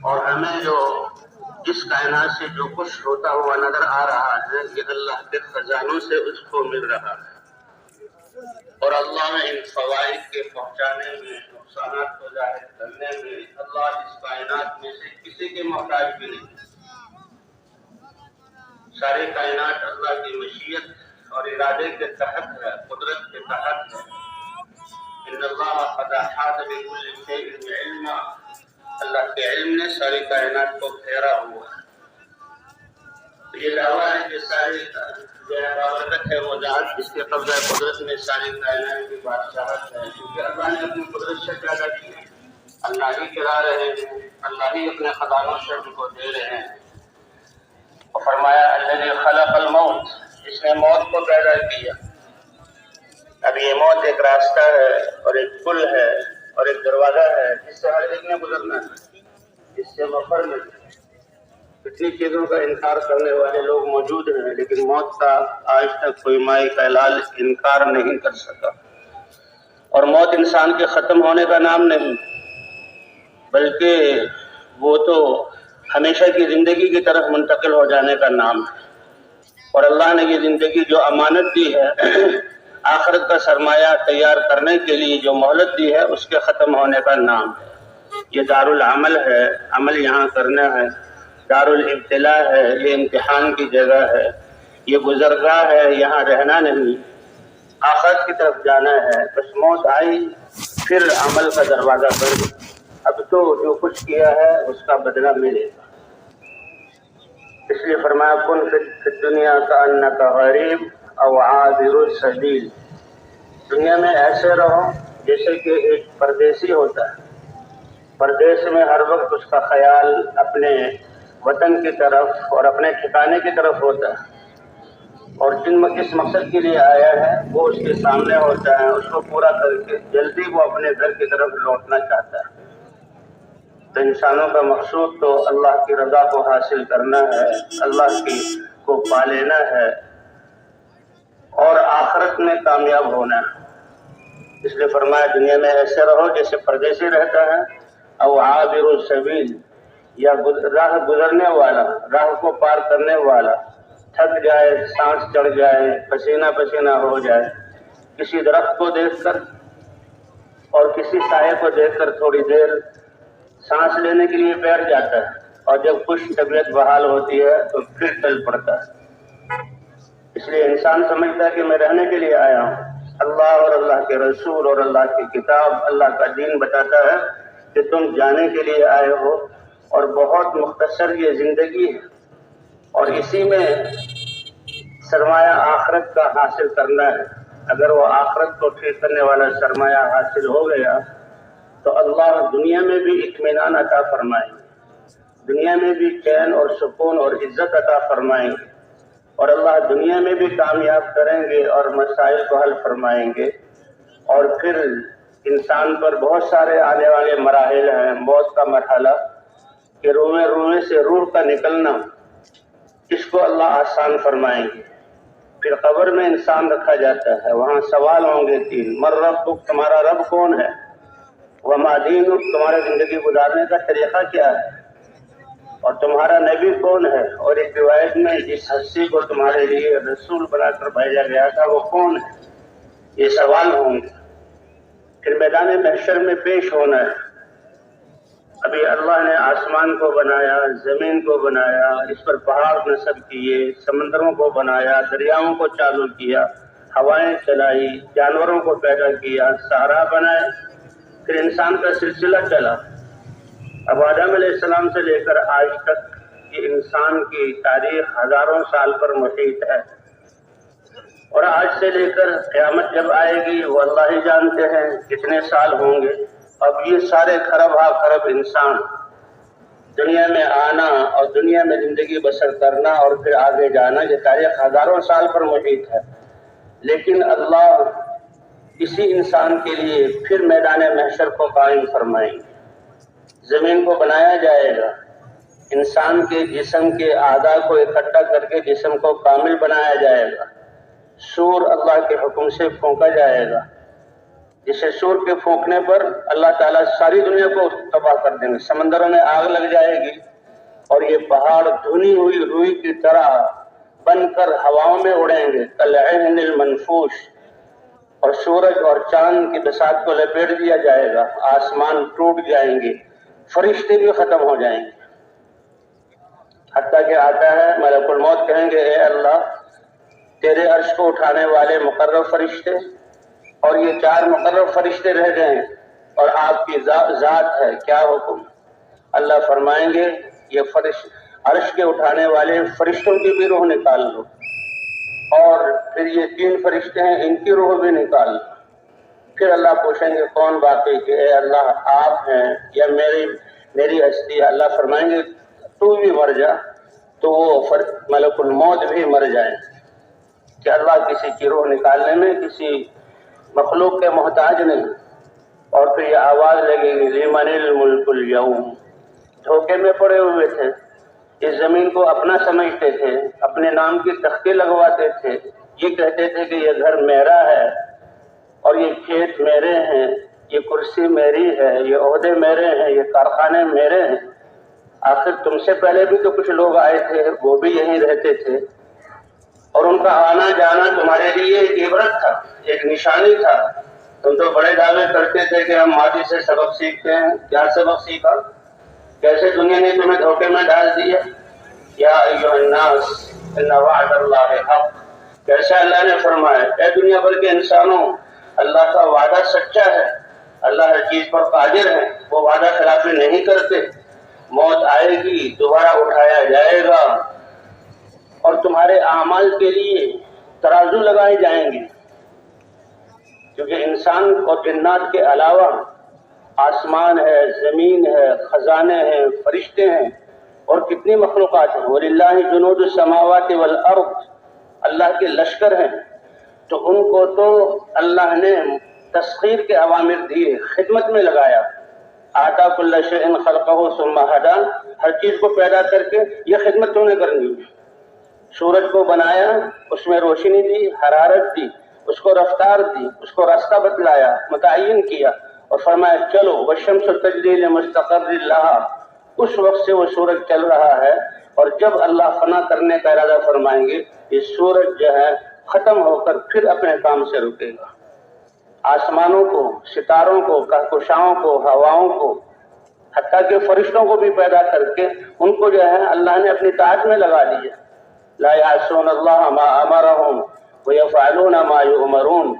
اور ہمیں جو اس کائنات سے جو کچھ ہوتا ہوا نظر آ رہا ہے یہ اللہ کے خزانوں سے اس کو مل رہا ہے، اور اللہ نے ان فوائد کے پہنچانے میں، نقصانات کو ظاہر کرنے میں اللہ اس کائنات میں سے کسی کے محتاج بھی نہیں۔ ساری کائنات اللہ کی مشیت اور ارادے کے تحت ہے، قدرت کے تحت ہے۔ ان اللہ قد احاط بكل شيء علما، اللہ کے علم نے ساری کائنات کو گھیرا ہوا ہے۔ یہ دعویٰ ہے کہ ساری جو بابرکت ہے وہ ذات جس کے قبضہ قدرت میں ساری کائنات کی بادشاہت ہے، کیونکہ اللہ نے اپنی قدرت سے پیدا کی ہے، اللہ ہی کرا رہے ہیں، اللہ ہی اپنے خزانوں سے ان کو دے رہے ہیں۔ اور فرمایا الذی خلق الموت، جس نے موت کو پیدا کیا۔ اب یہ موت ایک راستہ ہے اور ایک پل ہے اور ایک دروازہ ہے جس سے ہر ایک نے گزرنا ہے، جس سے مفر نہیں۔ اتنی چیزوں کا انکار کرنے والے لوگ موجود ہیں، لیکن موت کا آج تک کوئی مائی کا لال انکار نہیں کر سکا۔ اور موت انسان کے ختم ہونے کا نام نہیں، بلکہ وہ تو ہمیشہ کی زندگی کی طرف منتقل ہو جانے کا نام ہے۔ اور اللہ نے یہ زندگی جو امانت دی ہے، آخرت کا سرمایہ تیار کرنے کے لیے جو مہلت دی ہے، اس کے ختم ہونے کا نام ہے۔ یہ دار العمل ہے، عمل یہاں کرنا ہے۔ دار الابتلاء ہے، یہ امتحان کی جگہ ہے۔ یہ گزرگاہ ہے، یہاں رہنا نہیں، آخرت کی طرف جانا ہے۔ بس موت آئی، پھر عمل کا دروازہ بند۔ اب تو جو کچھ کیا ہے اس کا بدلہ ملے گا۔ اس لیے فرمایا کن فی الدنیا کأنک غریب او عابر السبیل، دنیا میں ایسے رہو جیسے کہ ایک پردیسی ہوتا ہے۔ پردیس میں ہر وقت اس کا خیال اپنے وطن کی طرف اور اپنے ٹھکانے کی طرف ہوتا ہے، اور جس مقصد کے لیے آیا ہے وہ اس کے سامنے ہوتا ہے، اس کو پورا کر کے جلدی وہ اپنے گھر کی طرف لوٹنا چاہتا ہے۔ تو انسانوں کا مقصود تو اللہ کی رضا کو حاصل کرنا ہے، اللہ کی کو پا لینا ہے اور آخرت میں کامیاب ہونا ہے۔ اس لیے فرمایا دنیا میں ایسے رہو جیسے پردیسی رہتا ہے، او عابر السبیل، یا راہ گزرنے والا، راہ کو پار کرنے والا، تھک جائے، سانس چڑھ جائے، پسینہ پسینہ ہو جائے، کسی درخت کو دیکھ کر اور کسی سائے کو دیکھ کر تھوڑی دیر سانس لینے کے لیے بیٹھ جاتا ہے، اور جب کچھ طبیعت بحال ہوتی ہے تو پھر چل پڑتا ہے۔ اس لیے انسان سمجھتا ہے کہ میں رہنے کے لیے آیا ہوں۔ اللہ اور اللہ کے رسول اور اللہ کی کتاب، اللہ کا دین بتاتا ہے کہ تم جانے کے لیے آئے ہو، اور بہت مختصر یہ زندگی ہے، اور اسی میں سرمایہ آخرت کا حاصل کرنا ہے۔ اگر وہ آخرت کو ٹھیک کرنے والا سرمایہ حاصل ہو گیا تو اللہ دنیا میں بھی اطمینان عطا فرمائیں گے، دنیا میں بھی چین اور سکون اور عزت عطا فرمائیں گے، اور اللہ دنیا میں بھی کامیاب کریں گے اور مسائل کو حل فرمائیں گے۔ اور پھر انسان پر بہت سارے آنے والے مراحل ہیں، موت کا مرحلہ کہ روئیں سے روح کا نکلنا، اس کو اللہ آسان فرمائیں گے۔ پھر قبر میں انسان رکھا جاتا ہے، وہاں سوال ہوں گے تین، من ربک، تمہارا رب کون ہے، وما دینک، تمہارا زندگی گزارنے کا طریقہ کیا ہے، اور تمہارا نبی کون ہے، اور ایک روایت میں جس ہستی کو تمہارے لیے رسول بنا کر بھیجا گیا تھا وہ کون ہے۔ یہ سوال ہوں گے۔ پھر میدان محشر میں پیش ہونا ہے۔ ابھی اللہ نے آسمان کو بنایا، زمین کو بنایا، اس پر پہاڑ نصب کیے، سمندروں کو بنایا، دریاؤں کو چالو کیا، ہوائیں چلائی، جانوروں کو پیدا کیا، صحرا بنائے، پھر انسان کا سلسلہ چلا۔ اب آدم علیہ السلام سے لے کر آج تک یہ انسان کی تاریخ ہزاروں سال پر محیط ہے، اور آج سے لے کر قیامت جب آئے گی وہ اللہ ہی جانتے ہیں کتنے سال ہوں گے۔ اب یہ سارے خرب خرب انسان دنیا میں آنا اور دنیا میں زندگی بسر کرنا اور پھر آگے جانا، یہ تاریخ ہزاروں سال پر محیط ہے، لیکن اللہ اسی انسان کے لیے پھر میدان محشر کو قائم فرمائیں گے۔ زمین کو بنایا جائے گا، انسان کے جسم کے اعضاء کو اکٹھا کر کے جسم کو کامل بنایا جائے گا، سور اللہ کے حکم سے پھونکا جائے گا، جسے سور کے پھونکنے پر اللہ تعالیٰ ساری دنیا کو تباہ کر دیں گے، سمندروں میں آگ لگ جائے گی اور یہ پہاڑ دھنی ہوئی روئی کی طرح بن کر ہواؤں میں اڑیں گے، کالعہن المنفوش، اور سورج اور چاند کی بساط کو لپیٹ دیا جائے گا، آسمان ٹوٹ جائیں گے، فرشتے بھی ختم ہو جائیں گے، حتیٰ کہ آتا ہے ملک الموت کہیں گے اے اللہ تیرے عرش کو اٹھانے والے مقرر فرشتے اور یہ 4 مقرر فرشتے رہ گئے ہیں اور آپ کی ذات ہے، کیا حکم؟ اللہ فرمائیں گے یہ عرش کے اٹھانے والے فرشتوں کی بھی روح نکال لو، اور پھر یہ 3 فرشتے ہیں ان کی روح بھی نکال لو۔ پھر اللہ پوچھیں گے کون باقی کہ اے اللہ آپ ہیں یا میری ہستی ہے؟ اللہ فرمائیں گے تو بھی مر جا، تو وہ ملک الموت بھی مر جائیں کہ اللہ کسی کی روح نکالنے میں کسی مخلوق کے محتاج نہیں۔ اور پھر یہ آواز لگے گی لمن الملک اليوم، دھوکے میں پڑے ہوئے تھے، اس زمین کو اپنا سمجھتے تھے، اپنے نام کی تختی لگواتے تھے، یہ کہتے تھے کہ یہ گھر میرا ہے اور یہ کھیت میرے ہیں، یہ کرسی میری ہے، یہ عہدے میرے ہیں، یہ کارخانے میرے ہیں۔ آخر تم سے پہلے بھی تو کچھ لوگ آئے تھے، وہ بھی یہیں رہتے تھے، اور ان کا آنا جانا تمہارے لیے ایک عبرت تھا، ایک نشانی تھا۔ تم تو بڑے دعوے کرتے تھے کہ ہم ماضی سے سبق سیکھتے ہیں، کیا سبق سیکھا؟ کیسے دنیا نے تمہیں دھوکے میں ڈال دیا؟ یا ایھا الناس ان وعد اللہ حق، کیسے اللہ نے فرمایا اے دنیا بھر کے انسانوں اللہ کا وعدہ سچا ہے، اللہ ہر چیز پر قادر ہے، وہ وعدہ خلافی نہیں کرتے۔ موت آئے گی، دوبارہ اٹھایا جائے گا اور تمہارے اعمال کے لیے ترازو لگائے جائیں گے، کیونکہ انسان اور جنات کے علاوہ آسمان ہے، زمین ہے، خزانے ہیں، فرشتے ہیں اور کتنی مخلوقات ہیں۔ وَلِلَّهِ جُنُودُ السَّمَاوَاتِ وَالْأَرْضِ، اللہ کے لشکر ہیں، تو ان کو تو اللہ نے تسخیر کے اوامر دیے، خدمت میں لگایا۔ آتا کل شیء خلقہ ثم ہدی، ہر چیز کو پیدا کر کے یہ خدمت تو نے کرنی ہے۔ سورج کو بنایا، اس میں روشنی دی، حرارت دی، اس کو رفتار دی، اس کو راستہ بتلایا، متعین کیا اور فرمایا چلو والشمس تجری لمستقر لها، اس وقت سے وہ سورج چل رہا ہے، اور جب اللہ فنا کرنے کا ارادہ فرمائیں گے یہ سورج جو ہے ختم ہو کر پھر اپنے کام سے رکے گا۔ آسمانوں کو، ستاروں کو، کہکشاؤں کو، ہواؤں کو، حتیٰ کہ فرشتوں کو بھی پیدا کر کے ان کو جو ہے اللہ نے اپنی طاعت میں لگا دیا۔ لا یعصون اللہ ما امرہم ویفعلون ما یؤمرون،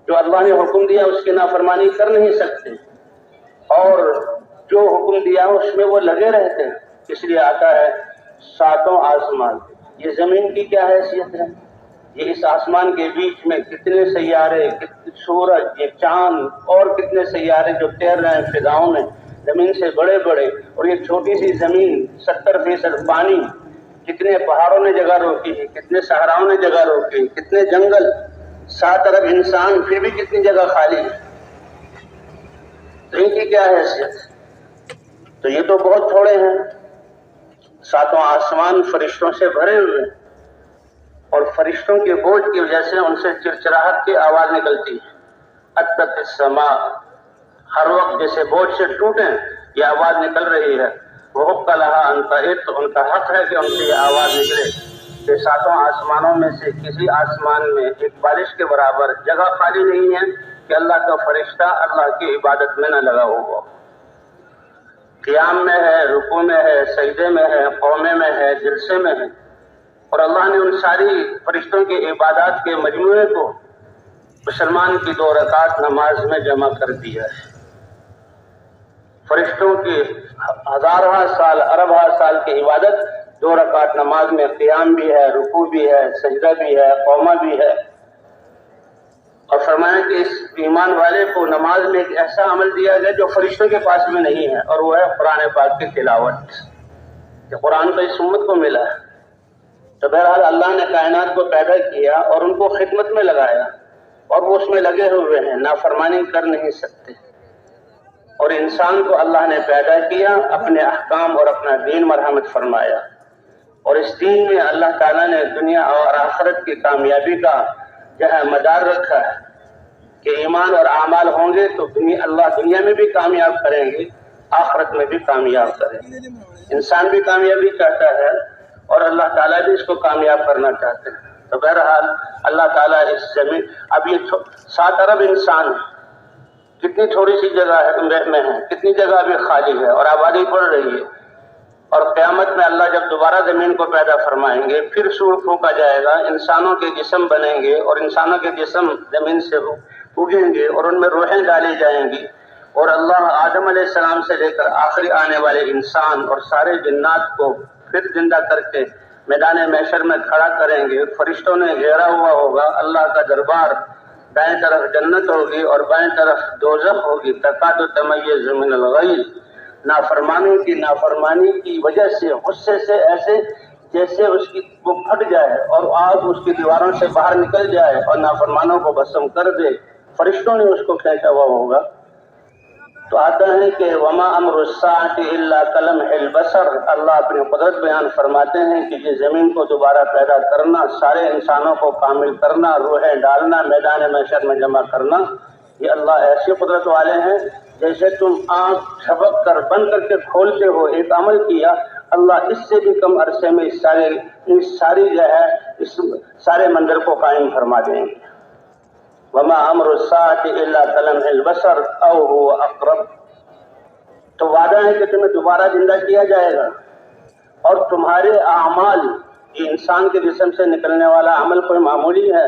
جو اللہ نے حکم دیا اس کی نافرمانی کر نہیں سکتے، اور جو حکم دیا اس میں وہ لگے رہتے ہیں۔ اس لیے آتا ہے 7 آسمان، یہ زمین کی کیا حیثیت ہے؟ یہ اس آسمان کے بیچ میں کتنے سیارے، کتنے سورج، یہ چاند اور کتنے سیارے جو تیر رہے ہیں فضاؤں میں، زمین سے بڑے بڑے، اور یہ چھوٹی سی زمین 70% پانی، کتنے پہاڑوں نے جگہ روکی ہے، کتنے صحراؤں نے جگہ روکی، کتنے جنگل، 7 ارب انسان، پھر بھی کتنی جگہ خالی ہے، تو ان کی کیا حیثیت؟ تو یہ تو بہت تھوڑے ہیں۔ 7 آسمان فرشتوں سے بھرے ہوئے ہیں، اور فرشتوں کے بوجھ کی وجہ سے ان سے چرچراہٹ کی آواز نکلتی ہے، اتت السماء، ہر وقت جیسے بوجھ سے ٹوٹیں یہ آواز نکل رہی ہے۔ وحق لها ان تئت، ان کا حق ہے کہ ان سے یہ آواز نکلے کہ 7 آسمانوں میں سے کسی آسمان میں ایک بالش کے برابر جگہ خالی نہیں ہے کہ اللہ کا فرشتہ اللہ کی عبادت میں نہ لگا ہوا، قیام میں ہے، رکوع میں ہے، سجدے میں ہے، قومے میں ہے، جلسے میں ہے، اور اللہ نے ان ساری فرشتوں کی عبادات کے مجموعے کو مسلمان کی 2 رکعت نماز میں جمع کر دیا ہے۔ فرشتوں کی ہزارہ سال، اربہ سال کی عبادت 2 رکعت نماز میں قیام بھی ہے، رکوع بھی ہے، سجدہ بھی ہے، قومہ بھی ہے، اور فرمایا کہ اس ایمان والے کو نماز میں ایک ایسا عمل دیا گیا جو فرشتوں کے پاس میں نہیں ہے، اور وہ ہے قرآن پاک کی تلاوت، کہ قرآن تو اس امت کو ملا ہے۔ تو بہرحال اللہ نے کائنات کو پیدا کیا اور ان کو خدمت میں لگایا، اور وہ اس میں لگے ہوئے ہیں، نافرمانی کر نہیں سکتے، اور انسان کو اللہ نے پیدا کیا، اپنے احکام اور اپنا دین مرحمت فرمایا، اور اس دین میں اللہ تعالیٰ نے دنیا اور آخرت کی کامیابی کا جو ہے مدار رکھا ہے۔ کہ ایمان اور اعمال ہوں گے تو اللہ دنیا میں بھی کامیاب کریں گے، آخرت میں بھی کامیاب کریں گے۔ انسان بھی کامیابی چاہتا ہے اور اللہ تعالیٰ بھی اس کو کامیاب کرنا چاہتے ہیں۔ تو بہرحال اللہ تعالیٰ اس زمین، اب یہ 7 ارب انسان کتنی تھوڑی سی جگہ میں ہے، کتنی جگہ ابھی خالی ہے اور آبادی بڑھ رہی ہے، اور قیامت میں اللہ جب دوبارہ زمین کو پیدا فرمائیں گے، پھر سور پھونکا جائے گا، انسانوں کے جسم بنیں گے اور انسانوں کے جسم زمین سے اگیں گے اور ان میں روحیں ڈالی جائیں گی، اور اللہ آدم علیہ السلام سے لے کر آخری آنے والے انسان اور سارے جنات کو پھر زندہ کر کے میدان محشر میں کھڑا کریں گے۔ فرشتوں نے گھیرا ہوا ہوگا اللہ کا دربار، دائیں طرف جنت ہوگی اور بائیں طرف دوزخ ہوگی، تکاد تمیز من الغیظ، نافرمانی کی وجہ سے، غصے سے، ایسے جیسے اس کی وہ پھٹ جائے اور آگ اس کی دیواروں سے باہر نکل جائے اور نافرمانوں کو بھسم کر دے۔ فرشتوں نے اس کو کھینچا ہوا ہوگا۔ تو آتا ہے کہ وما امر الساعۃ الا کلمح البصر، اللہ اپنی قدرت بیان فرماتے ہیں کہ یہ زمین کو دوبارہ پیدا کرنا، سارے انسانوں کو کامل کرنا، روحیں ڈالنا، میدان محشر میں جمع کرنا، یہ اللہ ایسی قدرت والے ہیں۔ جیسے تم آنکھ جھپک کر بند کر کے کھولتے ہو، ایک عمل کیا، اللہ اس سے بھی کم عرصے میں اس سارے منظر کو قائم فرما دیں گے۔ وما امر الساعۃ الا کلمح البصر او هو اقرب، تو وعدہ ہے کہ تمہیں دوبارہ زندہ کیا جائے گا، اور تمہارے اعمال، یہ انسان کے جسم سے نکلنے والا عمل کوئی معمولی ہے،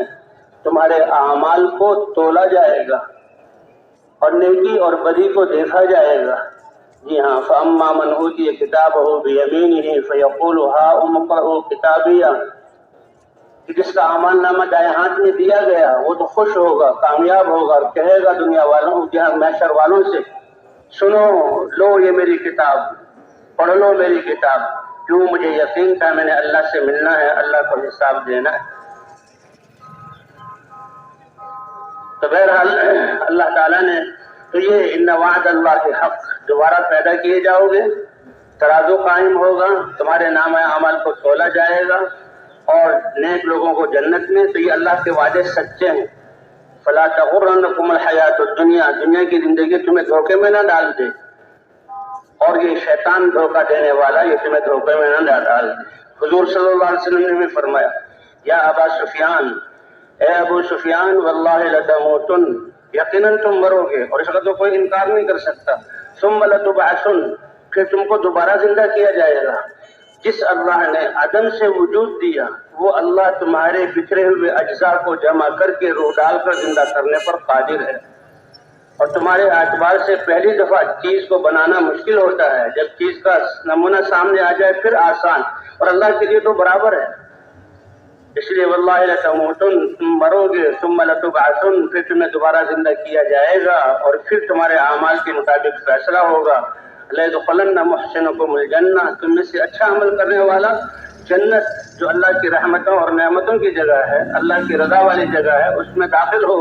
تمہارے اعمال کو تولا جائے گا اور نیکی اور بدی کو دیکھا جائے گا۔ جی ہاں، فاما من اوتی کتابہ بیمینہ فیقول ہاؤم اقرؤوا کتابیہ، کہ جس کا اعمال نامہ دائیں ہاتھ میں دیا گیا وہ تو خوش ہوگا، کامیاب ہوگا، اور کہے گا دنیا والوں، جہاں محشر والوں سے، سنو، لو یہ میری کتاب، پڑھ لو میری کتاب، کیوں مجھے یقین تھا میں نے اللہ سے ملنا ہے، اللہ کو حساب دینا ہے۔ تو بہرحال اللہ تعالیٰ نے تو یہ ان وعد اللہ حق، دوبارہ پیدا کیے جاؤ گے، ترازو قائم ہوگا، تمہارے نامہ اعمال کو تولا جائے گا، اور نیک لوگوں کو جنت میں، تو یہ اللہ کے وعدے سچے ہیں۔ فلا تغرنکم الحیات الدنیا، دنیا کی زندگی تمہیں دھوکے میں نہ ڈال دے، اور یہ شیطان دھوکہ دینے والا یہ تمہیں دھوکے میں نہ ڈال دے۔ حضور صلی اللہ علیہ وسلم نے بھی فرمایا، یا ابا سفیان، اے ابو سفیان، واللہ لتموتن، یقیناً تم مرو گے، اور اس کا تو کوئی انکار نہیں کر سکتا، ثم لتبعثن، پھر تم کو دوبارہ زندہ کیا جائے گا۔ جس اللہ نے عدم سے وجود دیا، وہ اللہ تمہارے بکھرے ہوئے اجزاء کو جمع کر کے روح ڈال کر زندہ کرنے پر قادر ہے، اور تمہارے اعتبار سے پہلی دفعہ چیز کو بنانا مشکل ہوتا ہے، جب چیز کا نمونہ سامنے آ جائے پھر آسان، اور اللہ کے لیے تو برابر ہے۔ اس لیے واللہ لتموتن، تم مرو گے، ثم لتبعثن، پھر تمہیں دوبارہ زندہ کیا جائے گا، اور پھر تمہارے اعمال کے مطابق فیصلہ ہوگا۔ لَيَدْخُلَنَّ مُحْسِنُكُمُ الْجَنَّةَ، تم میں سے اچھا عمل کرنے والا جنت، جو اللہ کی رحمتوں اور نعمتوں کی جگہ ہے، اللہ کی رضا والی جگہ ہے، اس میں داخل ہو۔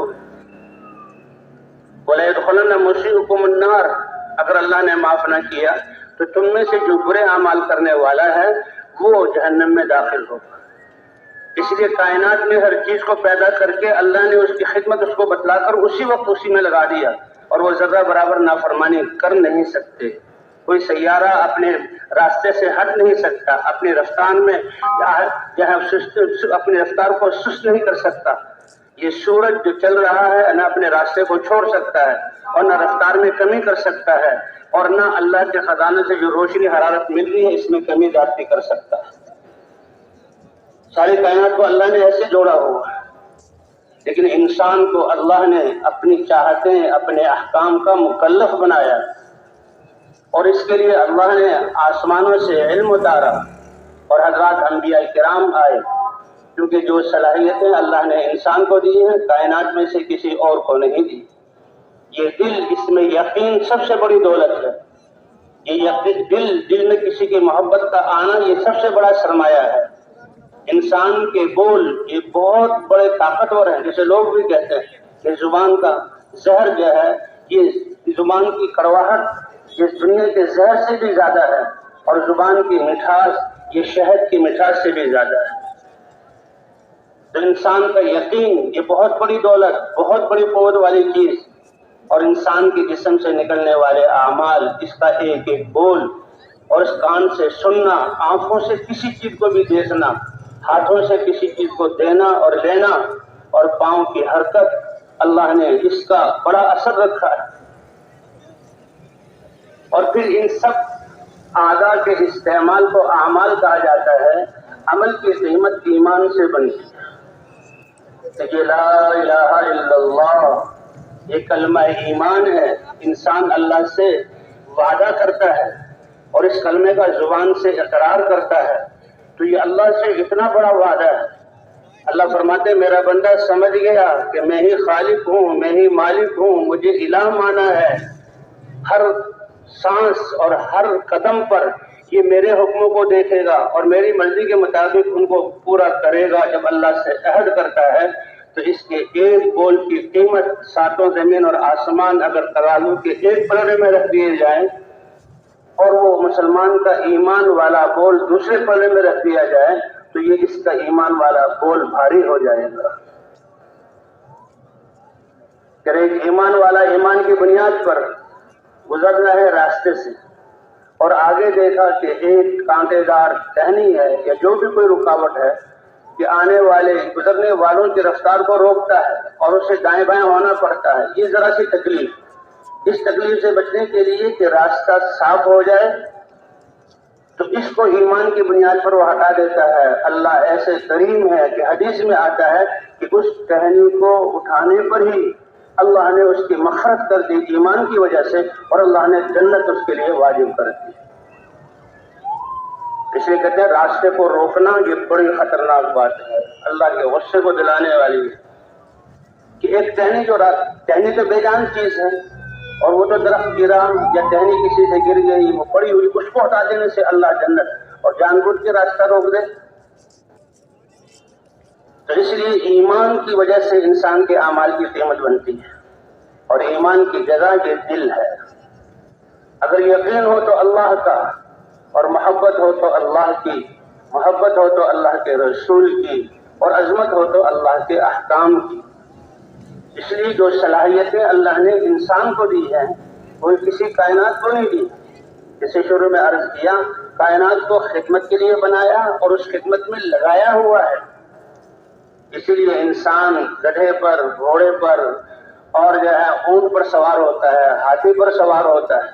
وَلَيَدْخُلَنَّ مُسِيئُكُمُ النَّارَ، اگر اللہ نے معاف نہ کیا تو تم میں سے جو برے اعمال کرنے والا ہے وہ جہنم میں داخل ہوگا۔ اس لیے کائنات میں ہر چیز کو پیدا کر کے اللہ نے اس کی خدمت اس کو بتلا کر اسی وقت اسی میں لگا دیا، اور وہ ذرہ برابر نافرمانی کر نہیں سکتے۔ کوئی سیارہ اپنے راستے سے ہٹ نہیں سکتا، اپنی رفتار میں جہاں اپنی رفتار کو سست نہیں کر سکتا۔ یہ سورج جو چل رہا ہے نہ اپنے راستے کو چھوڑ سکتا ہے، اور نہ رفتار میں کمی کر سکتا ہے، اور نہ اللہ کے خزانے سے جو روشنی حرارت مل رہی ہے اس میں کمی زیادتی کر سکتا ہے۔ ساری کائنات کو اللہ نے ایسے جوڑا ہوا، لیکن انسان کو اللہ نے اپنی چاہتیں، اپنے احکام کا مکلف بنایا، اور اس کے لیے اللہ نے آسمانوں سے علم اتارا، اور حضرات انبیاء کرام آئے، کیونکہ جو صلاحیتیں اللہ نے انسان کو دی ہیں کائنات میں سے کسی اور کو نہیں دی۔ یہ دل، اس میں یقین سب سے بڑی دولت ہے۔ یہ دل میں کسی کی محبت کا آنا یہ سب سے بڑا سرمایہ ہے۔ انسان کے بول یہ بہت بڑے طاقتور ہیں، جیسے لوگ بھی کہتے ہیں کہ زبان کا زہر جو ہے، یہ زبان کی کڑواہٹ یہ دنیا کے زہر سے بھی زیادہ ہے، اور زبان کی مٹھاس یہ شہد کی مٹھاس سے بھی زیادہ ہے۔ تو انسان کا یقین یہ بہت بڑی دولت، بہت بڑی قوت والی چیز، اور انسان کے جسم سے نکلنے والے اعمال، اس کا ایک ایک بول، اور اس کان سے سننا، آنکھوں سے کسی چیز کو بھی دیکھنا، ہاتھوں سے کسی چیز کو دینا اور لینا، اور پاؤں کی حرکت، اللہ نے اس کا بڑا اثر رکھا ہے۔ اور پھر ان سب اعضاء کے استعمال کو اعمال کہا جاتا ہے۔ عمل کی قیمت ایمان سے بنتی ہے کہ لا الہ الا اللہ، یہ کلمہ ایمان ہے۔ انسان اللہ سے وعدہ کرتا ہے اور اس کلمے کا زبان سے اقرار کرتا ہے، تو یہ اللہ سے اتنا بڑا وعدہ ہے۔ اللہ فرماتے میرا بندہ سمجھ گیا کہ میں ہی خالق ہوں، میں ہی مالک ہوں، مجھے الہ مانا ہے، ہر سانس اور ہر قدم پر یہ میرے حکموں کو دیکھے گا اور میری مرضی کے مطابق ان کو پورا کرے گا۔ جب اللہ سے عہد کرتا ہے تو اس کے ایک بول کی قیمت ساتوں زمین اور آسمان اگر ترازو کے ایک پلڑے میں رکھ دیے جائیں اور وہ مسلمان کا ایمان والا بول دوسرے پلڑے میں رکھ دیا جائے تو یہ اس کا ایمان والا بول بھاری ہو جائے گا۔ کہ ایک ایمان والا ایمان کی بنیاد پر گزرنا ہے راستے سے، اور آگے دیکھا کہ ایک کانٹے دار ٹہنی ہے یا جو بھی کوئی رکاوٹ ہے کہ آنے والے گزرنے والوں کی رفتار کو روکتا ہے اور اسے دائیں بائیں ہونا پڑتا ہے، یہ ذرا سی تکلیف، اس تکلیف سے بچنے کے لیے کہ راستہ صاف ہو جائے تو اس کو ایمان کی بنیاد پر وہ ہٹا دیتا ہے۔ اللہ ایسے کریم ہے کہ حدیث میں آتا ہے کہ اس ٹہنی کو اٹھانے پر ہی اللہ نے اس کی مغفرت کر دی ایمان کی وجہ سے، اور اللہ نے جنت اس کے لیے واجب کر دی۔ اس لیے کہتے ہیں راستے کو روکنا یہ بڑی خطرناک بات ہے، اللہ کے غصے کو دلانے والی ہے۔ کہ ایک ٹہنی تو بے جان چیز ہے، اور وہ تو درخت گرا یا ٹہنی کسی سے گر گئی، وہ پڑی ہوئی، اس کو ہٹا دینے سے اللہ جنت، اور جان بوجھ کے راستہ روک دے۔ تو اس لیے ایمان کی وجہ سے انسان کے اعمال کی قیمت بنتی ہے، اور ایمان کی جگہ یہ دل ہے۔ اگر یقین ہو تو اللہ کا، اور محبت ہو تو اللہ کی، محبت ہو تو اللہ کے رسول کی، اور عظمت ہو تو اللہ کے احکام کی۔ اس لیے جو صلاحیتیں اللہ نے انسان کو دی ہیں وہ کسی کائنات کو نہیں دی۔ جیسے شروع میں عرض کیا، کائنات کو خدمت کے لیے بنایا اور اس خدمت میں لگایا ہوا ہے۔ اسی لیے انسان گدھے پر، گھوڑے پر، اور جو ہے اونٹ پر سوار ہوتا ہے، ہاتھی پر سوار ہوتا ہے،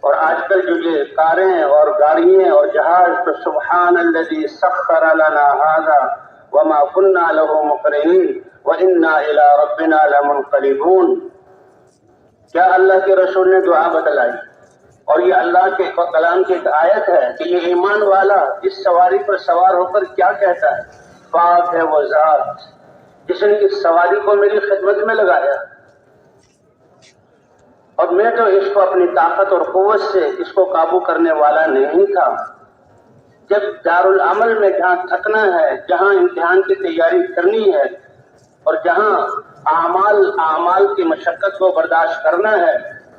اور آج کل جو یہ کاریں اور گاڑیاں اور جہاز، تو سبحان الذی سخر لنا ھذا وما كنا له مقرنین وانا الى ربنا لمنقلبون۔ کیا اللہ کے رسول نے دعا بتلائی، اور یہ اللہ کے کلام کی ایک آیت ہے کہ یہ ایمان والا اس سواری پر سوار ہو کر کیا کہتا ہے، پاک ہے وہ ذات جس نے اس سواری کو میری خدمت میں لگایا، اور میں تو اس کو اپنی طاقت اور قوت سے اس کو قابو کرنے والا نہیں تھا۔ جب دارالعمل میں جہاں تھکنا ہے، جہاں امتحان کی تیاری کرنی ہے، اور جہاں اعمال کی مشقت کو برداشت کرنا ہے،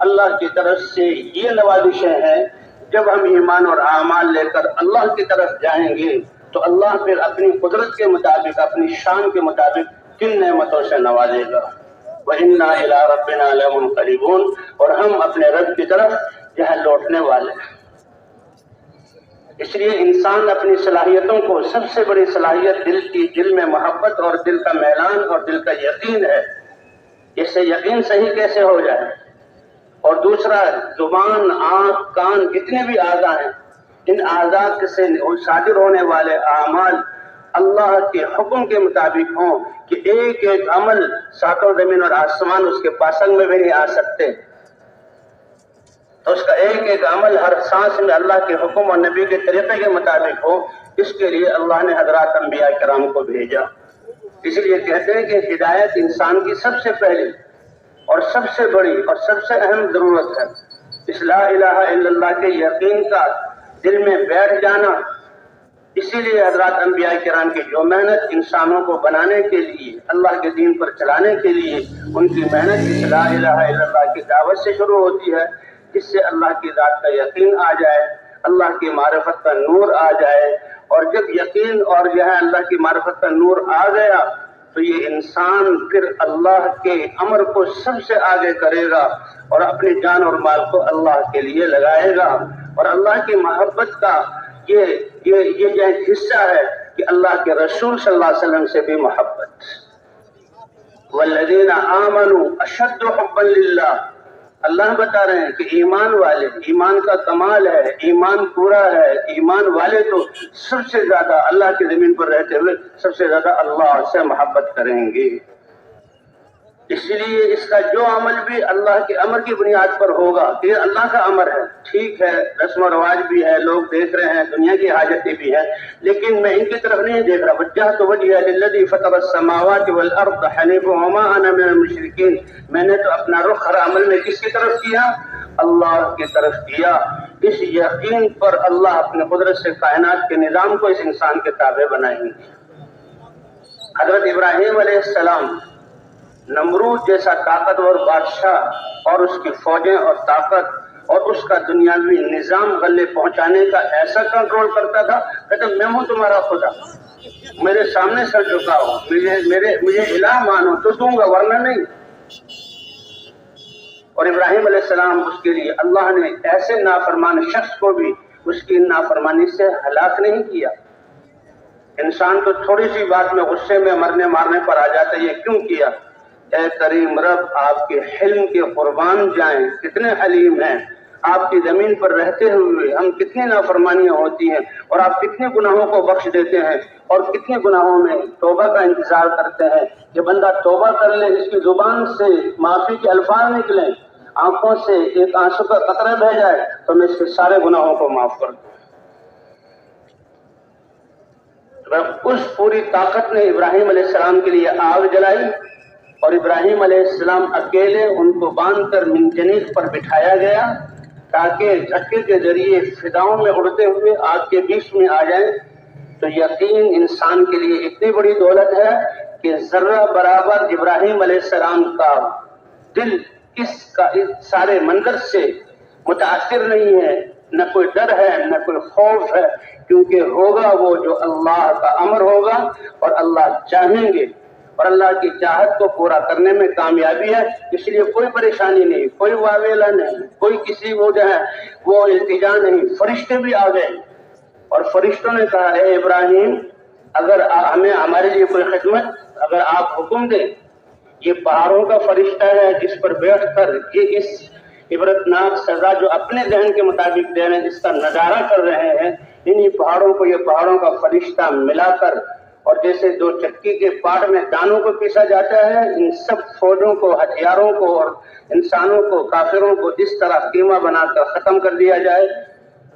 اللہ کی طرف سے یہ نوازشیں ہیں۔ جب ہم ایمان اور اعمال لے کر اللہ کی طرف جائیں گے تو اللہ پھر اپنی قدرت کے مطابق، اپنی شان کے مطابق کن نعمتوں سے نوازے گا۔ وَإِنَّا إِلَىٰ رَبِّنَا لَمُنقَلِبُونَ، اور ہم اپنے رب کی طرف جو ہے لوٹنے والے ہیں۔ اس لیے انسان اپنی صلاحیتوں کو، سب سے بڑی صلاحیت دل میں محبت اور دل کا میلان اور دل کا یقین ہے۔ اس سے یقین صحیح کیسے ہو جائے؟ اور دوسرا، زبان، آنکھ، کان، جتنے بھی اعضاء ہیں، ان اعضاء سے صادر ہونے والے اعمال اللہ کے حکم کے مطابق ہوں، کہ ایک ایک عمل ساتوں زمین اور آسمان اس کے پاسنگ میں بھی نہیں آ سکتے، تو اس کا ایک ایک عمل ہر سانس میں اللہ کے حکم اور نبی کے طریقے کے مطابق ہو۔ اس کے لیے اللہ نے حضرات انبیاء کرام کو بھیجا۔ اس لیے کہتے ہیں کہ ہدایت انسان کی سب سے پہلی اور سب سے بڑی اور سب سے اہم ضرورت ہے۔ اس لا الہ الا اللہ کے یقین کا دل میں بیٹھ جانا۔ اسی لیے حضرات انبیاء کرام کی جو محنت انسانوں کو بنانے کے لیے، اللہ کے دین پر چلانے کے لیے، ان کی محنت اس لا الہ الا اللہ کی دعوت سے شروع ہوتی ہے، جس سے اللہ کی ذات کا یقین آ جائے، اللہ کی معرفت کا نور آ جائے، اور جب یقین اور جو ہے اللہ کی معرفت کا نور آ گیا تو یہ انسان پھر اللہ کے امر کو سب سے آگے کرے گا اور اپنی جان اور مال کو اللہ کے لیے لگائے گا، اور اللہ کی محبت کا یہ جو حصہ ہے کہ اللہ کے رسول صلی اللہ علیہ وسلم سے بھی محبت۔ والذین آمنوا اشد حبا للہ، اللہ بتا رہے ہیں کہ ایمان والے، ایمان کا کمال ہے، ایمان پورا ہے، ایمان والے تو سب سے زیادہ اللہ کی زمین پر رہتے ہوئے سب سے زیادہ اللہ سے محبت کریں گے۔ اس لیے اس کا جو عمل بھی اللہ کے امر کی بنیاد پر ہوگا، یہ اللہ کا امر ہے، ٹھیک ہے، رسم و رواج بھی ہے، لوگ دیکھ رہے ہیں، دنیا کی حاجتیں بھی ہیں، لیکن میں ان کی طرف نہیں دیکھ رہا۔ وجہت وجہی للذی فطر السماوات والارض حنیفا وما انا من المشرکین، میں نے تو اپنا رخ ہر عمل میں کس کی طرف کیا؟ اللہ کی طرف کیا۔ اس یقین پر اللہ اپنے قدرت سے کائنات کے نظام کو اس انسان کے تابع بنائیں گے۔ حضرت ابراہیم علیہ السلام نمرود جیسا طاقتور بادشاہ اور اس کی فوجیں اور طاقت اور اس کا دنیاوی نظام غلے پہنچانے کا ایسا کنٹرول کرتا تھا، کہتا میں ہوں تمہارا خدا، میرے سامنے سر جھکاؤ، مجھے الہ مانو تو دوں گا ورنہ نہیں۔ اور ابراہیم علیہ السلام اس کے لیے اللہ نے ایسے نافرمان شخص کو بھی اس کی نافرمانی سے ہلاک نہیں کیا۔ انسان تو تھوڑی سی بات میں غصے میں مرنے مارنے پر آ جاتا ہے، یہ کیوں کیا؟ اے کریم رب آپ کے حلم کے قربان جائیں، کتنے حلیم ہیں، آپ کی زمین پر رہتے ہوئے ہم کتنی نافرمانیاں ہوتی ہیں اور آپ کتنے گناہوں کو بخش دیتے ہیں اور کتنے گناہوں میں توبہ کا انتظار کرتے ہیں کہ بندہ توبہ کر لے، اس کی زبان سے معافی کے الفاظ نکلیں، آنکھوں سے ایک آنسو کا قطرہ بہ جائے تو میں اس کے سارے گناہوں کو معاف کر دوں۔ اس پوری طاقت نے ابراہیم علیہ السلام کے لیے آگ جلائی اور ابراہیم علیہ السلام اکیلے ان کو باندھ کر منجنیق پر بٹھایا گیا تاکہ جھٹکے کے ذریعے فضاؤں میں اڑتے ہوئے آگ کے بیچ میں آ جائیں۔ تو یقین انسان کے لیے اتنی بڑی دولت ہے کہ ذرہ برابر ابراہیم علیہ السلام کا دل اس سارے منظر سے متاثر نہیں ہے، نہ کوئی ڈر ہے نہ کوئی خوف ہے، کیونکہ ہوگا وہ جو اللہ کا امر ہوگا اور اللہ چاہیں گے اور اللہ کی چاہت کو پورا کرنے میں کامیابی ہے۔ اس لیے کوئی پریشانی نہیں، کوئی واویلا نہیں، کوئی کسی وہ جو ہے وہ التجا نہیں۔ فرشتے بھی آ گئے اور فرشتوں نے کہا اے ابراہیم اگر ہمیں ہمارے لیے کوئی خدمت، اگر آپ حکم دیں، یہ پہاڑوں کا فرشتہ ہے جس پر بیٹھ کر یہ اس عبرتناک سزا جو اپنے ذہن کے مطابق دے رہے ہیں اس کا نظارہ کر رہے ہیں، انہی پہاڑوں کو یہ پہاڑوں کا فرشتہ ملا کر اور جیسے دو چکی کے پاٹ میں دانوں کو پیسا جاتا ہے، ان سب فوجوں کو، ہتھیاروں کو اور انسانوں کو، کافروں کو اس طرح قیمہ بنا کر ختم کر دیا جائے۔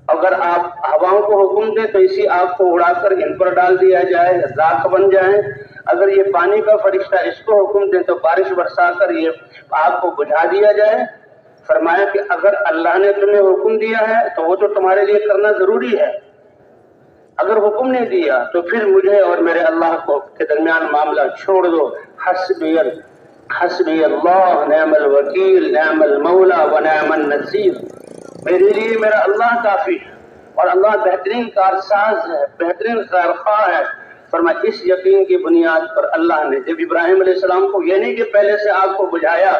اگر آپ ہواؤں کو حکم دیں تو اسی آگ کو اڑا کر ان پر ڈال دیا جائے، راکھ بن جائیں۔ اگر یہ پانی کا فرشتہ اس کو حکم دیں تو بارش برسا کر یہ آگ کو بجھا دیا جائے۔ فرمایا کہ اگر اللہ نے تمہیں حکم دیا ہے تو وہ تو تمہارے لیے کرنا ضروری ہے، اگر حکم نہیں دیا تو پھر مجھے اور میرے اللہ کو کے درمیان معاملہ چھوڑ دو۔ حسبی اللہ نعم الوکیل نعم المولا و نعم النصیر، میرے لیے میرا اللہ کافی ہے اور اللہ بہترین کارساز ہے، بہترین خیرخواہ ہے۔ فرمایا اس یقین کی بنیاد پر اللہ نے جب ابراہیم علیہ السلام کو یہ نہیں کہ پہلے سے آگ کو بجھایا،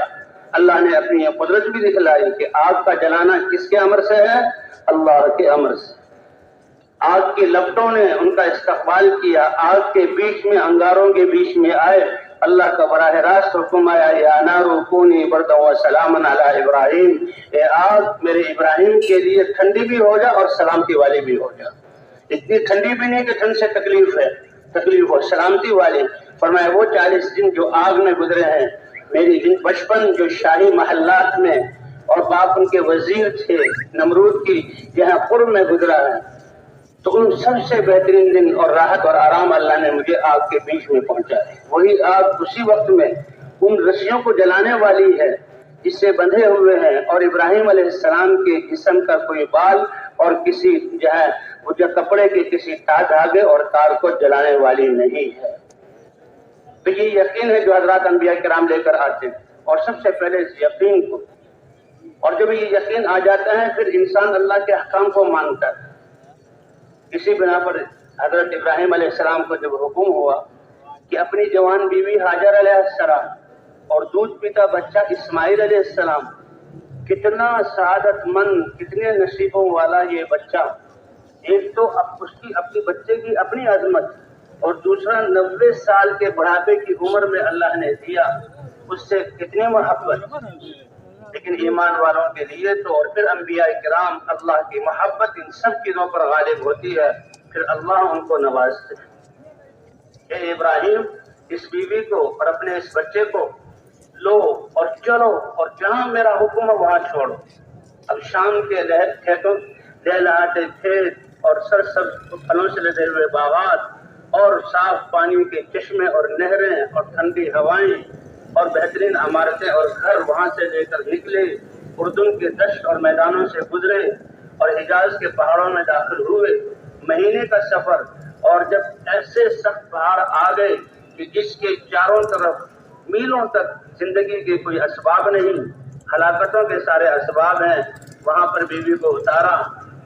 اللہ نے اپنی یہ قدرت بھی دکھلائی کہ آگ کا جلانا کس کے امر سے ہے؟ اللہ کے امر سے۔ آگ کی لپٹوں نے ان کا استقبال کیا، آگ کے بیچ میں انگاروں کے بیچ میں آئے، اللہ کا براہ راست حکم آیا یا نار کونی بردا و سلاما علی ابراہیم، اے آگ میرے ابراہیم کے لیے ٹھنڈی بھی ہو جا اور سلامتی والی بھی ہو جا۔ اتنی ٹھنڈی بھی نہیں کہ ٹھنڈ سے تکلیف ہو، سلامتی والی۔ فرمایا وہ 40 دن جو آگ میں گزرے ہیں، میری بچپن جو شاہی محلات میں اور باپ ان کے وزیر تھے نمرود کی جہاں قرب میں گزرا ہے، تو ان سب سے بہترین دن اور راحت اور آرام اللہ نے مجھے آگ کے بیچ میں پہنچا ہے۔ وہی آگ اسی وقت میں ان رسیوں کو جلانے والی ہے جس سے بندھے ہوئے ہیں، اور ابراہیم علیہ السلام کے جسم کا کوئی بال اور کسی جو ہے وہ جو کپڑے کے کسی دھاگے اور تار کو جلانے والی نہیں ہے۔ تو یہ یقین ہے جو حضرات انبیاء کرام لے کر آتے ہیں، اور سب سے پہلے اس یقین کو اور جب یہ یقین آ جاتا ہے پھر انسان اللہ کے احکام کو مانتا ہے۔ اسی بنا پر حضرت ابراہیم علیہ السلام کو جب حکم ہوا کہ اپنی جوان بیوی ہاجر علیہ السلام اور دودھ پیتا بچہ اسماعیل علیہ السلام، کتنا سعادت مند، کتنے نصیبوں والا یہ بچہ، ایک تو اس کی اپنی بچے کی اپنی عظمت، اور دوسرا 90 سال کے بڑھاپے کی عمر میں اللہ نے دیا، اس سے کتنی محبت۔ لیکن ایمان والوں کے لیے تو اور پھر انبیاء کرام، اللہ کی محبت ان سب چیزوں پر غالب ہوتی ہے، پھر اللہ ان کو نوازتے ہیں۔ اے ابراہیم، اس بیوی کو اور اپنے اس بچے کو لو اور چلو، اور جہاں میرا حکم ہے وہاں چھوڑو۔ اب شام کے کھیتوں لہلہاتے کھیت اور سرسبز پھلوں سے لدے ہوئے باغات اور صاف پانی کے چشمے اور نہریں اور ٹھنڈی ہوائیں اور بہترین عمارتیں اور گھر وہاں سے لے کر نکلے، اردن کے دشت اور میدانوں سے گزرے اور حجاز کے پہاڑوں میں داخل ہوئے، مہینے کا سفر، اور جب ایسے سخت پہاڑ آ گئے کہ جس کے چاروں طرف میلوں تک زندگی کے کوئی اسباب نہیں، ہلاکتوں کے سارے اسباب ہیں، وہاں پر بیوی کو اتارا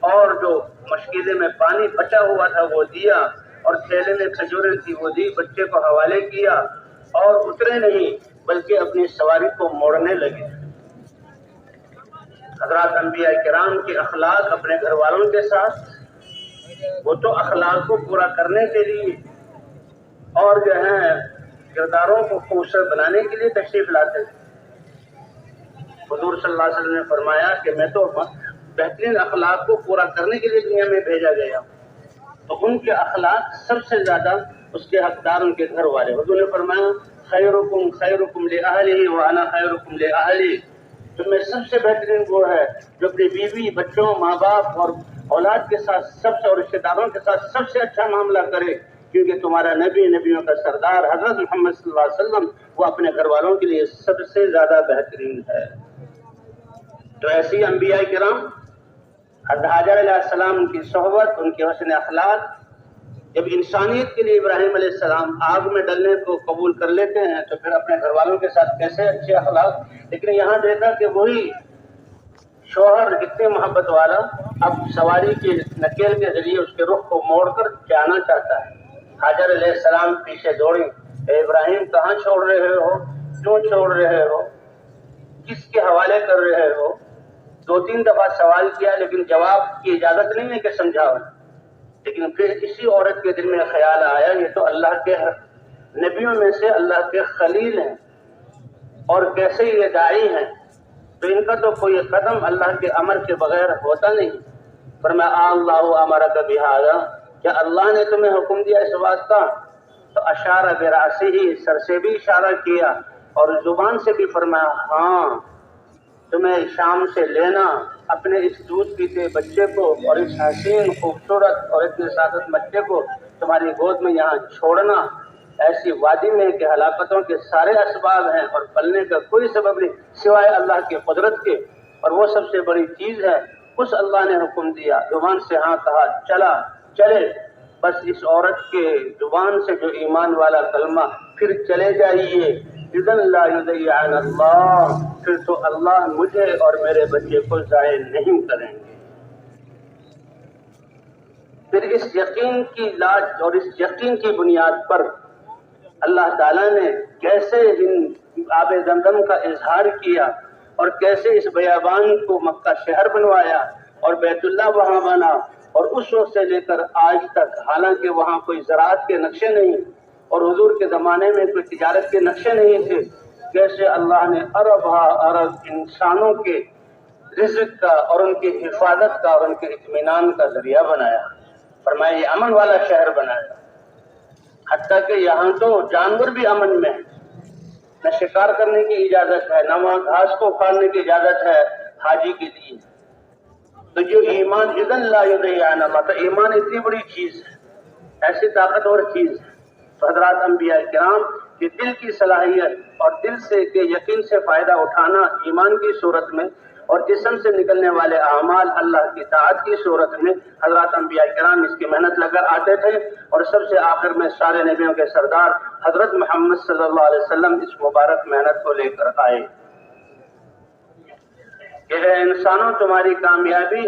اور جو مشکیزے میں پانی بچا ہوا تھا وہ دیا، اور تھیلے میں کھجوریں تھی وہ دی، بچے کو حوالے کیا اور اترے نہیں بلکہ اپنی سواری کو موڑنے لگے۔ حضرات انبیاء کرام کے اخلاق اپنے گھر والوں کے ساتھ، وہ تو اخلاق کو پورا کرنے کے لیے اور جو ہے کرداروں کو خوبصورت بنانے کے لیے تشریف لاتے تھے۔ حضور صلی اللہ علیہ وسلم نے فرمایا کہ میں تو بہترین اخلاق کو پورا کرنے کے لیے دنیا میں بھیجا گیا، تو ان کے اخلاق سب سے زیادہ اس کے حقدار ان کے گھر والے۔ حضور نے فرمایا خیرکم خیرکم لأہلہ وانا خیرکم لأہلی، تم میں سب سے بہترین وہ ہے جو اپنی بیوی، بچوں، ماں باپ اور اولاد کے ساتھ سب سے اور رشتے داروں کے ساتھ سب سے اچھا معاملہ کرے، کیونکہ تمہارا نبی، نبیوں کا سردار حضرت محمد صلی اللہ علیہ وسلم وہ اپنے گھر والوں کے لیے سب سے زیادہ بہترین ہے۔ تو ایسی انبیاء کرام، حضرت حاجر علیہ السلام کی صحبت، ان کے حسن اخلاق، جب انسانیت کے لیے ابراہیم علیہ السلام آگ میں ڈلنے کو قبول کر لیتے ہیں تو پھر اپنے گھر والوں کے ساتھ کیسے اچھے اخلاق۔ لیکن یہاں دیکھا کہ وہی شوہر اتنے محبت والا اب سواری کے نکیل کے ذریعے اس کے رخ کو موڑ کر جانا چاہتا ہے۔ حاجر علیہ السلام پیچھے دوڑی، اے ابراہیم کہاں چھوڑ رہے ہو، کیوں چھوڑ رہے ہو، کس کے حوالے کر رہے ہو؟ 2-3 دفعہ سوال کیا لیکن جواب کی اجازت نہیں ہے کہ سمجھاؤ۔ لیکن پھر اسی عورت کے دل میں خیال آیا یہ تو اللہ کے نبیوں میں سے اللہ کے خلیل ہیں اور کیسے یہ داعی ہیں، تو ان کا تو کوئی قدم اللہ کے امر کے بغیر ہوتا نہیں۔ فرمایا اللہ امرک بہذا، کیا اللہ نے تمہیں حکم دیا اس بات کا؟ تو اشار براسہ، سر سے بھی اشارہ کیا اور زبان سے بھی فرمایا ہاں، تمہیں شام سے لینا اپنے اس دودھ پیتے بچے کو اور اس حسین خوبصورت اور اتنے سعادت بچے کو تمہاری گود میں یہاں چھوڑنا ایسی وادی میں کہ ہلاکتوں کے سارے اسباب ہیں اور پلنے کا کوئی سبب نہیں سوائے اللہ کی قدرت کے، اور وہ سب سے بڑی چیز ہے، اس اللہ نے حکم دیا، زبان سے ہاں کہا، چلا چلے۔ بس اس عورت کے زبان سے جو ایمان والا کلمہ پھر چلے جائیے، اذن لا یضیعن اللہ، پھر تو اللہ مجھے اور میرے بچے کو ضائع نہیں کریں گے۔ پھر اس یقین کی لاج اور اس یقین کی بنیاد پر اللہ تعالیٰ نے کیسے ان آب زمزم کا اظہار کیا اور کیسے اس بیابان کو مکہ شہر بنوایا اور بیت اللہ وہاں بنا، اور اس وقت سے لے کر آج تک، حالانکہ وہاں کوئی زراعت کے نقشے نہیں اور حضور کے زمانے میں کوئی تجارت کے نقشے نہیں تھے، کیسے اللہ نے ارب ارب انسانوں کے رزق کا اور ان کی حفاظت کا اور ان کے اطمینان کا ذریعہ بنایا۔ فرمایا یہ امن والا شہر بنایا، حتیٰ کہ یہاں تو جانور بھی امن میں ہیں، نہ شکار کرنے کی اجازت ہے، نہ وہاں گھاس کو اکھاڑنے کی اجازت ہے حاجی کے لیے۔ تو جو ایمان اذن لا یضیعن اللہ، تو ایمان اتنی بڑی چیز ہے، ایسی طاقتور چیز ہے۔ تو حضرات انبیاء کرام کہ دل کی صلاحیت اور دل سے کے یقین سے فائدہ اٹھانا ایمان کی صورت میں، اور جسم سے نکلنے والے اعمال اللہ کی طاعت کی صورت میں، حضرات انبیاء کرام اس کی محنت لگ کر آتے تھے، اور سب سے آخر میں سارے نبیوں کے سردار حضرت محمد صلی اللہ علیہ وسلم اس مبارک محنت کو لے کر آئے۔ کہ اے انسانوں تمہاری کامیابی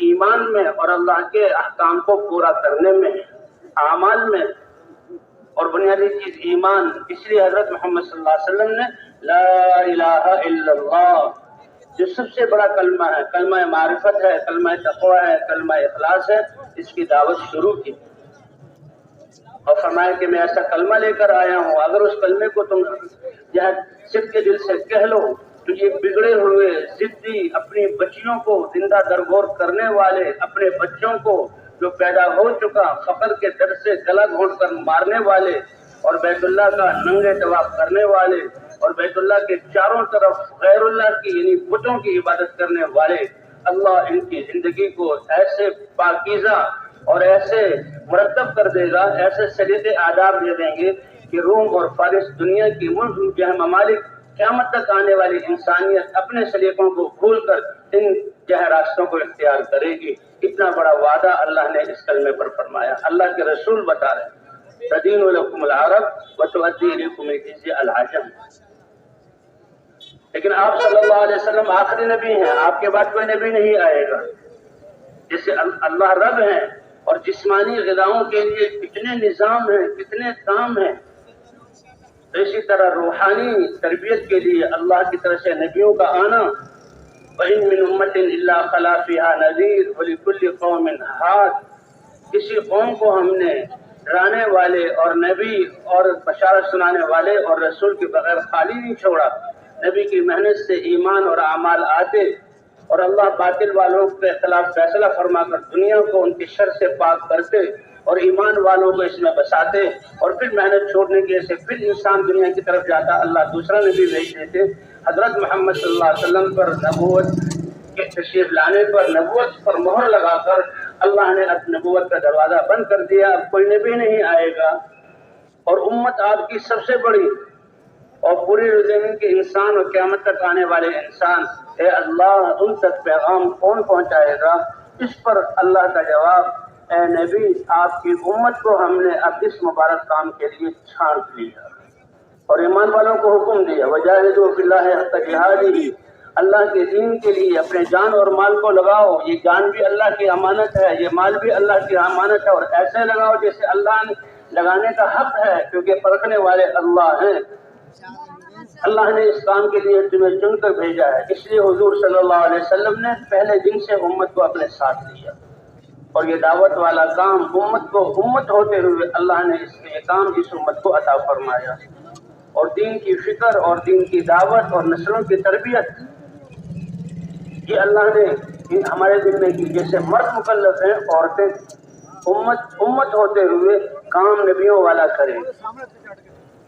ایمان میں اور اللہ کے احکام کو پورا کرنے میں، اعمال میں، اور بنیادی چیز ایمان. اس لیے حضرت محمد صلی اللہ علیہ وسلم نے لا الہ الا اللہ جو سب سے بڑا کلمہ ہے، کلمہ معرفت ہے، کلمہ تقوی ہے، کلمہ اخلاص ہے، اس کی دعوت شروع کی اور فرمایا کہ میں ایسا کلمہ لے کر آیا ہوں، اگر اس کلمے کو تم صدق کے دل سے کہہ لو تو یہ بگڑے ہوئے ضدی اپنی بچیوں کو زندہ درگور کرنے والے، اپنے بچوں کو جو پیدا ہو چکا فقر کے در سے گلا گھونٹ کر مارنے والے، اور بیت اللہ کا ننگے طواف کرنے والے، اور بیت اللہ کے چاروں طرف غیر اللہ کی یعنی بتوں کی عبادت کرنے والے، اللہ ان کی زندگی کو ایسے پاکیزہ اور ایسے مرتب کر دے گا، ایسے سلیقے آداب دے دیں گے کہ روم اور فارس دنیا کی ملک جو ہے ممالک قیامت تک آنے والی انسانیت اپنے سلیقوں کو بھول کر ان جو راستوں کو اختیار کرے گی. اتنا بڑا وعدہ اللہ نے اس کلمے پر فرمایا. اللہ کے رسول بتا رہے ہیں تدین لکم العرب وتؤدی الیکم الجزیہ العجم. لیکن آپ صلی اللہ علیہ وسلم آخری نبی ہیں، آپ کے بعد کوئی نبی نہیں آئے گا. جیسے اللہ رب ہیں اور جسمانی غذاؤں کے لیے کتنے نظام ہیں، کتنے کام ہیں، تو اسی طرح روحانی تربیت کے لیے اللہ کی طرف سے نبیوں کا آنا. وَإِن مِّنْ أُمَّةٍ إِلَّا خَلَا فِيهَا نَذِيرٌ وَلِكُلِّ قَوْمٍ هَادٍ. کسی قوم کو ہم نے ڈرانے والے اور نبی اور بشارت سنانے والے اور رسول کے بغیر خالی نہیں چھوڑا. نبی کی محنت سے ایمان اور اعمال آتے اور اللہ باطل والوں کے خلاف فیصلہ فرما کر دنیا کو ان کی شر سے پاک کرتے اور ایمان والوں کو اس میں بساتے، اور پھر محنت چھوڑنے کی وجہ سے پھر انسان دنیا کی طرف جاتا، اللہ دوسرا نبی بھیج دیتے. حضرت محمد صلی اللہ علیہ وسلم پر نبوت کے تشریف لانے پر نبوت پر مہر لگا کر اللہ نے اب نبوت کا دروازہ بند کر دیا. اب کوئی نبی نہیں آئے گا اور امت آپ کی سب سے بڑی اور پوری زمین کے انسان اور قیامت تک آنے والے انسان، اے اللہ ان تک پیغام کون پہنچائے گا؟ اس پر اللہ کا جواب، اے نبی آپ کی امت کو ہم نے اب اس مبارک کام کے لیے چھانٹ لیا اور ایمان والوں کو حکم دیا وجاہدوا فی اللہ حق جہادہ، اللہ کے دین کے لیے اپنے جان اور مال کو لگاؤ. یہ جان بھی اللہ کی امانت ہے، یہ مال بھی اللہ کی امانت ہے، اور ایسے لگاؤ جیسے اللہ نے لگانے کا حق ہے، کیونکہ پرکھنے والے اللہ ہیں. اللہ نے اس کام کے لیے تمہیں چن کر بھیجا ہے. اس لیے حضور صلی اللہ علیہ وسلم نے پہلے دن سے امت کو اپنے ساتھ لیا، اور یہ دعوت والا کام امت کو امت ہوتے ہوئے اللہ نے یہ کام اس امت کو عطا فرمایا. اور دین کی فکر اور دین کی دعوت اور نسلوں کی تربیت یہ اللہ نے ہمارے دل میں کی. جیسے مرد مکلف ہیں، عورتیں امت ہوتے ہوئے کام نبیوں والا کریں.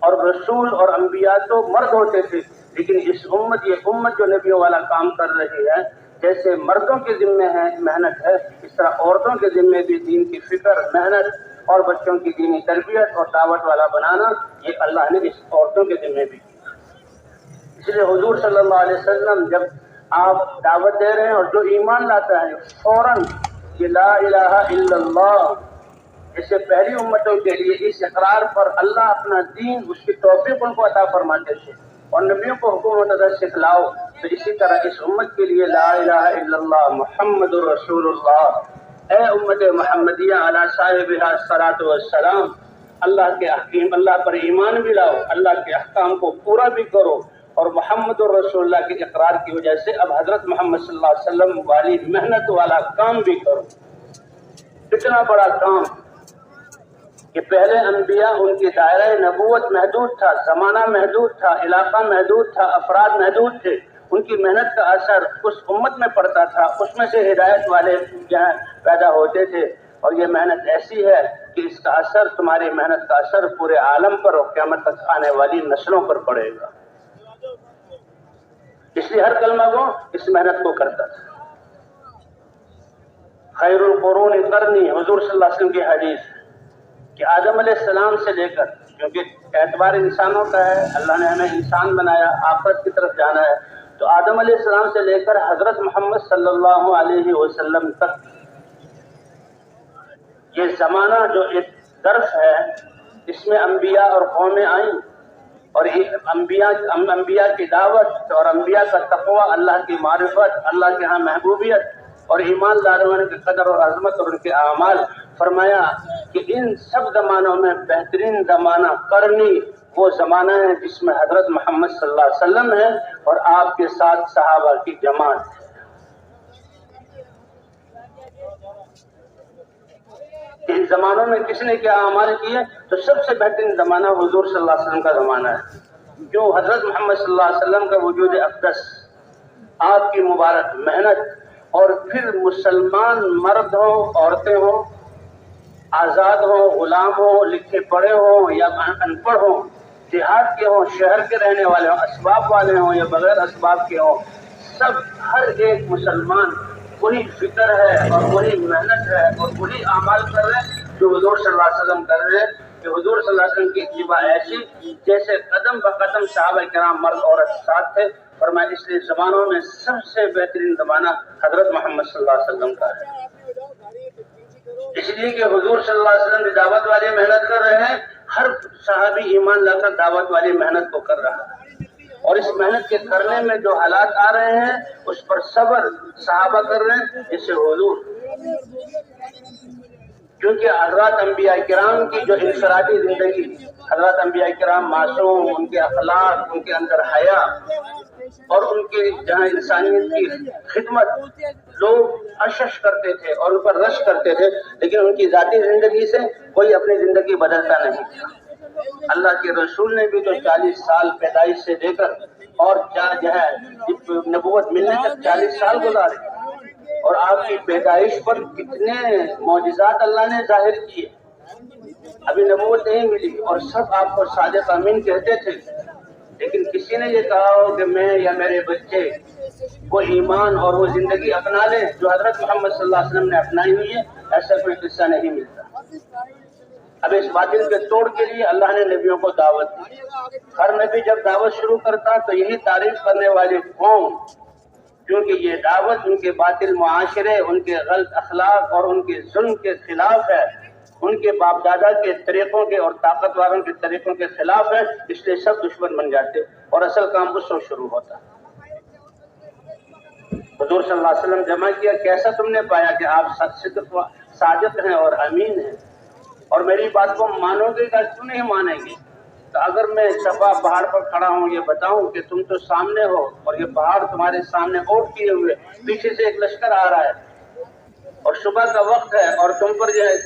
اور رسول اور انبیاء تو مرد ہوتے تھے، لیکن یہ امت جو نبیوں والا کام کر رہی ہے، جیسے مردوں کے ذمے ہے محنت ہے، اس طرح عورتوں کے ذمے بھی دین کی فکر، محنت اور بچوں کی دینی تربیت اور دعوت والا بنانا یہ اللہ نے اس عورتوں کے ذمے بھی کیا. اس لیے حضور صلی اللہ علیہ وسلم جب آپ دعوت دے رہے ہیں اور جو ایمان لاتا ہے فوراً یہ لا الہ الا اللہ، جیسے پہلی امتوں کے لیے اس اقرار پر اللہ اپنا دین اس کی توفیق ان کو عطا فرماتے تھے اور نبیوں کو حکم ہوتا تھا سکھلاؤ، تو اسی طرح اس امت کے لیے لا الہ الا اللہ محمد الرسول اللہ. اے امت محمدیہ علی صاحبہا الصلاۃ والسلام، اللہ کے حکیم اللہ پر ایمان بھی لاؤ، اللہ کے احکام کو پورا بھی کرو، اور محمد الرسول اللہ کے اقرار کی وجہ سے اب حضرت محمد صلی اللہ علیہ وسلم والی محنت والا کام بھی کرو. اتنا بڑا کام کہ پہلے انبیاء ان کی دائرہ نبوت محدود تھا، زمانہ محدود تھا، علاقہ محدود تھا، افراد محدود تھے. ان کی محنت کا اثر اس امت میں پڑتا تھا، اس میں سے ہدایت والے پیدا ہوتے تھے. اور یہ محنت ایسی ہے کہ اس کا اثر، تمہاری محنت کا اثر پورے عالم پر اور قیامت تک آنے والی نسلوں پر پڑے گا. اس لیے ہر کلمہ کو اس محنت کو کرتا تھا. خیر القرون قرنی، حضور صلی اللہ علیہ وسلم کی حدیث کہ آدم علیہ السلام سے لے کر، کیونکہ اعتبار انسانوں کا ہے، اللہ نے ہمیں انسان بنایا، آخرت کی طرف جانا ہے، تو آدم علیہ السلام سے لے کر حضرت محمد صلی اللہ علیہ وسلم تک یہ زمانہ جو ایک ظرف ہے، اس میں انبیاء اور قومیں آئیں اور انبیاء کی دعوت اور انبیاء کا تقوی، اللہ کی معرفت، اللہ کے ہاں محبوبیت اور ایمانداروں کی قدر اور عظمت اور ان کے اعمال، فرمایا کہ ان سب زمانوں میں بہترین زمانہ قرنی وہ زمانہ ہے جس میں حضرت محمد صلی اللہ علیہ وسلم ہے اور آپ کے ساتھ صحابہ کی جماعت ہے۔ ان زمانوں میں کس نے کیا اعمال کیے؟ تو سب سے بہترین زمانہ حضور صلی اللہ علیہ وسلم کا زمانہ ہے، جو حضرت محمد صلی اللہ علیہ وسلم کا وجود اقدس، آپ کی مبارک محنت، اور پھر مسلمان مرد ہوں، عورتیں ہوں، آزاد ہوں، غلام ہوں، لکھے پڑھے ہوں یا ان پڑھ ہوں، دیہات کے ہوں، شہر کے رہنے والے ہوں، اسباب والے ہوں یا بغیر اسباب کے ہوں، سب ہر ایک مسلمان وہی فکر ہے اور وہی محنت ہے اور وہی اعمال کر رہے ہیں جو حضور صلی اللہ علیہ وسلم کر رہے ہیں، کہ حضور صلی اللہ علیہ وسلم کی اتباع ایسی جیسے قدم بقدم صحابہ کرام مرد عورت ساتھ تھے۔ فرمایا اس لیے زمانوں میں سب سے بہترین زمانہ حضرت محمد صلی اللہ علیہ وسلم کا ہے، اس لیے کہ حضور صلی اللہ علیہ وسلم کی دعوت والی محنت کر رہے ہیں، ہر صحابی ایمان لا کر دعوت والی محنت کو کر رہا ہے، اور اس محنت کے کرنے میں جو حالات آ رہے ہیں اس پر صبر صحابہ کر رہے ہیں، جسے حضور، کیونکہ حضرات انبیاء کرام کی جو انفرادی زندگی، حضرات انبیاء کرام معصوم، ان کے اخلاق، ان کے اندر حیا اور ان کے جہاں انسانیت کی خدمت، لوگ اشش کرتے تھے اور ان پر رش کرتے تھے، لیکن ان کی ذاتی زندگی سے کوئی اپنی زندگی بدلتا نہیں تھا۔ اللہ کے رسول نے بھی تو 40 سال پیدائش سے لے کر اور جو ہے نبوت ملنے تک 40 سال گزارے، اور آپ کی پیدائش پر کتنے معجزات اللہ نے ظاہر کیے، ابھی نبوت نہیں ملی اور سب آپ کو صادق امین کہتے تھے، لیکن کسی نے یہ کہا ہو کہ میں یا میرے بچے وہ ایمان اور وہ زندگی اپنا لیں جو حضرت محمد صلی اللہ علیہ وسلم نے اپنائی ہوئی ہے، ایسا کوئی قصہ نہیں ملتا۔ اب اس باطل کے توڑ کے لیے اللہ نے نبیوں کو دعوت دی، ہر نبی جب دعوت شروع کرتا تو یہی تعریف کرنے والی قوم، کیونکہ یہ دعوت ان کے باطل معاشرے، ان کے غلط اخلاق اور ان کے ظلم کے خلاف ہے، ان کے باپ دادا کے طریقوں کے اور طاقت والوں کے طریقوں کے خلاف ہے، اس لیے سب دشمن بن جاتے اور اصل کام اس وقت شروع ہوتا۔ حضور صلی اللہ علیہ وسلم جمع کیا، کیسا تم نے پایا کہ آپ صادق ہیں اور امین ہیں، اور میری بات کو مانو گے کہ کیوں نہیں مانیں گے؟ تو اگر میں صفا پہاڑ پر کھڑا ہوں یہ بتاؤں کہ تم تو سامنے ہو اور یہ پہاڑ تمہارے سامنے اوٹ کیے ہوئے، پیچھے سے ایک لشکر آ رہا ہے اور صبح کا وقت ہے اور تم پر جو ہے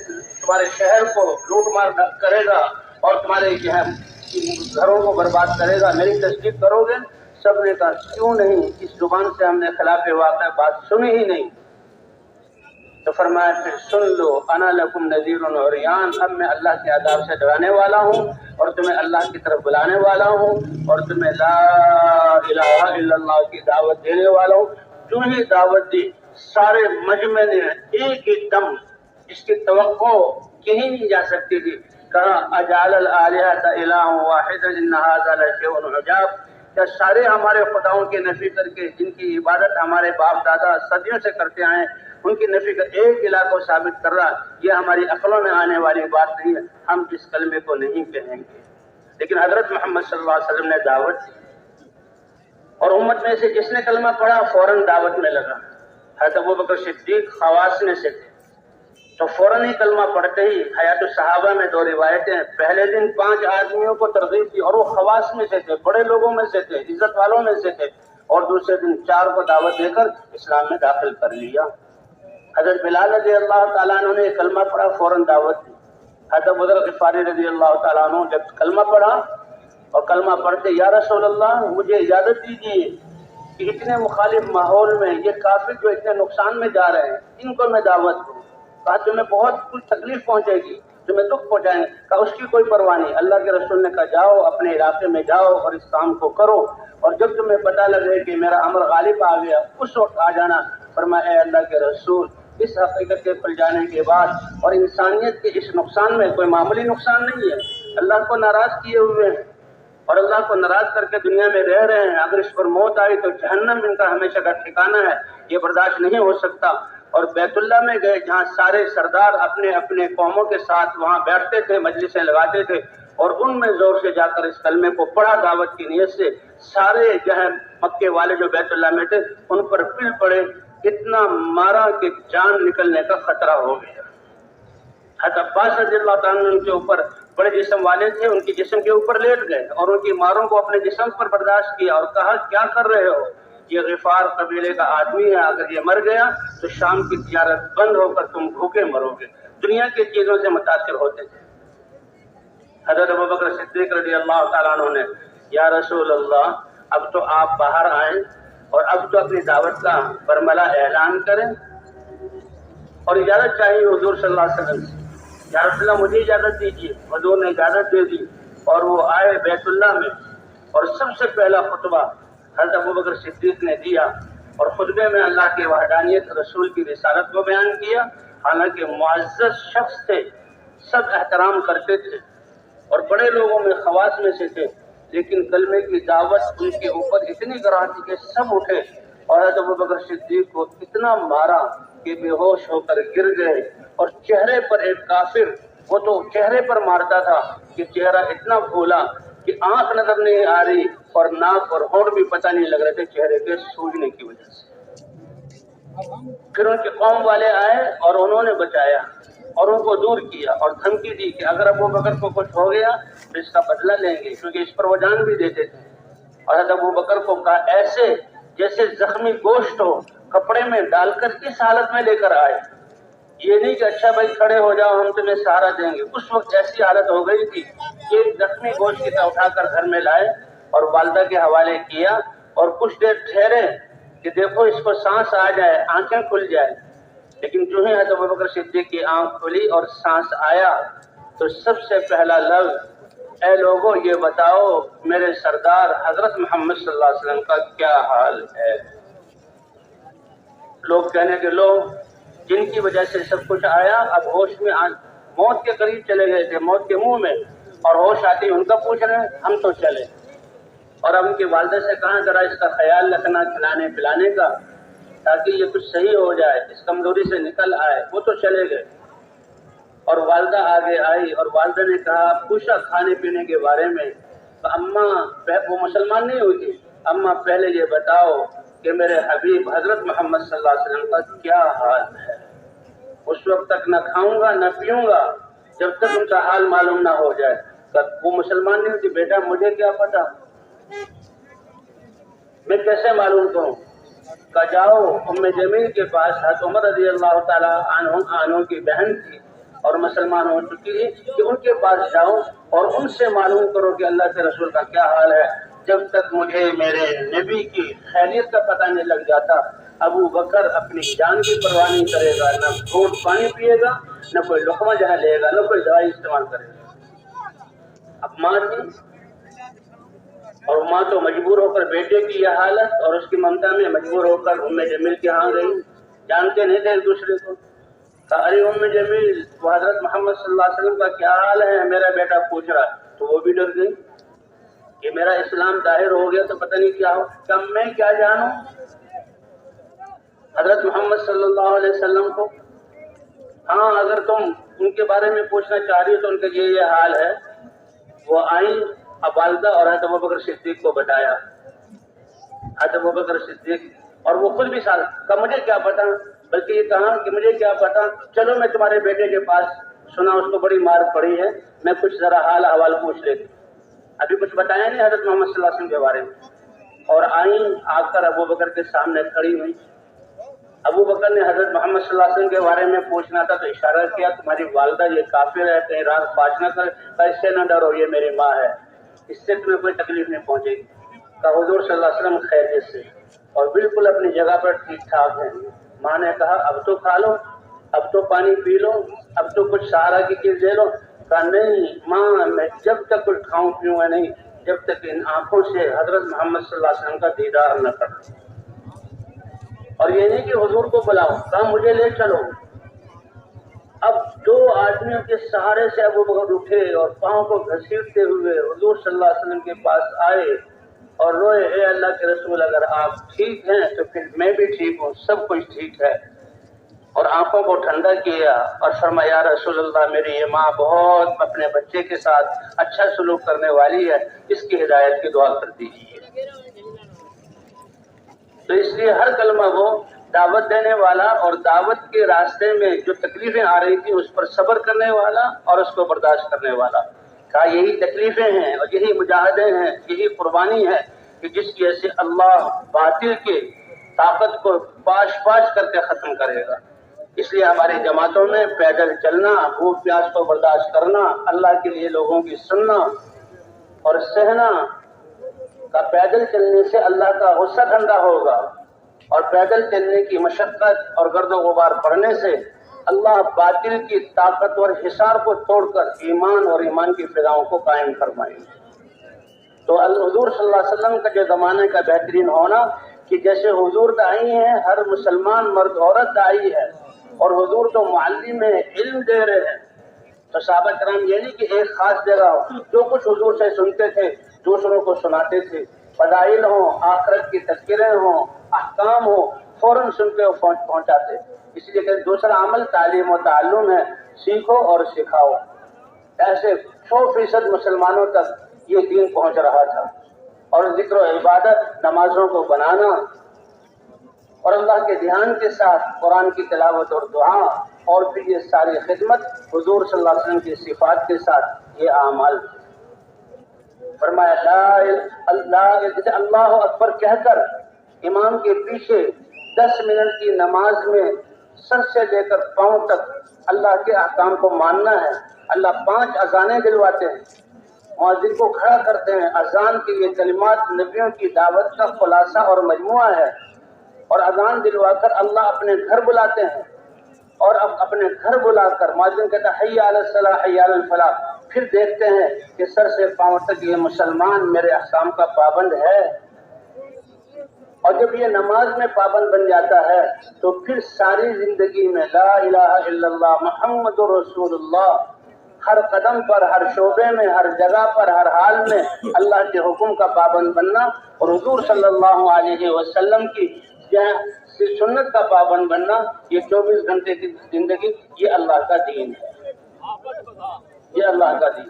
تمہارے شہر کو لوٹ مار کرے گا اور تمہارے جو ہے گھروں کو برباد کرے گا، میری تصدیق کرو گے؟ سب نے کہا کیوں نہیں، اس زبان سے ہم نے خلاف واقع بات سنی ہی نہیں۔ تو فرمایا پھر سن لو، انا لکم نذیر عریان، اب میں اللہ کے عذاب سے ڈرانے والا ہوں اور تمہیں اللہ کی طرف بلانے والا ہوں اور تمہیں لا الہ الا اللہ کی دعوت دینے والا ہوں۔ جو ہی دعوت دی سارے مجمع نے ایک ہی دم، اس کی توقع کہیں نہیں جا سکتی تھی، کہا اجعل الآلہۃ الہ واحد ان ھذا لشیء عجاب، کیا سارے ہمارے خداؤں کی نفی کر کے جن کی عبادت ہمارے باپ دادا صدیوں سے کرتے آئے ان کی نفی کا ایک الہ کو ثابت کر رہا، یہ ہماری عقلوں میں آنے والی بات نہیں ہے، ہم اس کلمے کو نہیں کہیں گے۔ لیکن حضرت محمد صلی اللہ علیہ وسلم نے دعوت دی اور امت میں سے جس نے کلمہ پڑھا فوراً دعوت میں لگا۔ حضرت ابوبکر صدیق خواص میں سے تھے تو فوراً ہی کلمہ پڑھتے ہی، حیات الصحابہ میں 2 روایتیں ہیں، پہلے دن 5 آدمیوں کو ترغیب دی اور وہ خواص میں سے تھے، بڑے لوگوں میں سے تھے، عزت والوں میں سے تھے، اور دوسرے دن 4 کو دعوت دے کر اسلام میں داخل کر لیا۔ حضرت بلال رضی اللہ تعالیٰ عنہ نے کلمہ پڑھا، فوراً دعوت دی۔ حضرت ابو ذر غفاری رضی اللہ تعالیٰ عنہ جب کلمہ پڑھا اور کلمہ پڑھتے یا رسول اللہ مجھے اجازت دیجیے کہ اتنے مخالف ماحول میں یہ کافر جو اتنے نقصان میں جا رہے ہیں ان کو میں دعوت دوں، کہا تمہیں بہت کچھ تکلیف پہنچے گی، تمہیں دکھ پہنچائیں گے، کہا اس کی کوئی پرواہ نہیں، اللہ کے رسول نے کہا جاؤ اپنے علاقے میں جاؤ اور اس کام کو کرو، اور جب تمہیں پتہ لگے کہ میرا امر غالب آ گیا اس وقت آ جانا۔ فرمایا اے اللہ کے رسول، اس حقیقت کے پھل جانے کے بعد اور انسانیت کے اس نقصان میں کوئی معمولی نقصان نہیں ہے، اللہ کو ناراض کیے ہوئے ہیں اور اللہ کو ناراض کر کے دنیا میں رہ رہے ہیں، اگر اس پر موت آئی تو جہنم ان کا ہمیشہ کا ٹھکانہ ہے، یہ برداشت نہیں ہو سکتا۔ اور بیت اللہ میں گئے جہاں سارے سردار اپنے اپنے قوموں کے ساتھ وہاں بیٹھتے تھے، مجلسیں لگاتے تھے، اور ان میں زور سے جا کر اس کلمے کو پڑھا دعوت کی نیت سے۔ سارے جو ہے مکے والے جو بیت اللہ میں تھے ان پر پل پڑے، اتنا مارا کہ جان نکلنے کا خطرہ ہو گیا۔ حضرت عباس رضی اللہ تعالیٰ عنہ ان کے اوپر بڑے جسم والے تھے، ان کی جسم کے اوپر لیٹ گئے اور ان کی ماروں کو اپنے جسم پر برداشت کیا اور کہا کیا کر رہے ہو؟ یہ غفار قبیلے کا آدمی ہے، اگر یہ مر گیا تو شام کی تجارت بند ہو کر تم بھوکے مرو گے۔ دنیا کی چیزوں سے متاثر ہوتے تھے۔ حضرت ابوبکر صدیق رضی اللہ تعالیٰ عنہ نے یا رسول اللہ اب تو آپ باہر آئیں اور اب تو اپنی دعوت کا برملا اعلان کریں، اور اجازت چاہیے حضور صلی اللہ علیہ وسلم سے۔ یا رسول اللہ مجھے اجازت دیجیے۔ حضور نے اجازت دے دی اور وہ آئے بیت اللہ میں، اور سب سے پہلا خطبہ حضرت ابوبکر صدیق نے دیا، اور خطبے میں اللہ کی وحدانیت، رسول کی رسالت کو بیان کیا۔ حالانکہ معزز شخص تھے، سب احترام کرتے تھے اور بڑے لوگوں میں خواص میں سے تھے، لیکن کلمے کی دعوت ان کے اوپر اتنی گراں تھی کہ سب اٹھے اور حضرت ابوبکر صدیق کو اتنا مارا کہ بے ہوش ہو کر گر گئے، اور چہرے پر ایک کافر، وہ تو چہرے پر مارتا تھا کہ چہرہ اتنا پھولا کہ آنکھ نظر نہیں آ رہی اور ناک اور ہونٹ بھی پتہ نہیں لگ رہے تھے چہرے کے سوجنے کی وجہ سے۔ پھر ان کے قوم والے آئے اور انہوں نے بچایا اور ان کو دور کیا اور دھمکی دی کہ اگر ابوبکر کو کچھ ہو گیا تو اس کا بدلہ لیں گے، کیونکہ اس پر وہ جان بھی دیتے تھے۔ اور حضرت ابوبکر کو کہا ایسے جیسے زخمی گوشت ہو کپڑے میں ڈال کر کس حالت میں لے کر آئے، یہ نہیں کہ اچھا بھائی کھڑے ہو جاؤ ہم تمہیں سہارا دیں گے۔ اس وقت ایسی حالت ہو گئی تھی کہ زخمی گوشت کی طرح اٹھا کر گھر میں لائے اور والدہ کے حوالے کیا، اور کچھ دیر ٹھہرے کہ دیکھو اس کو سانس آ جائے، آنکھیں کھل جائے۔ لیکن جو ہی حضرت ابوبکر صدیق کی آنکھ کھلی اور سانس آیا تو سب سے پہلا لفظ اے لوگوں یہ بتاؤ میرے سردار حضرت محمد صلی اللہ علیہ وسلم کا کیا حال ہے۔ لوگ کہنے کے لوگ جن کی وجہ سے سب کچھ آیا اب ہوش میں موت کے قریب چلے گئے تھے، موت کے منہ میں، اور ہوش آتی ان کا پوچھ رہے ہیں، ہم تو چلے۔ اور اب ان کی والدہ سے کہا ذرا اس کا خیال رکھنا کھلانے پلانے کا، تاکہ یہ کچھ صحیح ہو جائے، اس کمزوری سے نکل آئے۔ وہ تو چلے گئے اور والدہ آگے آئی اور والدہ نے کہا پوچھا کھانے پینے کے بارے میں، تو اماں وہ مسلمان نہیں ہوئی تھی، اماں پہلے یہ بتاؤ کہ میرے حبیب حضرت محمد صلی اللہ علیہ وسلم کا کیا حال ہے۔ اس وقت تک نہ کھاؤں گا نہ پیوں گا جب تک ان کا حال معلوم نہ ہو جائے۔ وہ مسلمان نہیں ہوتی، بیٹا مجھے کیا پتا، میں کیسے معلوم کروں؟ کہ جاؤ ام جمیل کے پاس، حضرت عمر رضی اللہ تعالیٰ عنہ کی بہن تھی اور مسلمان ہو چکی تھی، کہ ان کے پاس جاؤ اور ان سے معلوم کرو کہ اللہ کے رسول کا کیا حال ہے۔ جب تک مجھے میرے نبی کی خیریت کا پتہ نہیں لگ جاتا ابو بکر اپنی جان کی پرواہ نہیں کرے گا، نہ گھونٹ پانی پیے گا، نہ کوئی لقمہ جہاں لے گا، نہ کوئی دوائی استعمال کرے گا۔ اب ماں تھی اور ماں تو مجبور ہو کر بیٹے کی یہ حالت اور اس کی ممتا میں مجبور ہو کر ام جمیل کے ہاں گئی، جانتے نہیں تھے ایک دوسرے کو۔ کہا ارے ام جمیل وہ حضرت محمد صلی اللہ علیہ وسلم کا کیا حال ہے میرا بیٹا پوچھ رہا، تو وہ بھی ڈر گئی کہ میرا اسلام ظاہر ہو گیا تو پتہ نہیں کیا ہو۔ کہ میں کیا جانوں حضرت محمد صلی اللہ علیہ وسلم کو؟ ہاں اگر تم ان کے بارے میں پوچھنا چاہ رہی ہو تو ان کا یہ حال ہے۔ وہ آئیں اب والدہ اور حضرت ابوبکر صدیق کو بتایا، حضرت ابوبکر صدیق اور وہ خود بھی ساتھ کہا مجھے کیا پتا، بلکہ یہ کہا کہ مجھے کیا پتا، چلو میں تمہارے بیٹے کے پاس، سنا اس کو بڑی مار پڑی ہے، میں کچھ ذرا حال احوال پوچھ لیتی۔ ابھی کچھ بتایا نہیں حضرت محمد صلی اللہ علیہ وسلم کے بارے میں، اور آئیں آ کر ابوبکر کے سامنے کھڑی ہوئی۔ ابوبکر نے حضرت محمد صلی اللہ علیہ وسلم کے بارے میں پوچھنا تھا تو اشارہ کیا تمہاری والدہ یہ کافر ہے، کہیں رات پاش نہ کر، اس سے نہ ڈرو یہ میری ماں ہے، اس سے تمہیں کوئی تکلیف نہیں پہنچے گی۔ کہا حضور صلی اللہ علیہ وسلم خیریت سے اور بالکل اپنی جگہ پر ٹھیک ٹھاک ہیں۔ ماں نے کہا اب تو کھا لو، اب تو پانی پی لو، اب تو کچھ سہارا کی چیز دے لو۔ کہا نہیں ماں میں جب تک کچھ کھاؤں پیوں گا نہیں جب تک ان آنکھوں سے حضرت محمد صلی اللہ علیہ وسلم کا دیدار نہ کروں۔ اور یہ نہیں کہ حضور کو بلاؤ، کہا مجھے لے چلو۔ اب دو آدمیوں کے سہارے سے ابوبکر اٹھے اور پاؤں کو گھسیٹتے ہوئے حضور صلی اللہ علیہ وسلم کے پاس آئے اور روئے، اے اللہ کے رسول اگر آپ ٹھیک ہیں تو پھر میں بھی ٹھیک ہوں، سب کچھ ٹھیک ہے۔ اور آنکھوں کو ٹھنڈا کیا اور فرمایا یا رسول اللہ میری یہ ماں بہت اپنے بچے کے ساتھ اچھا سلوک کرنے والی ہے، اس کی ہدایت کی دعا کر دیجیے۔ تو اس لیے ہر کلمہ وہ دعوت دینے والا اور دعوت کے راستے میں جو تکلیفیں آ رہی تھی اس پر صبر کرنے والا اور اس کو برداشت کرنے والا، کہا یہی تکلیفیں ہیں اور یہی مجاہدے ہیں، یہی قربانی ہے کہ جس کی وجہ سے اللہ باطل کی طاقت کو پاش پاش کر کے ختم کرے گا۔ اس لیے ہماری جماعتوں میں پیدل چلنا، بھوک پیاس کو برداشت کرنا، اللہ کے لیے لوگوں کی سننا اور سہنا کا، پیدل چلنے سے اللہ کا غصہ ٹھنڈا ہوگا، اور پیدل چلنے کی مشقت اور گرد و غبار پڑنے سے اللہ باطل کی طاقتور حصار کو توڑ کر ایمان اور ایمان کی فضاؤں کو قائم فرمائیں گے۔ تو حضور صلی اللہ علیہ وسلم کا جو زمانے کا بہترین ہونا کہ جیسے حضور داعی ہیں، ہر مسلمان مرد عورت داعی ہے، اور حضور تو معلم ہے، علم دے رہے ہیں، تو صحابہ کرام یہ نہیں کہ ایک خاص جگہ ہو، جو کچھ حضور سے سنتے تھے دوسروں کو سناتے تھے، فضائل ہوں، آخرت کی تذکریں ہوں، احکام ہوں، فوراً سن کے پہنچاتے۔ اس لیے کہ دوسرا عمل تعلیم و تعلم ہے، سیکھو اور سکھاؤ۔ ایسے 100% مسلمانوں تک یہ دین پہنچ رہا تھا، اور ذکر و عبادت، نمازوں کو بنانا اور اللہ کے دھیان کے ساتھ قرآن کی تلاوت اور دعا، اور پھر یہ ساری خدمت حضور صلی اللہ علیہ وسلم کی صفات کے ساتھ یہ اعمال۔ فرمایا اللہ اکبر کہہ کر امام کے پیچھے 10 منٹ کی نماز میں سر سے لے کر پاؤں تک اللہ کے احکام کو ماننا ہے۔ اللہ 5 اذانیں دلواتے ہیں، مؤذن کو کھڑا کرتے ہیں، اذان کے یہ کلمات نبیوں کی دعوت کا خلاصہ اور مجموعہ ہے، اور اذان دلوا کر اللہ اپنے گھر بلاتے ہیں، اور اب اپنے گھر بلا کر مؤذن کہتا ہے حی علی الصلاۃ حی علی الفلاح، پھر دیکھتے ہیں کہ سر سے پاؤں تک یہ مسلمان میرے احکام کا پابند ہے، اور جب یہ نماز میں پابند بن جاتا ہے تو پھر ساری زندگی میں لا الہ الا اللہ محمد رسول اللہ، ہر قدم پر، ہر شعبے میں، ہر جگہ پر، ہر حال میں اللہ کے حکم کا پابند بننا، اور حضور صلی اللہ علیہ وسلم کی سنت کا پابند بننا، یہ 24 گھنٹے کی زندگی، یہ اللہ کا دین ہے، یہ اللہ کا دین۔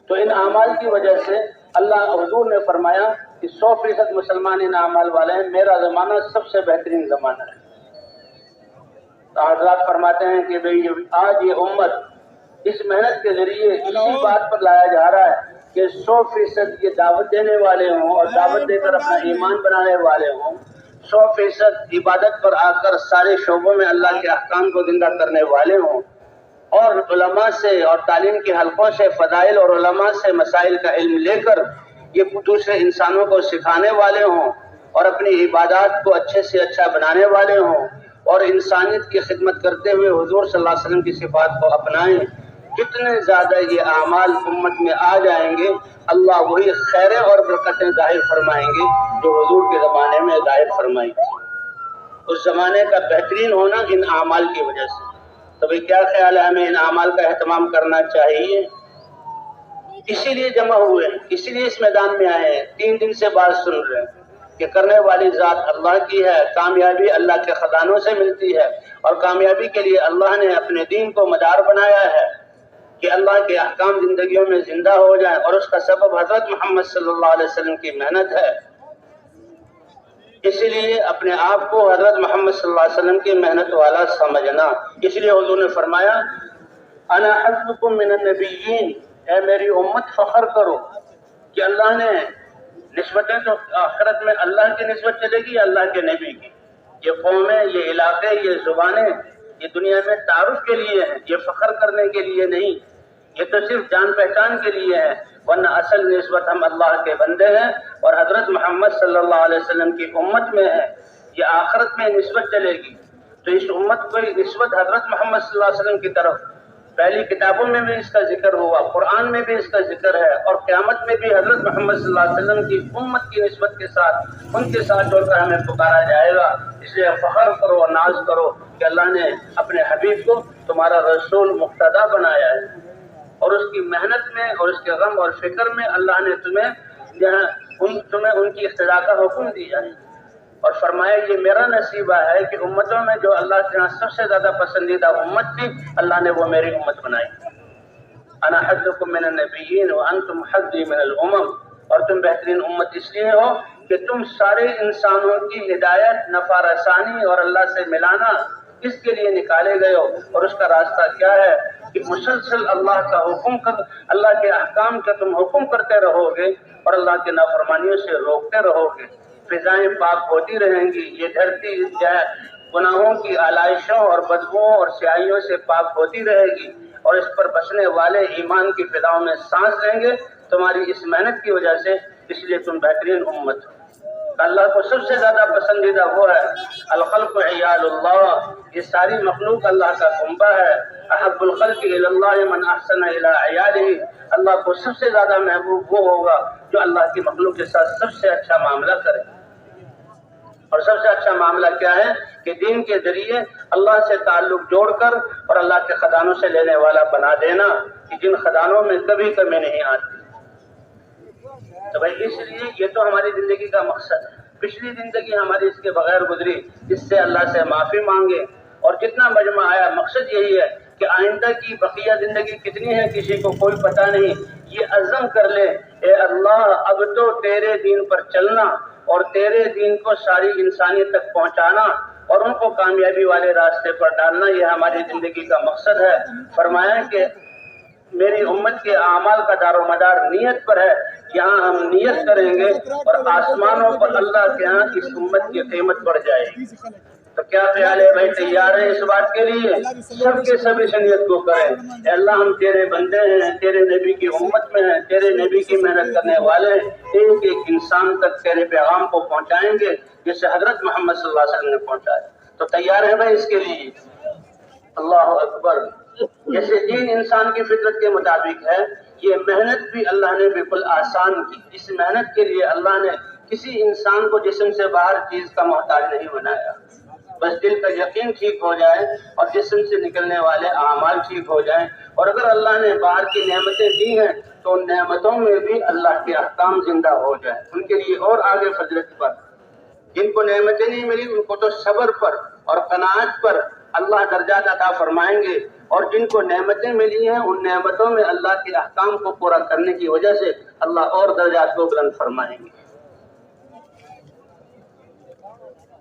تو ان اعمال کی وجہ سے اللہ حضور نے فرمایا کہ 100% مسلمان ان اعمال والے ہیں، میرا زمانہ سب سے بہترین زمانہ ہے۔ تو حضرات فرماتے ہیں کہ بھئی آج یہ امت اس محنت کے ذریعے اسی بات پر لایا جا رہا ہے کہ 100% یہ دعوت دینے والے ہوں اور دعوت دے کر اپنا ایمان بنانے والے ہوں، 100% عبادت پر آ کر سارے شعبوں میں اللہ کے احکام کو زندہ کرنے والے ہوں، اور علماء سے اور تعلیم کے حلقوں سے فضائل اور علماء سے مسائل کا علم لے کر یہ دوسرے انسانوں کو سکھانے والے ہوں، اور اپنی عبادات کو اچھے سے اچھا بنانے والے ہوں، اور انسانیت کی خدمت کرتے ہوئے حضور صلی اللہ علیہ وسلم کی صفات کو اپنائیں۔ جتنے زیادہ یہ اعمال امت میں آ جائیں گے، اللہ وہی خیریں اور برکتیں ظاہر فرمائیں گے جو حضور کے زمانے میں ظاہر فرمائی تھی۔ اس زمانے کا بہترین ہونا ان اعمال کی وجہ سے۔ تو بھئی کیا خیال ہے، ہمیں ان اعمال کا اہتمام کرنا چاہیے؟ اسی لیے جمع ہوئے ہیں، اسی لیے اس میدان میں آئے ہیں، 3 دن سے بات سن رہے ہیں کہ کرنے والی ذات اللہ کی ہے، کامیابی اللہ کے خزانوں سے ملتی ہے، اور کامیابی کے لیے اللہ نے اپنے دین کو مدار بنایا ہے کہ اللہ کے احکام زندگیوں میں زندہ ہو جائیں، اور اس کا سبب حضرت محمد صلی اللہ علیہ وسلم کی محنت ہے۔ اسی لیے اپنے آپ کو حضرت محمد صلی اللہ علیہ وسلم کی محنت والا سمجھنا۔ اس لیے حضور نے فرمایا انا حسبکم من النبیین، اے میری امت فخر کرو کہ اللہ نے نسبتیں تو آخرت میں اللہ کی نسبت چلے گی، اللہ کے نبی کی۔ یہ قومیں، یہ علاقے، یہ زبانیں، یہ دنیا میں تعارف کے لیے ہیں، یہ فخر کرنے کے لیے نہیں، یہ تو صرف جان پہچان کے لیے ہے، ورنہ اصل نسبت ہم اللہ کے بندے ہیں اور حضرت محمد صلی اللہ علیہ وسلم کی امت میں ہے۔ یہ آخرت میں نسبت چلے گی، تو اس امت کو نسبت حضرت محمد صلی اللہ علیہ وسلم کی طرف پہلی کتابوں میں بھی اس کا ذکر ہوا، قرآن میں بھی اس کا ذکر ہے، اور قیامت میں بھی حضرت محمد صلی اللہ علیہ وسلم کی امت کی نسبت کے ساتھ ان کے ساتھ جوڑ کر ہمیں پکارا جائے گا۔ اس لیے فخر کرو اور ناز کرو کہ اللہ نے اپنے حبیب کو تمہارا رسول مقتدی بنایا ہے، اور اس کی محنت میں اور اس کے غم اور فکر میں اللہ نے تمہیں ان کی اقتداء کا حکم دیا ہے۔ اور فرمایا یہ میرا نصیبہ ہے کہ امتوں میں جو اللہ کے ہاں سب سے زیادہ پسندیدہ امت تھی اللہ نے وہ میری امت بنائی. انا حظکم من النبیین وانتم حظی من الامم، اور تم بہترین امت اس لیے ہو کہ تم سارے انسانوں کی ہدایت، نفع رسانی اور اللہ سے ملانا اس کے لیے نکالے گئے ہو. اور اس کا راستہ کیا ہے کہ مسلسل اللہ کا حکم اللہ کے احکام کا تم حکم کرتے رہو گے اور اللہ کے نافرمانیوں سے روکتے رہو گے. فضائیں پاک ہوتی رہیں گی، یہ دھرتی گناہوں کی آلائشوں اور بدبوؤں اور سیاہیوں سے پاک ہوتی رہے گی، اور اس پر بسنے والے ایمان کی فضاؤں میں سانس لیں گے تمہاری اس محنت کی وجہ سے. اس لیے تم بہترین امت ہو. اللہ کو سب سے زیادہ پسندیدہ وہ ہے. الخلق عیال اللہ، یہ ساری مخلوق اللہ کا کنبہ ہے. احب الخلق الی اللہ من احسن الی عیالہ، اللہ کو سب سے زیادہ محبوب وہ ہوگا جو اللہ کی مخلوق کے ساتھ سب سے اچھا معاملہ کرے. اور سب سے اچھا معاملہ کیا ہے کہ دین کے ذریعے اللہ سے تعلق جوڑ کر اور اللہ کے خزانوں سے لینے والا بنا دینا، کہ جن خزانوں میں کبھی کمی نہیں آتی. تو بھائی اس لیے یہ تو ہماری زندگی کا مقصد ہے. پچھلی زندگی ہماری اس کے بغیر گزری، اس سے اللہ سے معافی مانگے. اور جتنا مجمع آیا مقصد یہی ہے کہ آئندہ کی بقیہ زندگی کتنی ہے کسی کو کوئی پتہ نہیں. یہ عزم کر لے اے اللہ اب تو تیرے دین پر چلنا اور تیرے دین کو ساری انسانیت تک پہنچانا اور ان کو کامیابی والے راستے پر ڈالنا، یہ ہماری زندگی کا مقصد ہے. فرمایا کہ میری امت کے اعمال کا دار و مدار نیت پر ہے. یہاں ہم نیت کریں گے اور آسمانوں پر اللہ کے ہاں اس امت کی قیمت بڑھ جائے گی. تو کیا خیال ہے بھائی، تیار ہیں اس بات کے لیے؟ سب کے سب اس نیت کو کریں. اے اللہ ہم تیرے بندے ہیں، تیرے نبی کی امت میں ہیں، تیرے نبی کی محنت کرنے والے ہیں. ایک ایک انسان تک تیرے پیغام کو پہنچائیں گے جسے حضرت محمد صلی اللہ علیہ وسلم نے پہنچایا. تو تیار ہے بھائی اس کے لیے؟ اللہ اکبر. جیسے دین انسان کی فطرت کے مطابق ہے، یہ محنت بھی اللہ نے بالکل آسان کی. اس محنت کے لیے اللہ نے کسی انسان کو جسم سے باہر چیز کا محتاج نہیں بنایا. بس دل کا یقین ٹھیک ہو جائے اور جسم سے نکلنے والے اعمال ٹھیک ہو جائیں. اور اگر اللہ نے باہر کی نعمتیں دی ہیں تو ان نعمتوں میں بھی اللہ کے احکام زندہ ہو جائیں. ان کے لیے اور آگے فضیلت پر. جن کو نعمتیں نہیں ملی ان کو تو صبر پر اور قناعت پر اللہ درجات عطا فرمائیں گے، اور جن کو نعمتیں ملی ہیں ان نعمتوں میں اللہ کے احکام کو پورا کرنے کی وجہ سے اللہ اور درجات کو بلند فرمائیں گے.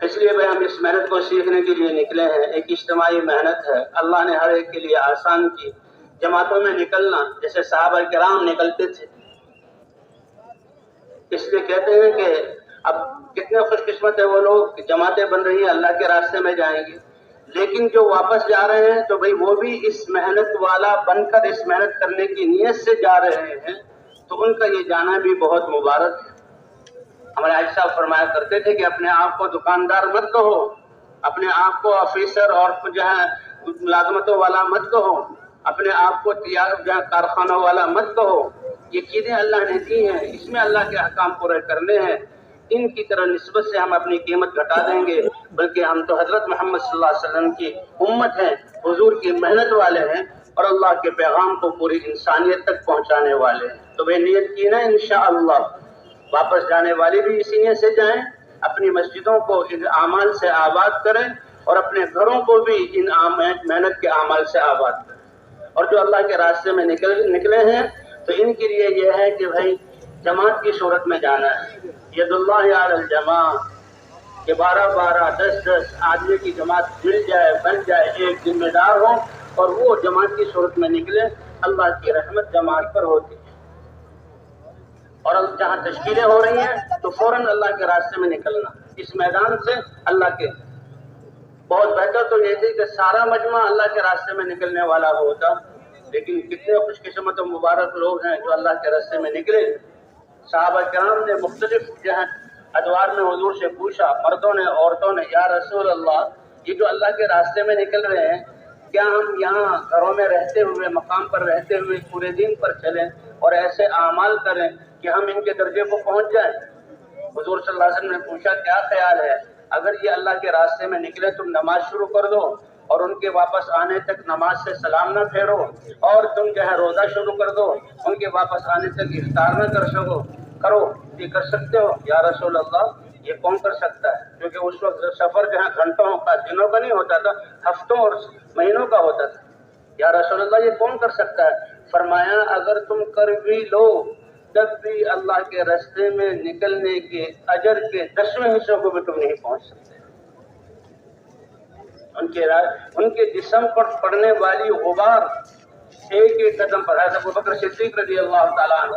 اس لیے بھائی ہم اس محنت کو سیکھنے کے لیے نکلے ہیں. ایک اجتماعی محنت ہے، اللہ نے ہر ایک کے لیے آسان کی. جماعتوں میں نکلنا جیسے صحابہ کرام نکلتے تھے، اس لیے کہتے ہیں کہ اب کتنے خوش قسمت ہے وہ لوگ کہ جماعتیں بن رہی ہیں اللہ کے راستے میں جائیں گے. لیکن جو واپس جا رہے ہیں تو بھئی وہ بھی اس محنت والا بن کر اس محنت کرنے کی نیت سے جا رہے ہیں، تو ان کا یہ جانا بھی بہت مبارک ہے. ہمارے حاجی صاحب فرمایا کرتے تھے کہ اپنے آپ کو دکاندار مت کہو، اپنے آپ کو آفیسر اور جو ہے ملازمتوں والا مت کہو، اپنے آپ کو کارخانوں والا مت کہو. یہ چیزیں اللہ نے دی ہیں، اس میں اللہ کے احکام پورے کرنے ہیں. ان کی طرح نسبت سے ہم اپنی قیمت گھٹا دیں گے، بلکہ ہم تو حضرت محمد صلی اللہ علیہ وسلم کی امت ہیں، حضور کی محنت والے ہیں اور اللہ کے پیغام کو پوری انسانیت تک پہنچانے والے ہیں. تو بے نیت کی نا انشاءاللہ واپس جانے والے بھی اسی نیت سے جائیں. اپنی مسجدوں کو ان اعمال سے آباد کریں اور اپنے گھروں کو بھی ان محنت کے اعمال سے آباد کریں. اور جو اللہ کے راستے میں نکلے ہیں تو ان کے لیے یہ ہے کہ بھائی جماعت کی صورت میں جانا ہے. ید اللہ علی الجماع، کہ 12 10 آدمی کی جماعت مل جائے، بن جائے، ایک ذمہ دار ہو اور وہ جماعت کی صورت میں نکلے. اللہ کی رحمت جماعت پر ہوتی ہے. اور جہاں تشکیلیں ہو رہی ہیں تو فوراً اللہ کے راستے میں نکلنا. اس میدان سے اللہ کے بہت بہتر تو یہ تھی کہ سارا مجمع اللہ کے راستے میں نکلنے والا ہوتا. لیکن کتنے خوش قسمت و مبارک لوگ ہیں جو اللہ کے راستے میں نکلے. صحابہ کرام نے مختلف ادوار میں حضور سے پوچھا، مردوں نے عورتوں نے، یا رسول اللہ یہ جو اللہ کے راستے میں نکل رہے ہیں کیا ہم یہاں گھروں میں رہتے ہوئے، مقام پر رہتے ہوئے پورے دین پر چلیں اور ایسے اعمال کریں کہ ہم ان کے درجے کو پہنچ جائیں؟ حضور صلی اللہ علیہ وسلم نے پوچھا کیا خیال ہے اگر یہ اللہ کے راستے میں نکلے تم نماز شروع کر دو اور ان کے واپس آنے تک نماز سے سلام نہ پھیرو، اور تم جو ہے روزہ شروع کر دو، ان کے واپس آنے تک افطار نہ کرو، یہ کر سکتے ہو؟ یا رسول اللہ یہ کون کر سکتا ہے؟ کیونکہ اس وقت سفر جہاں گھنٹوں کا دنوں کا نہیں ہوتا تھا، ہفتوں اور مہینوں کا ہوتا تھا۔ یا رسول اللہ یہ کون کر سکتا ہے؟ فرمایا اگر تم کر بھی لو تب بھی اللہ کے راستے میں نکلنے کے اجر کے 10ویں حصوں کو بھی تم نہیں پہنچ سکتے۔ ان کے جسم پر پڑنے والی غبار ایک ایک قدم پر، حضرت ابوبکر صدیق رضی اللہ تعالیٰ عنہ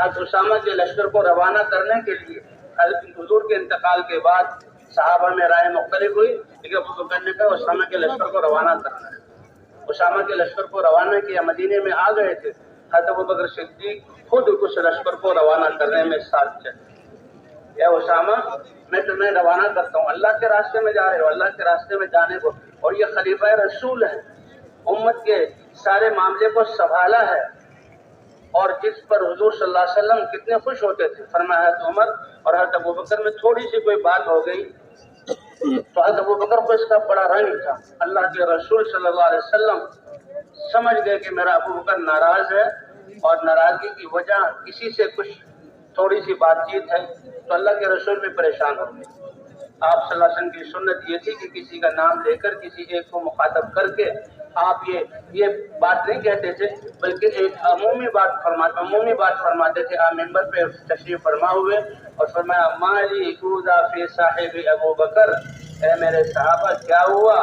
حضرت اسامہ کے لشکر کو روانہ کرنے کے لیے حضرت حضور کے انتقال کے بعد صحابہ میں رائے مختلف ہوئی، لیکن ابوبکر نے کہا اسامہ کے لشکر کو روانہ کرنا ہے۔ اسامہ کے لشکر کو روانہ کیا، مدینے میں آ گئے تھے، حضرت ابوبکر صدیق خود اس لشکر کو روانہ کرنے میں ساتھ چلے۔ اے اسامہ میں تمہیں روانہ کرتا ہوں، اللہ کے راستے میں جا رہے ہو، اللہ کے راستے میں جانے کو، اور یہ خلیفہ رسول ہے، امت کے سارے معاملے کو سنبھالا ہے، اور جس پر حضور صلی اللہ علیہ وسلم کتنے خوش ہوتے تھے۔ فرمایا حضرت عمر اور حضرت ابوبکر میں تھوڑی سی کوئی بات ہو گئی تو حضرت ابوبکر کو اس کا بڑا رنج تھا۔ اللہ کے رسول صلی اللہ علیہ وسلم سمجھ گئے کہ میرا ابوبکر ناراض ہے، اور ناراضگی کی وجہ کسی سے کچھ تھوڑی سی بات چیت ہے، تو اللہ کے رسول بھی پریشان ہو گئے۔ آپ صلی اللہ علیہ وسلم کی سنت یہ تھی کہ کسی کا نام لے کر کسی ایک کو مخاطب کر کے آپ یہ بات نہیں کہتے تھے، بلکہ ایک عمومی بات فرماتے تھے۔ آپ منبر پہ تشریف فرما ہوئے اور فرمایا مالی کوزا فی صاحب ابو بکر، اے میرے صحابہ کیا ہوا،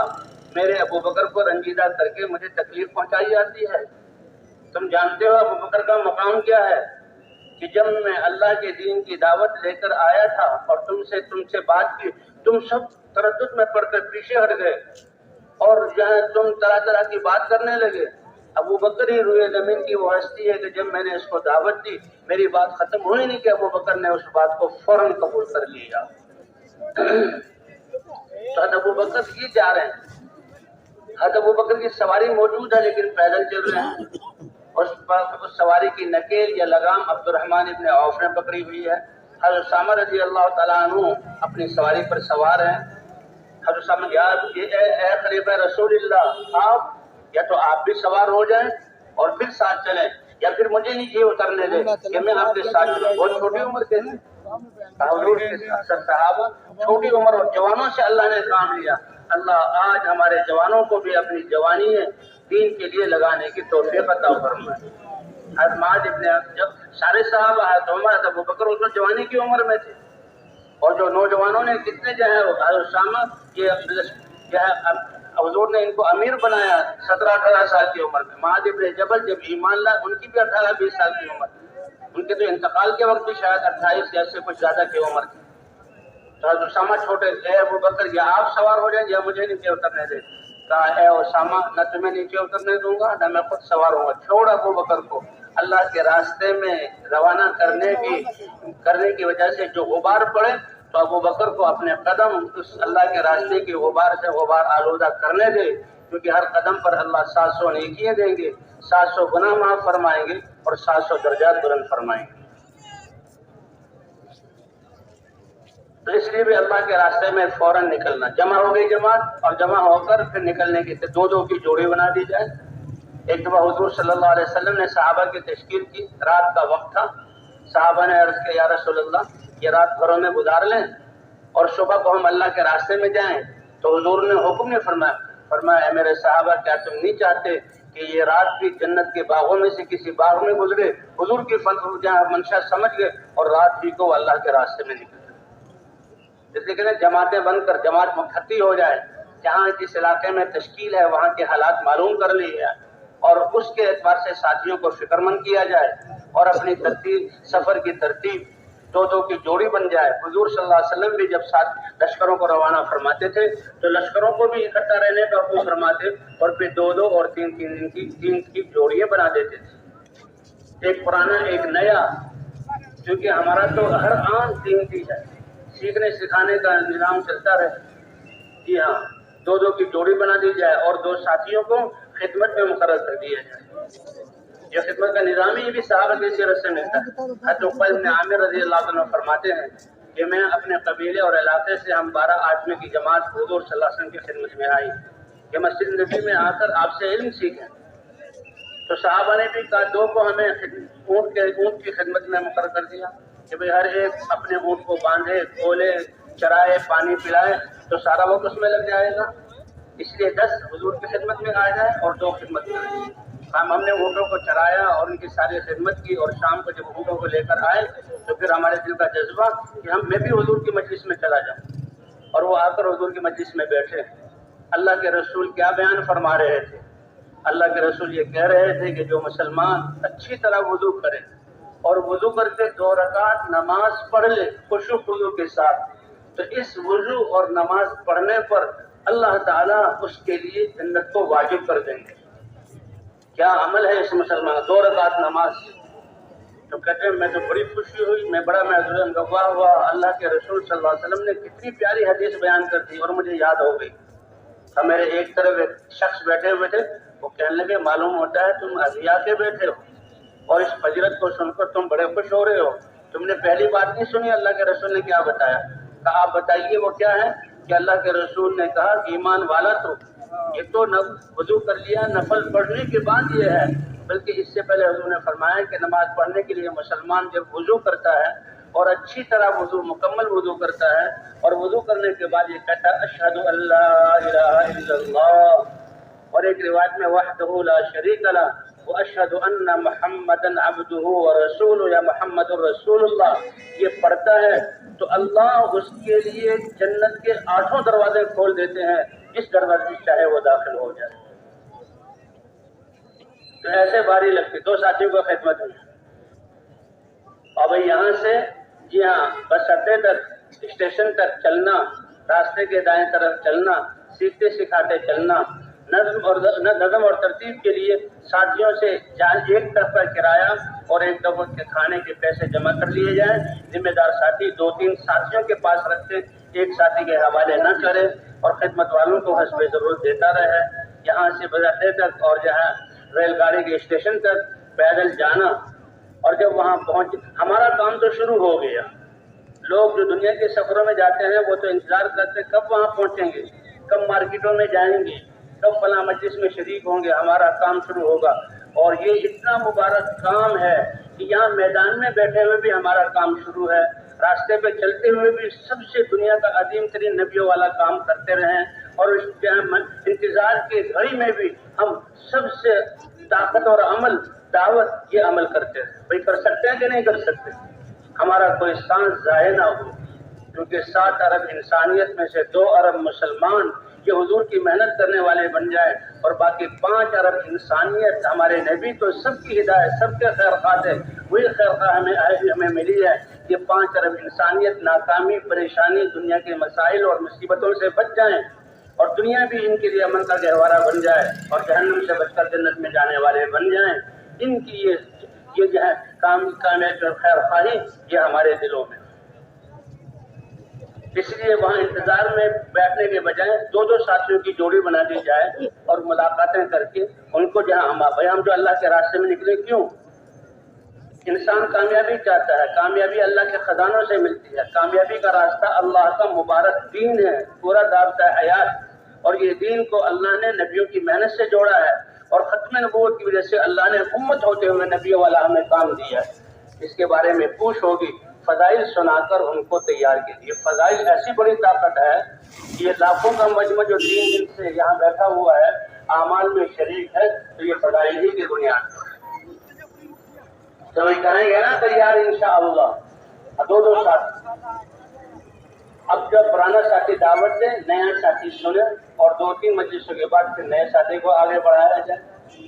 میرے ابو بکر کو رنجیدہ کر کے مجھے تکلیف پہنچائی جاتی ہے۔ تم جانتے ہو ابو بکر کا مقام کیا ہے، کہ جب میں اللہ کے دین کی دعوت لے کر آیا تھا اور تم سے بات کی، تم سب تردد میں پڑ کر پیچھے ہٹ گئے، اور جہاں تم طرح طرح کی بات کرنے لگے۔ ابو بکر ہی روئے زمین کی وہ ہستی ہے کہ جب میں نے اس کو دعوت دی میری بات ختم ہوئی نہیں کہ ابو بکر نے اس بات کو فوراً قبول کر لیا۔ تو حضرت ابو بکر یہ جا رہے ہیں، حضرت ابو بکر کی سواری موجود ہے لیکن پیدل چل رہے ہیں، اس سواری کی نکیل یا لگام عبد الرحمن ابن عوف نے پکڑی ہوئی ہے۔ حضرت اسامہ رضی اللہ تعالیٰ عنہ اپنی سواری پر سوار ہیں۔ حضرت اسامہ اے خلیفہ رسول اللہ، آپ یا تو آپ بھی سوار ہو جائیں اور پھر ساتھ چلیں، یا پھر مجھے نیچے اترنے دیں کہ میں آپ کے ساتھ چلوں۔ بہت چھوٹی عمر کے تھے حضور کے اکثر صحابہ، چھوٹی عمر اور جوانوں سے اللہ نے کام لیا۔ اللہ آج ہمارے جوانوں کو بھی اپنی جوانی ہے دین کے لیے لگانے کی توفیق عطا فرمائے۔ حضرت معاذ ابن جب سارے صحابہ حضرت عمر حضرت ابوبکر اس وقت جوانی کی عمر میں تھے، اور جو نوجوانوں نے کتنے جو ہے حضرت اسامہ یہ حضور نے ان کو امیر بنایا 17-18 سال کی عمر میں۔ معاذ ابن جبل جب ایمان لائے ان کی بھی 18-20 سال کی عمر، ان کے تو انتقال کے وقت بھی شاید 28 یا سے کچھ زیادہ کی عمر تھی۔ تو حضرت اسامہ چھوٹے، اے ابوبکر یا آپ سوار ہو جائیں یا مجھے نیچے اترنے دیں۔ کہا اے اسامہ نہ تمہیں نیچے اترنے دوں گا نہ میں خود سوار ہوں گا۔ چھوڑ ابوبکر کو، اللہ کے راستے میں روانہ کرنے کی وجہ سے جو غبار پڑے تو ابوبکر کو اپنے قدم اس اللہ کے راستے کے غبار سے غبار آلودہ کرنے دے، کیونکہ ہر قدم پر اللہ 700 نیکیاں دیں گے، 700 گناہ معاف فرمائیں گے اور 700 درجات بلند فرمائیں گے۔ تو اس لیے بھی اللہ کے راستے میں فوراً نکلنا، جمع ہو گئی جماعت اور جمع ہو کر پھر نکلنے کی دو کی جوڑی بنا دی جائے۔ ایک دفعہ حضور صلی اللہ علیہ وسلم نے صحابہ کی تشکیل کی، رات کا وقت تھا، صحابہ نے عرض کیا یا رسول اللہ یہ رات گھروں میں گزار لیں اور صبح کو ہم اللہ کے راستے میں جائیں۔ تو حضور نے حکم نہیں فرمایا اے میرے صحابہ کیا تم نہیں چاہتے کہ یہ رات بھی جنت کے باغوں میں سے کسی باغ میں گزرے؟ حضور کی جہاں منشا سمجھ گئے اور رات بھی کو اللہ کے راستے میں نکلے۔ اس لیے کہ جماعتیں بن کر جماعت مکھتی ہو جائے، جہاں جس علاقے میں تشکیل ہے وہاں کے حالات معلوم کر لی جائے اور اس کے اعتبار سے ساتھیوں کو فکر مند کیا جائے اور اپنی سفر کی ترتیب دو کی جوڑی بن جائے۔ حضور صلی اللہ علیہ وسلم بھی جب ساتھ لشکروں کو روانہ فرماتے تھے تو لشکروں کو بھی اکٹھا رہنے کا حکم فرماتے اور پھر 2 اور 3 کی جوڑیاں بنا دیتے تھے، ایک پرانا ایک نیا، کیونکہ ہمارا تو ہر آن 3 ہے، سیکھنے سکھانے کا نظام چلتا رہے۔ جی ہاں، 2 کی جوڑی بنا دی جائے اور 2 ساتھیوں کو خدمت میں مقرر کر دیا جائے۔ یہ خدمت کا نظام ہی بھی صحابہ کی سیرت سے ملتا ہے۔ حضرت عقبہ بن عامر رضی اللہ عنہ فرماتے ہیں کہ میں اپنے قبیلے اور علاقے سے ہم 12 آدمی کی جماعت حضور صلی اللہ علیہ وسلم کی خدمت میں آئی کہ مسجد نبی میں آ کر آپ سے علم سیکھیں۔ تو صحابہ نے بھی کہا 2 کو ہمیں اونٹ کی خدمت میں مقرر کر دیا، کہ بھئی ہر ایک اپنے اونٹ کو باندھے، کھولے، چرائے، پانی پلائے تو سارا وقت اس میں لگ جائے گا، اس لیے 10 حضور کی خدمت میں آ جائے اور 2 خدمت میں آئے۔ ہم نے اونٹوں کو چرایا اور ان کی ساری خدمت کی، اور شام کو جب اونٹوں کو لے کر آئے تو پھر ہمارے دل کا جذبہ کہ میں بھی حضور کی مجلس میں چلا جاؤں، اور وہ آ کر حضور کی مجلس میں بیٹھے۔ اللہ کے رسول کیا بیان فرما رہے تھے؟ اللہ کے رسول یہ کہہ رہے تھے کہ جو مسلمان اچھی طرح وضو کرے اور وضو کر کے 2 رکعت نماز پڑھ لے خشوع خضوع کے ساتھ، تو اس وضو اور نماز پڑھنے پر اللہ تعالیٰ اس کے لیے جنت کو واجب کر دیں گے۔ کیا عمل ہے اس مسلمان، 2 رکعت نماز! تو کہتے ہیں میں تو بڑی خوشی ہوئی، میں بڑا محظوظ گواہ ہوا، اللہ کے رسول صلی اللہ علیہ وسلم نے کتنی پیاری حدیث بیان کر دی اور مجھے یاد ہو گئی۔ تو میرے ایک طرف ایک شخص بیٹھے ہوئے تھے، وہ کہنے لگے معلوم ہوتا ہے تم ازیا کے بیٹھے ہو اور اس فضیلت کو سن کر تم بڑے خوش ہو رہے ہو، تم نے پہلی بات نہیں سنی اللہ کے رسول نے کیا بتایا؟ کہا آپ بتائیے وہ کیا ہے؟ کہ اللہ کے رسول نے کہا کہ ایمان والا تو یہ تو وضو کر لیا نفل پڑھنے کے بعد یہ ہے، بلکہ اس سے پہلے حضور نے فرمایا کہ نماز پڑھنے کے لیے مسلمان جب وضو کرتا ہے اور اچھی طرح وضو مکمل وضو کرتا ہے اور وضو کرنے کے بعد یہ کہتا ہے اشہد ان لا الہ الا اللہ، اور ایک روایت میں وحدہ لا شریک لہ واشہد ان محمدا عبدہ ورسولہ یا محمد الرسول اللہ، یہ پڑھتا ہے تو اللہ اس کے لیے جنت کے 8 دروازے کھول دیتے ہیں، جس دروازے سے چاہے وہ داخل ہو جائے۔ تو ایسے باری لگتی 2 ساتھیوں کو خدمت میں، اور بھائی یہاں سے جی ہاں بس اڈے تک اسٹیشن تک چلنا، راستے کے دائیں طرف چلنا، سیکھتے سکھاتے چلنا، نظم اور ترتیب کے لیے ساتھیوں سے ایک طرف کا کرایہ اور ایک طرف کے کھانے کے پیسے جمع کر لیے جائیں، ذمہ دار ساتھی 2-3 ساتھیوں کے پاس رکھتے، ایک ساتھی کے حوالے نہ کرے اور خدمت والوں کو حسب ضرورت دیتا رہے۔ یہاں سے بس اڈے تک اور جہاں ریل گاڑی کے اسٹیشن تک پیدل جانا، اور جب وہاں پہنچ ہمارا کام تو شروع ہو گیا۔ لوگ جو دنیا کے سفروں میں جاتے ہیں وہ تو انتظار کرتے کب وہاں پہنچیں گے، کب مارکیٹوں میں جائیں گے، کب فلاں مجلس میں شریک ہوں گے، ہمارا کام شروع ہوگا۔ اور یہ اتنا مبارک کام ہے کہ یہاں میدان میں بیٹھے ہوئے بھی ہمارا کام شروع ہے، راستے پہ چلتے ہوئے بھی سب سے دنیا کا عظیم ترین نبیوں والا کام کرتے رہیں، اور اس انتظار کے گھڑی میں بھی ہم سب سے طاقت اور عمل دعوت یہ عمل کرتے ہیں۔ بھائی کر سکتے ہیں کہ نہیں کر سکتے؟ ہمارا کوئی سانس ضائع نہ ہو، کیونکہ 7 ارب انسانیت میں سے 2 ارب مسلمان یہ حضور کی محنت کرنے والے بن جائے، اور باقی 5 ارب انسانیت ہمارے نبی تو سب کی ہدایت، سب کے خیر خواہ ہے، وہی خیر خواہ ہمیں ملی ہے۔ یہ 5 ارب انسانیت ناکامی، پریشانی، دنیا کے مسائل اور مصیبتوں سے بچ جائیں، اور دنیا بھی ان کے لیے امن کا گہوارہ بن جائے، اور جہنم سے بچ کر جنت میں جانے والے بن جائیں۔ ان کی یہ جو ہے کامیابی اور خیر خواہی یہ ہمارے دلوں میں، اس لیے وہاں انتظار میں بیٹھنے کے بجائے 2 ساتھیوں کی جوڑی بنا دی جائے اور ملاقاتیں کر کے ان کو جہاں ہم جو اللہ کے راستے میں نکلے، کیوں؟ انسان کامیابی چاہتا ہے، کامیابی اللہ کے خزانوں سے ملتی ہے، کامیابی کا راستہ اللہ کا مبارک دین ہے، پورا ضابطہ حیات، اور یہ دین کو اللہ نے نبیوں کی محنت سے جوڑا ہے، اور ختم نبوت کی وجہ سے اللہ نے امت ہوتے ہوئے نبیوں والا ہمیں کام دیا ہے۔ اس کے بارے میں پوچھ ہوگی، فضائل سنا کر ان کو تیار کیجیے۔ فضائل ایسی بڑی طاقت ہے کہ یہ لاکھوں کا مجمع جو 3 دن سے یہاں بیٹھا ہوا ہے اعمال میں شریک ہے، تو یہ فضائل ہی کی بنیاد پر سمجھ کریں گے نا تیار انشاءاللہ۔ 2 ساتھ، اب جب پرانا ساتھی دعوت دے، نیا ساتھی سنے، اور 2-3 مجلسوں کے بعد پھر نئے ساتھی کو آگے بڑھایا جائے۔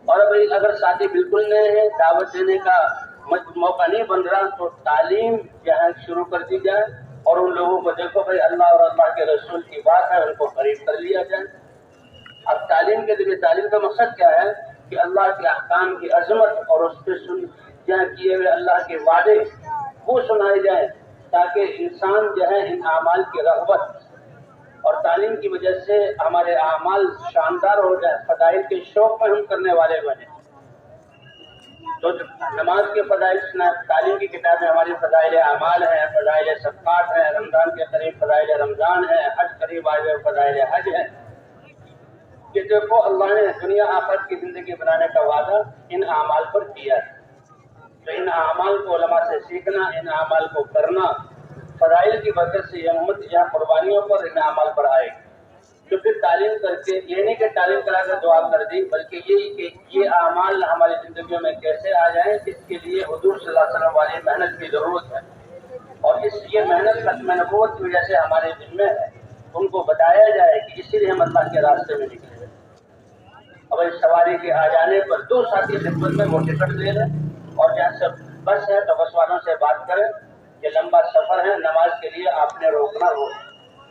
اور اگر ساتھی بالکل نئے ہیں، دعوت دینے کا موقع نہیں بن رہا، تو تعلیم یہاں شروع کر دی جائے، اور ان لوگوں کو دیکھو بھائی اللہ اور اللہ کے رسول کی بات ہے، ان کو قریب کر لیا جائے۔ اب تعلیم کے ذریعے تعلیم کا مقصد کیا ہے کہ اللہ کے احکام کی عظمت اور اس پہ جہاں کیے ہوئے اللہ کے وعدے وہ سنائے جائیں، تاکہ انسان جو ہے ان اعمال کی رغبت اور تعلیم کی وجہ سے ہمارے اعمال شاندار ہو جائے، فضائل کے شوق میں ہم کرنے والے بنے۔ تو نماز کے فضائل سنا، تعلیم کی کتابیں ہماری فضائل اعمال ہیں، فضائل صدقات ہیں، رمضان کے قریب فضائل رمضان ہے، حج قریب آئے ہوئے فضائل حج ہے۔ کہ دیکھو اللہ نے دنیا آخرت کی زندگی بنانے کا وعدہ ان اعمال پر کیا ہے۔ تو ان اعمال کو علماء سے سیکھنا، ان اعمال کو کرنا، فضائل کی برکت سے یہ امت یہاں قربانیوں پر ان اعمال پر آئے گی۔ تو پھر تعلیم کر کے یہ نہیں کہ تعلیم کرا کر دعا کر دی، بلکہ یہی کہ یہ اعمال ہماری زندگیوں میں کیسے آ جائیں، اس کے لیے حضور صلی اللہ علیہ وسلم والی محنت کی ضرورت ہے، اور یہ محنت ختم نبوت کی وجہ سے ہمارے دل میں ہے، ان کو بتایا جائے کہ اسی لیے ہم اللہ کے راستے میں نکلے۔ اب اس سواری کے آ جانے پر 2 ساتھی خدمت میں وہ ٹکٹ لے لیں، اور جہاں سے بس ہے تو بس والوں سے بات کریں کہ لمبا سفر ہے، نماز کے لیے آپ نے روکنا ہوگا،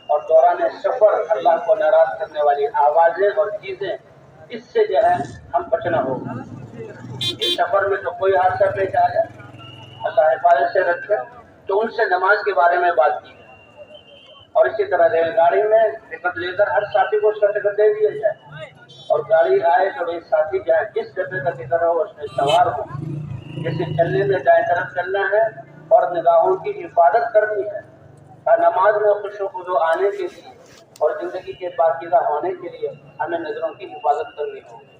اور دوران سفر اللہ کو ناراض کرنے والی آوازیں اور چیزیں، اس سے جو ہے ہم بچنا ہوگا۔ اس سفر میں تو کوئی حادثہ پیش آ جائے، اللہ حفاظت سے رکھے، تو ان سے نماز کے بارے میں بات کی جائے، اور اسی طرح ریل گاڑی میں ٹکٹ لے کر ہر ساتھی کو اس کا ٹکٹ دے دیا جائے، اور گاڑی آئے تو ایک ساتھی جائے جس ڈبے کا ٹکٹ ہو اس میں سوار ہو۔ جیسے چلنے میں دائیں طرف چلنا ہے اور نگاہوں کی حفاظت کرنی ہے، اور نماز میں خوش و خضو آنے کے لیے اور زندگی کے پاکیزہ ہونے کے لیے ہمیں نظروں کی حفاظت کرنی ہوگی،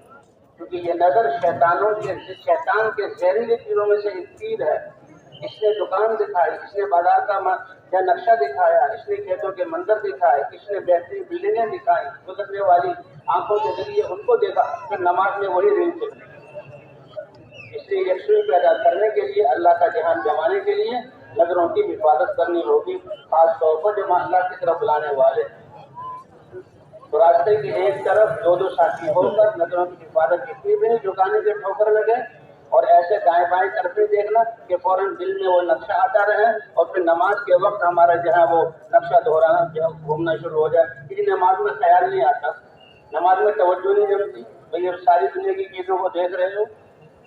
کیونکہ یہ نظر شیطان کے زہریلے تیروں میں سے ایک تیر ہے۔ اس نے دکان دکھائی، اس نے بازار کا نقشہ دکھایا، اس نے کھیتوں کے منظر دکھائے، اس نے بہترین بلڈنگیں دکھائی، گزرنے والی آنکھوں کے ذریعے ان کو دیکھا، پھر نماز میں وہی ریل چل رہی۔ اس لیے یکسوئی پیدا کرنے کے لیے، اللہ کا دھیان جمانے کے لیے نظروں کی حفاظت کرنی ہوگی، خاص طور پر جب اللہ کی طرف بلانے والے، تو راستے کی ایک طرف 2 ساتھی ہو کر نظروں کی حفاظت کی بھی نہیں جھکانے کے ٹھوکر لگے، اور ایسے دائیں بائیں طرف دیکھنا کہ فوراً دل میں وہ نقشہ آتا رہے، اور پھر نماز کے وقت ہمارا جہاں وہ نقشہ دہرانا گھومنا شروع ہو جائے، کسی نماز میں خیال نہیں آتا، نماز میں توجہ نہیں جمتی، بھئی اب ساری دنیا کی چیزوں کو دیکھ رہے ہو،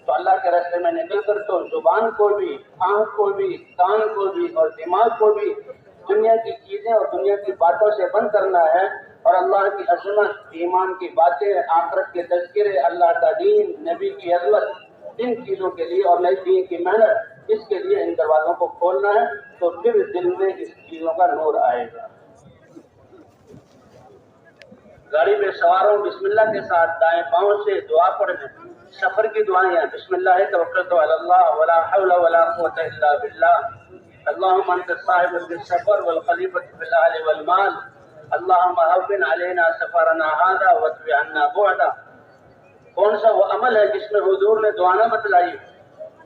تو اللہ کے راستے میں نکل کر تو زبان کو بھی، آنکھ کو بھی، کان کو بھی اور دماغ کو بھی دنیا کی چیزیں اور دنیا کی باتوں سے بند کرنا ہے، اور اللہ کی عظمت، ایمان کی باتیں، آخرت کے تذکرے، اللہ کا دین، نبی کی عظمت، ان چیزوں کے لیے اور نئی دین کی محنت، اس کے لیے ان دروازوں کو کھولنا ہے، تو پھر دل میں اس چیزوں کا نور آئے گا۔ گاڑی میں سواروں بسم اللہ کے ساتھ دائیں پاؤں سے دعا پڑھیں۔ سفر کی دعائیں، بسم اللہ توکلت علی اللہ ولا حول ولا قوت الا باللہ، اللہم انت صاحب السفر والخلیفۃ فی الاہل والمال، اللہم ہون علینا سفرنا ھذا واطوی عنا بعدا۔ کون سا وہ عمل ہے جس میں حضور نے دعا نہ بتلائی،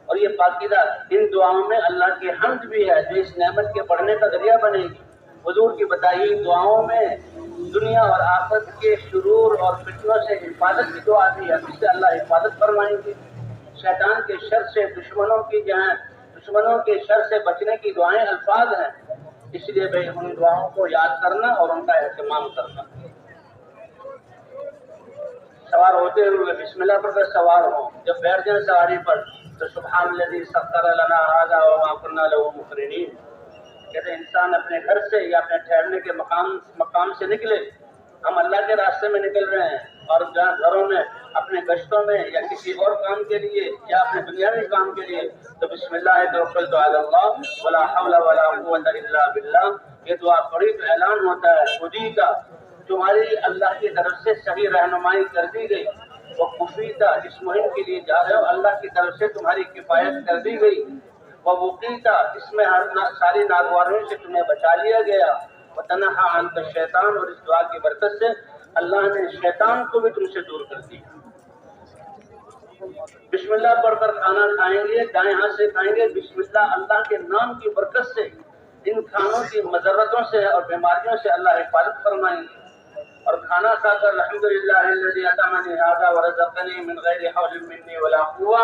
اور یہ پاکیزہ ان دعاؤں میں اللہ کی حمد بھی ہے جو اس نعمت کے بڑھنے کا ذریعہ بنے گی۔ حضور کی بتائی دعاؤں میں دنیا اور آخرت کے شرور اور فتنوں سے حفاظت کی دعا بھی ہے، اس سے اللہ حفاظت فرمائیں گے۔ شیطان کے شر سے، دشمنوں کے شر سے بچنے کی دعائیں الفاظ ہیں، اس لیے بھائی ان دعاؤں کو یاد کرنا اور ان کا اہتمام کرنا۔ سوار ہوتے ہوئے بسم اللہ پڑھ کر سوار ہوں، جب بیٹھ جائیں سواری پر تو سبحان الذی سخر لنا ھذا وما کنا لہ مقرنین۔ کہتے انسان اپنے گھر سے یا اپنے ٹھہرنے کے مقام سے نکلے، ہم اللہ کے راستے میں نکل رہے ہیں، اور جہاں گھروں میں، اپنے گشتوں میں، یا کسی اور کام کے لیے، یا اپنے دنیاوی کام کے لیے، تو بسم اللہ توکلت علی اللہ ولا حول ولا قوت الا باللہ، یہ دعا پڑھی تو اعلان ہوتا ہے خودی کا تمہاری اللہ کی طرف سے صحیح رہنمائی کر دی گئی، وہ کفیتا جس مہم کے لیے جا رہے ہو اللہ کی طرف سے تمہاری کفایت کر دی گئی، وہ وقیتا اس میں ساری ناگواریوں سے تمہیں بچا لیا گیا، وتنہا عنک الشیطان، اور اس دعا کی برکت سے اللہ نے شیطان کو بھی تم سے دور کر دیا۔ بسم اللہ پڑھ کر کھانا کھائیں گے، دائیں ہاتھ سے کھائیں گے، بسم اللہ اللہ کے نام کی برکت سے ان کھانوں کی مضرتوں سے اور بیماریوں سے اللہ حفاظت فرمائیں گے، اور کھانا کھا کر الحمدللہ الذی اطعمنی ھذا ورزقنی من غیر حول منی ولا قوہ،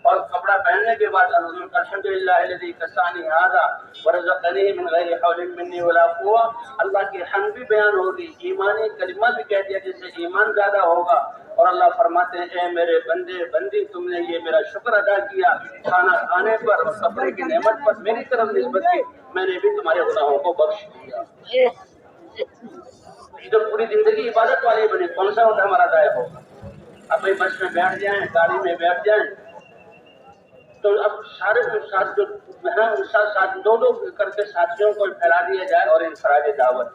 اور کپڑا پہننے کے بعد الحمدللہ الذی کسانی ھذا ورزقنی من غیر حول منی ولا قوہ، اللہ کی حمد بھی بیان ہوگی، ایمانی کلمہ بھی کہہ دیا جس سے ایمان زیادہ ہوگا، اور اللہ فرماتے ہیں اے میرے بندے بندی تم نے یہ میرا شکر ادا کیا، کھانا کھانے پر اور کپڑے کی نعمت پر میری طرف نسبت کی، میں نے بھی تمہارے گناہوں کو بخش دیا۔ تو پوری زندگی عبادت والی بنے، کون سا وقت ہمارا ضائع ہوگا؟ اب بھائی بس میں بیٹھ جائیں، گاڑی میں بیٹھ جائیں، تو اب سارے ساتھ جو ساتھ دو کر کے ساتھیوں کو پھیلا دیا جائے، اور انفراد دعوت،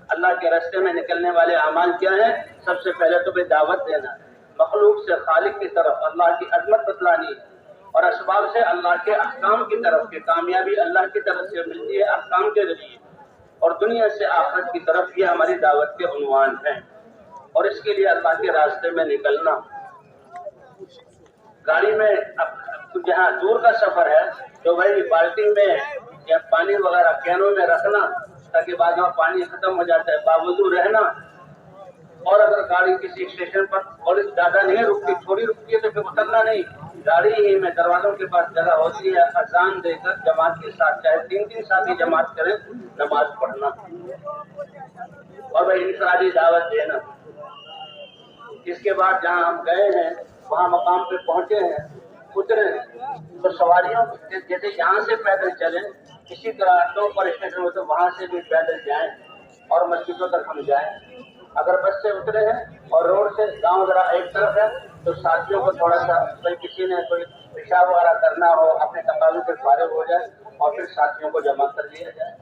اللہ کے راستے میں نکلنے والے اعمال کیا ہیں؟ سب سے پہلے تو بھی دعوت دینا، مخلوق سے خالق کی طرف اللہ کی عظمت بتلانی، اور اسباب سے اللہ کے احکام کی طرف کے کامیابی اللہ کی طرف سے ملتی ہے احکام کے ذریعے، اور دنیا سے آخرت کی طرف یہ ہماری دعوت کے عنوان ہیں۔ اور اس کے لیے اللہ کے راستے میں نکلنا، گاڑی میں جہاں دور کا سفر ہے تو وہی بالٹی میں یا پانی وغیرہ کینوں میں رکھنا تاکہ بعد میں پانی ختم ہو جاتا ہے، باوضو رہنا۔ اور اگر گاڑی کسی اسٹیشن پر اور زیادہ نہیں رکتی، تھوڑی رکتی ہے تو پھر اترنا نہیں، گاڑی ہی میں دروازوں کے پاس جگہ ہوتی ہے، اذان دے کر جماعت کے ساتھ چاہے 3 ساتھی جماعت کریں نماز پڑھنا، اور بھائی انفرادی دعوت دینا۔ اس کے بعد جہاں ہم گئے ہیں وہاں مقام پہ پہنچے ہیں، اترے تو سواریوں جیسے یہاں سے پیدل چلیں اسی طرح دو پر اسٹیشن ہو تو وہاں سے بھی پیدل جائیں اور مسجدوں تک ہم جائیں۔ اگر بس سے اترے ہیں اور روڈ سے گاؤں ذرا ایک طرف ہے تو ساتھیوں کو تھوڑا سا کوئی کسی نے کوئی پیشاب وغیرہ کرنا ہو اپنے تقاضوں سے فارغ ہو جائے اور پھر ساتھیوں کو جمع کر لیا جائے۔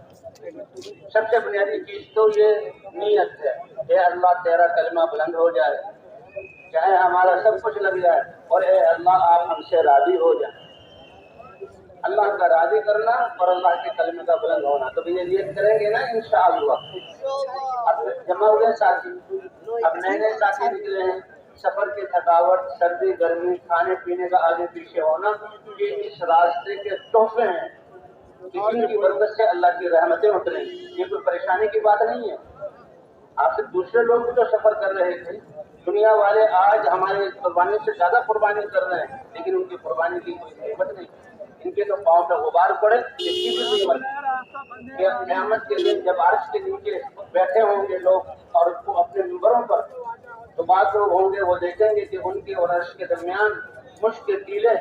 سب سے بنیادی چیز تو یہ نیت ہے، اے اللہ تیرا کلمہ بلند ہو جائے، چاہے ہمارا سب کچھ لگ جائے، اور اے اللہ آپ ہم سے راضی ہو جائیں۔ اللہ کا راضی کرنا اور اللہ کے کلمے کا بلند ہونا، تو یہ نیت کریں گے نا انشاءاللہ۔ اب جمع ہوئے ساتھی، اب نئے نئے ساتھی نکلے ہیں، سفر کی تھکاوٹ، سردی گرمی، کھانے پینے کا آگے پیچھے ہونا، یہ اس راستے کے تحفے ہیں جن کی برکت سے اللہ کی رحمتیں اتریں۔ یہ کوئی پریشانی کی بات نہیں ہے۔ آپ سے دوسرے لوگ بھی تو سفر کر رہے تھے، دنیا والے آج ہمارے قربانی سے زیادہ قربانی کر رہے ہیں، لیکن ان کی قربانی کی کوئی قیمت نہیں، ان کے تو پاؤں پہ غبار پڑے اس کی بھی قیمت کہ قیامت کے دن جب عرش کے نیچے بیٹھے ہوں گے لوگ اور اپنے ممبروں پر، تو بعض لوگ ہوں گے وہ دیکھیں گے کہ ان کے اور عرش کے درمیان مشک کے تیلے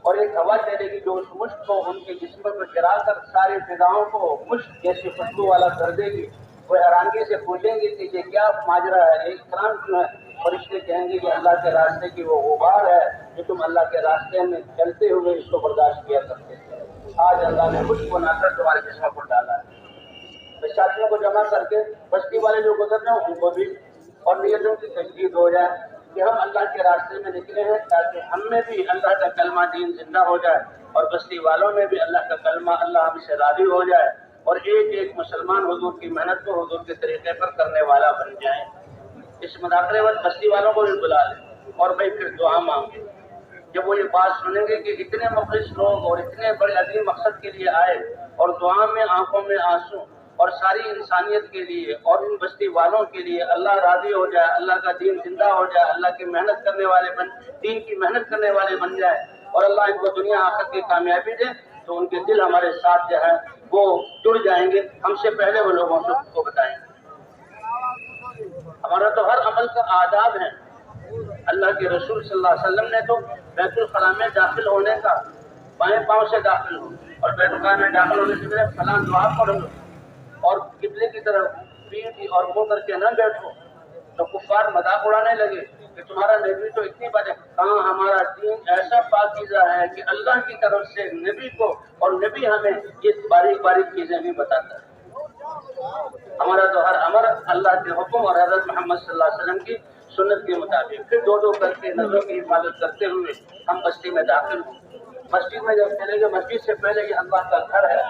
اور ایک ہوا چلے گی جو اس مشک کو ان کے جسم پر گرا کر ساری فضاؤں کو مشک جیسی خوشبو والا کر دے گی۔ وہ حیرانگی سے پوچھیں گے کہ یہ کیا ماجرا ہے، یہ اکرام کیوں ہے؟ فرشتے کہیں گے کہ اللہ کے راستے کی وہ غبار ہے جو تم اللہ کے راستے میں چلتے ہوئے اس کو برداشت کیا کرتے تھے، آج اللہ نے مشک کو نہ کر تمہارے جسم پر ڈالا ہے۔ ساتھیوں کو جمع کر کے بستی والے جو گزر رہے ہیں ان کو بھی اور نیتوں کی تجدید ہو جائے کہ ہم اللہ کے راستے میں نکلے ہیں تاکہ ہم میں بھی اللہ کا کلمہ دین زندہ ہو جائے اور بستی والوں میں بھی اللہ کا کلمہ اللہ ہم سے راضی ہو جائے، اور ایک ایک مسلمان حضور کی محنت کو حضور کے طریقے پر کرنے والا بن جائے۔ اس مداخلے وقت بستی والوں کو بھی بلا لیں اور بھائی پھر دعا مانگے۔ جب وہ یہ بات سنیں گے کہ اتنے مخلص لوگ اور اتنے بڑے عظیم مقصد کے لیے آئے اور دعا میں آنکھوں میں آنسو اور ساری انسانیت کے لیے اور ان بستی والوں کے لیے اللہ راضی ہو جائے، اللہ کا دین زندہ ہو جائے، اللہ کی محنت کرنے والے دین کی محنت کرنے والے بن جائے اور اللہ ان کو دنیا آخرت کی کامیابی دے، تو ان کے دل ہمارے ساتھ جو ہے وہ جڑ جائیں گے، ہم سے پہلے وہ لوگوں کو بتائیں گے۔ ہمارا تو ہر عمل کا آداب ہے۔ اللہ کے رسول صلی اللہ علیہ وسلم نے تو بیت الخلا میں داخل ہونے کا بائیں پاؤں سے داخل ہو اور بیت الخلا میں داخل ہونے سے پہلے فلاں دعا پڑھ لو اور قبلے کی طرف پیٹھ اور منہ کر کے نہ بیٹھو، تو کفار مذاق اڑانے لگے کہ تمہارا نبی تو اتنی باتیں، کہاں ہمارا دین ایسا پاکیزہ ہے کہ اللہ کی طرف سے نبی کو اور نبی ہمیں یہ باریک باریک چیزیں بھی بتاتا ہے۔ ہمارا تو ہر امر اللہ کے حکم اور حضرت محمد صلی اللہ علیہ وسلم کی سنت کے مطابق، پھر دو دو کر کے نظروں کی حفاظت کرتے ہوئے ہم بستی میں داخل ہوئے۔ مسجد میں جب چلے گئے، مسجد سے پہلے یہ اللہ کا گھر ہے،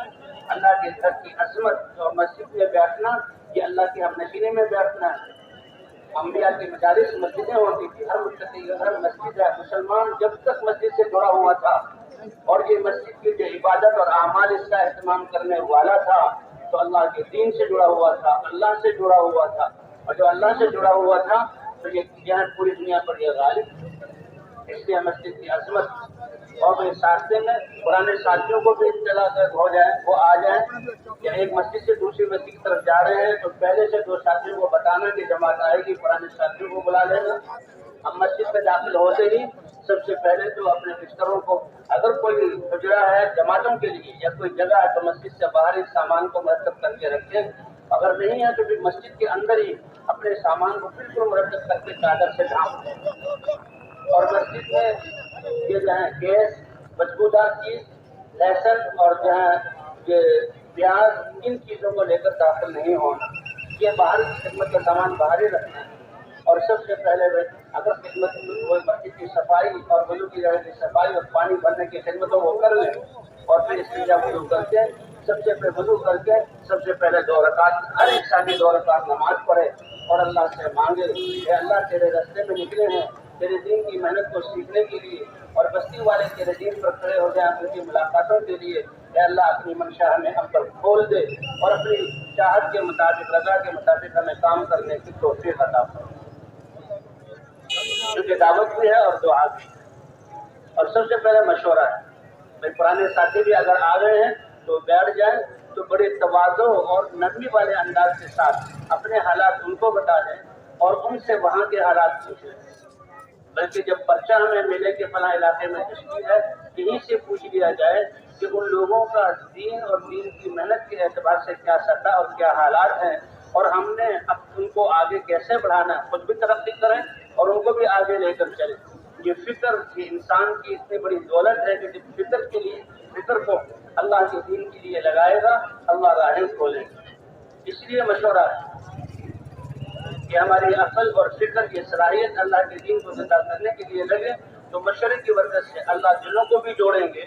اللہ کے گھر کی عظمت، اور مسجد میں بیٹھنا یہ اللہ کی ہم نشینے میں بیٹھنا ہے۔ انبیاء کی مجالس مسجدیں ہوتی تھی، ہر متقی کا گھر مسجد ہے۔ مسلمان جب تک مسجد سے جڑا ہوا تھا اور یہ مسجد کی جو عبادت اور اعمال اس کا اہتمام کرنے والا تھا تو اللہ کے دین سے جڑا ہوا تھا، اللہ سے جڑا ہوا تھا، اور جو اللہ سے جڑا ہوا تھا تو یہ پوری دنیا پر یہ غالب۔ اس لیے مسجد کی عظمت، اور اس راستے میں پرانے ساتھیوں کو بھی اطلاع ہو جائے، وہ آ جائیں، یا ایک مسجد سے دوسری مسجد کی طرف جا رہے ہیں تو پہلے سے دو ساتھیوں کو بتانا کہ جماعت آئے گی، پرانے ساتھیوں کو بلا لینا۔ ہم مسجد میں داخل ہوتے ہی سب سے پہلے تو اپنے بستروں کو، اگر کوئی حجرہ ہے جماعتوں کے لیے یا کوئی جگہ ہے تو مسجد سے باہر اس سامان کو مرتب کر کے رکھیں، اگر نہیں ہے تو پھر مسجد کے اندر ہی اپنے سامان کو بالکل مرتب کر کے چادر سے ڈھانپ دیں۔ اور مسجد میں یہ جو ہے گیس، بدبودار چیز، لہسن اور جو ہے یہ پیاز، ان چیزوں کو لے کر داخل نہیں ہونا، یہ باہر کی خدمت کا سامان باہر ہی رکھنا ہے۔ اور سب سے پہلے اگر خدمت مسجد کی صفائی اور وضو کی جگہ کی صفائی اور پانی بھرنے کی خدمتوں کو کر لیں اور پھر استنجا وضو کر کے سب سے پہلے وضو کر کے سب سے پہلے 2 رکعت ہر ایک ساتھی 2 رکعت نماز پڑھے اور اللہ سے مانگے کہ اللہ تیرے راستے میں نکلے ہیں تیرے دین کی محنت کو سیکھنے کے لیے اور بستی والے تیرے دین پر کھڑے ہو جائیں ان کی ملاقاتوں کے لیے، اے اللہ اپنی منشا ہمیں ہم پر کھول دے اور اپنی چاہت کے مطابق رضا کے مطابق ہمیں کام کرنے کی توفیق عطا فرما، کیونکہ دعوت بھی ہے اور دعا بھی۔ اور سب سے پہلے مشورہ ہے، بھائی پرانے ساتھی بھی اگر آ گئے ہیں تو بیٹھ جائیں تو بڑے تواضع اور نرمی والے انداز کے ساتھ اپنے حالات ان کو بتا دیں اور ان سے وہاں کے حالات پوچھیں، بلکہ جب پرچہ ہمیں ملے کہ فلاں علاقے میں تشکیل ہے یہیں سے پوچھ لیا جائے کہ ان لوگوں کا دین اور دین کی محنت کے اعتبار سے کیا سطح اور کیا حالات ہیں اور ہم نے اب ان کو آگے کیسے بڑھانا ہے، خود بھی ترقی کریں اور ان کو بھی آگے لے کر چلیں۔ یہ فکر یہ انسان کی اتنی بڑی دولت ہے کہ جب فکر کو اللہ کے دین کے لیے لگائے گا اللہ راہیں کھولے گا۔ اس لیے مشورہ ہے کہ ہماری عقل اور فکر یہ صلاحیت اللہ کے دین کو زندہ کرنے کے لیے لگے تو مشورے کی برکت سے اللہ دلوں کو بھی جوڑیں گے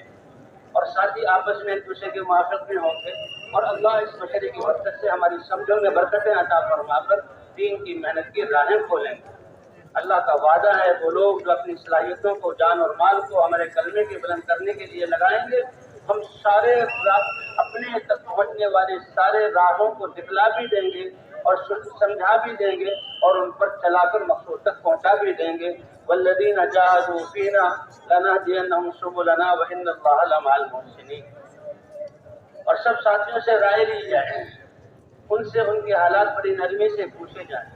اور ساتھ ہی آپس میں ایک دوسرے کے موافق بھی ہوں گے اور اللہ اس مشورے کی برکت سے ہماری سمجھوں میں برکتیں عطا فرما کر دین کی محنت کی راہیں کھولیں گے۔ اللہ کا وعدہ ہے وہ لوگ جو اپنی صلاحیتوں کو جان اور مال کو ہمارے کلمے کے بلند کرنے کے لیے لگائیں گے ہم سارے اپنے تک پہنچنے والے سارے راہوں کو دکھلا بھی دیں گے اور سمجھا بھی دیں گے اور ان پر چلا کر مقصود تک پہنچا بھی دیں گے۔ والذین جاہدوا فینا لنہدینہم سبلنا وان اللہ لمع المحسنین۔ اور سب ساتھیوں سے رائے لی جائے، ان سے ان کے حالات بڑی نرمی سے پوچھے جائیں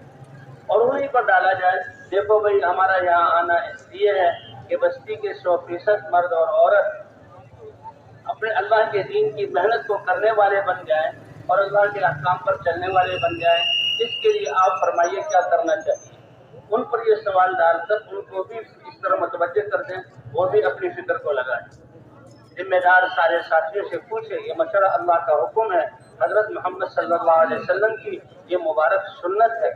اور انہیں پر ڈالا جائے، دیکھو بھائی ہمارا یہاں آنا اس لیے ہے کہ بستی کے 100% مرد اور عورت اپنے اللہ کے دین کی محنت کو کرنے والے بن جائیں اور اللہ کے احکام پر چلنے والے بن جائیں۔ اس کے لیے آپ فرمائیے کیا کرنا چاہیے؟ ان پر یہ سوال ڈال کر ان کو بھی اس طرح متوجہ کر دیں، وہ بھی اپنی فکر کو لگائیں۔ ذمہ دار سارے ساتھیوں سے پوچھے، یہ مشورہ اللہ کا حکم ہے، حضرت محمد صلی اللہ علیہ وسلم کی یہ مبارک سنت ہے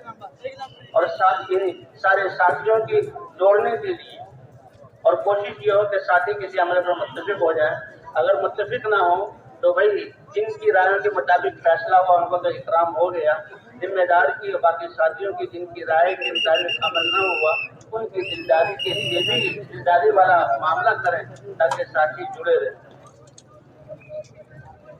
اور سارے ساتھیوں کی جوڑنے کے لیے اور کوشش یہ ہو کہ ساتھی کسی عمل پر متفق ہو جائیں، اگر متفق نہ ہو تو بھائی جن کی رائے کے مطابق فیصلہ ہوا ان کو تو اکرام ہو گیا، ذمہ دار کی اور باقی ساتھیوں کی جن کی رائے کے مطابق عمل نہ ہوا ان کی دلداری کے لیے بھی دلداری والا معاملہ کریں تاکہ ساتھی جڑے رہیں،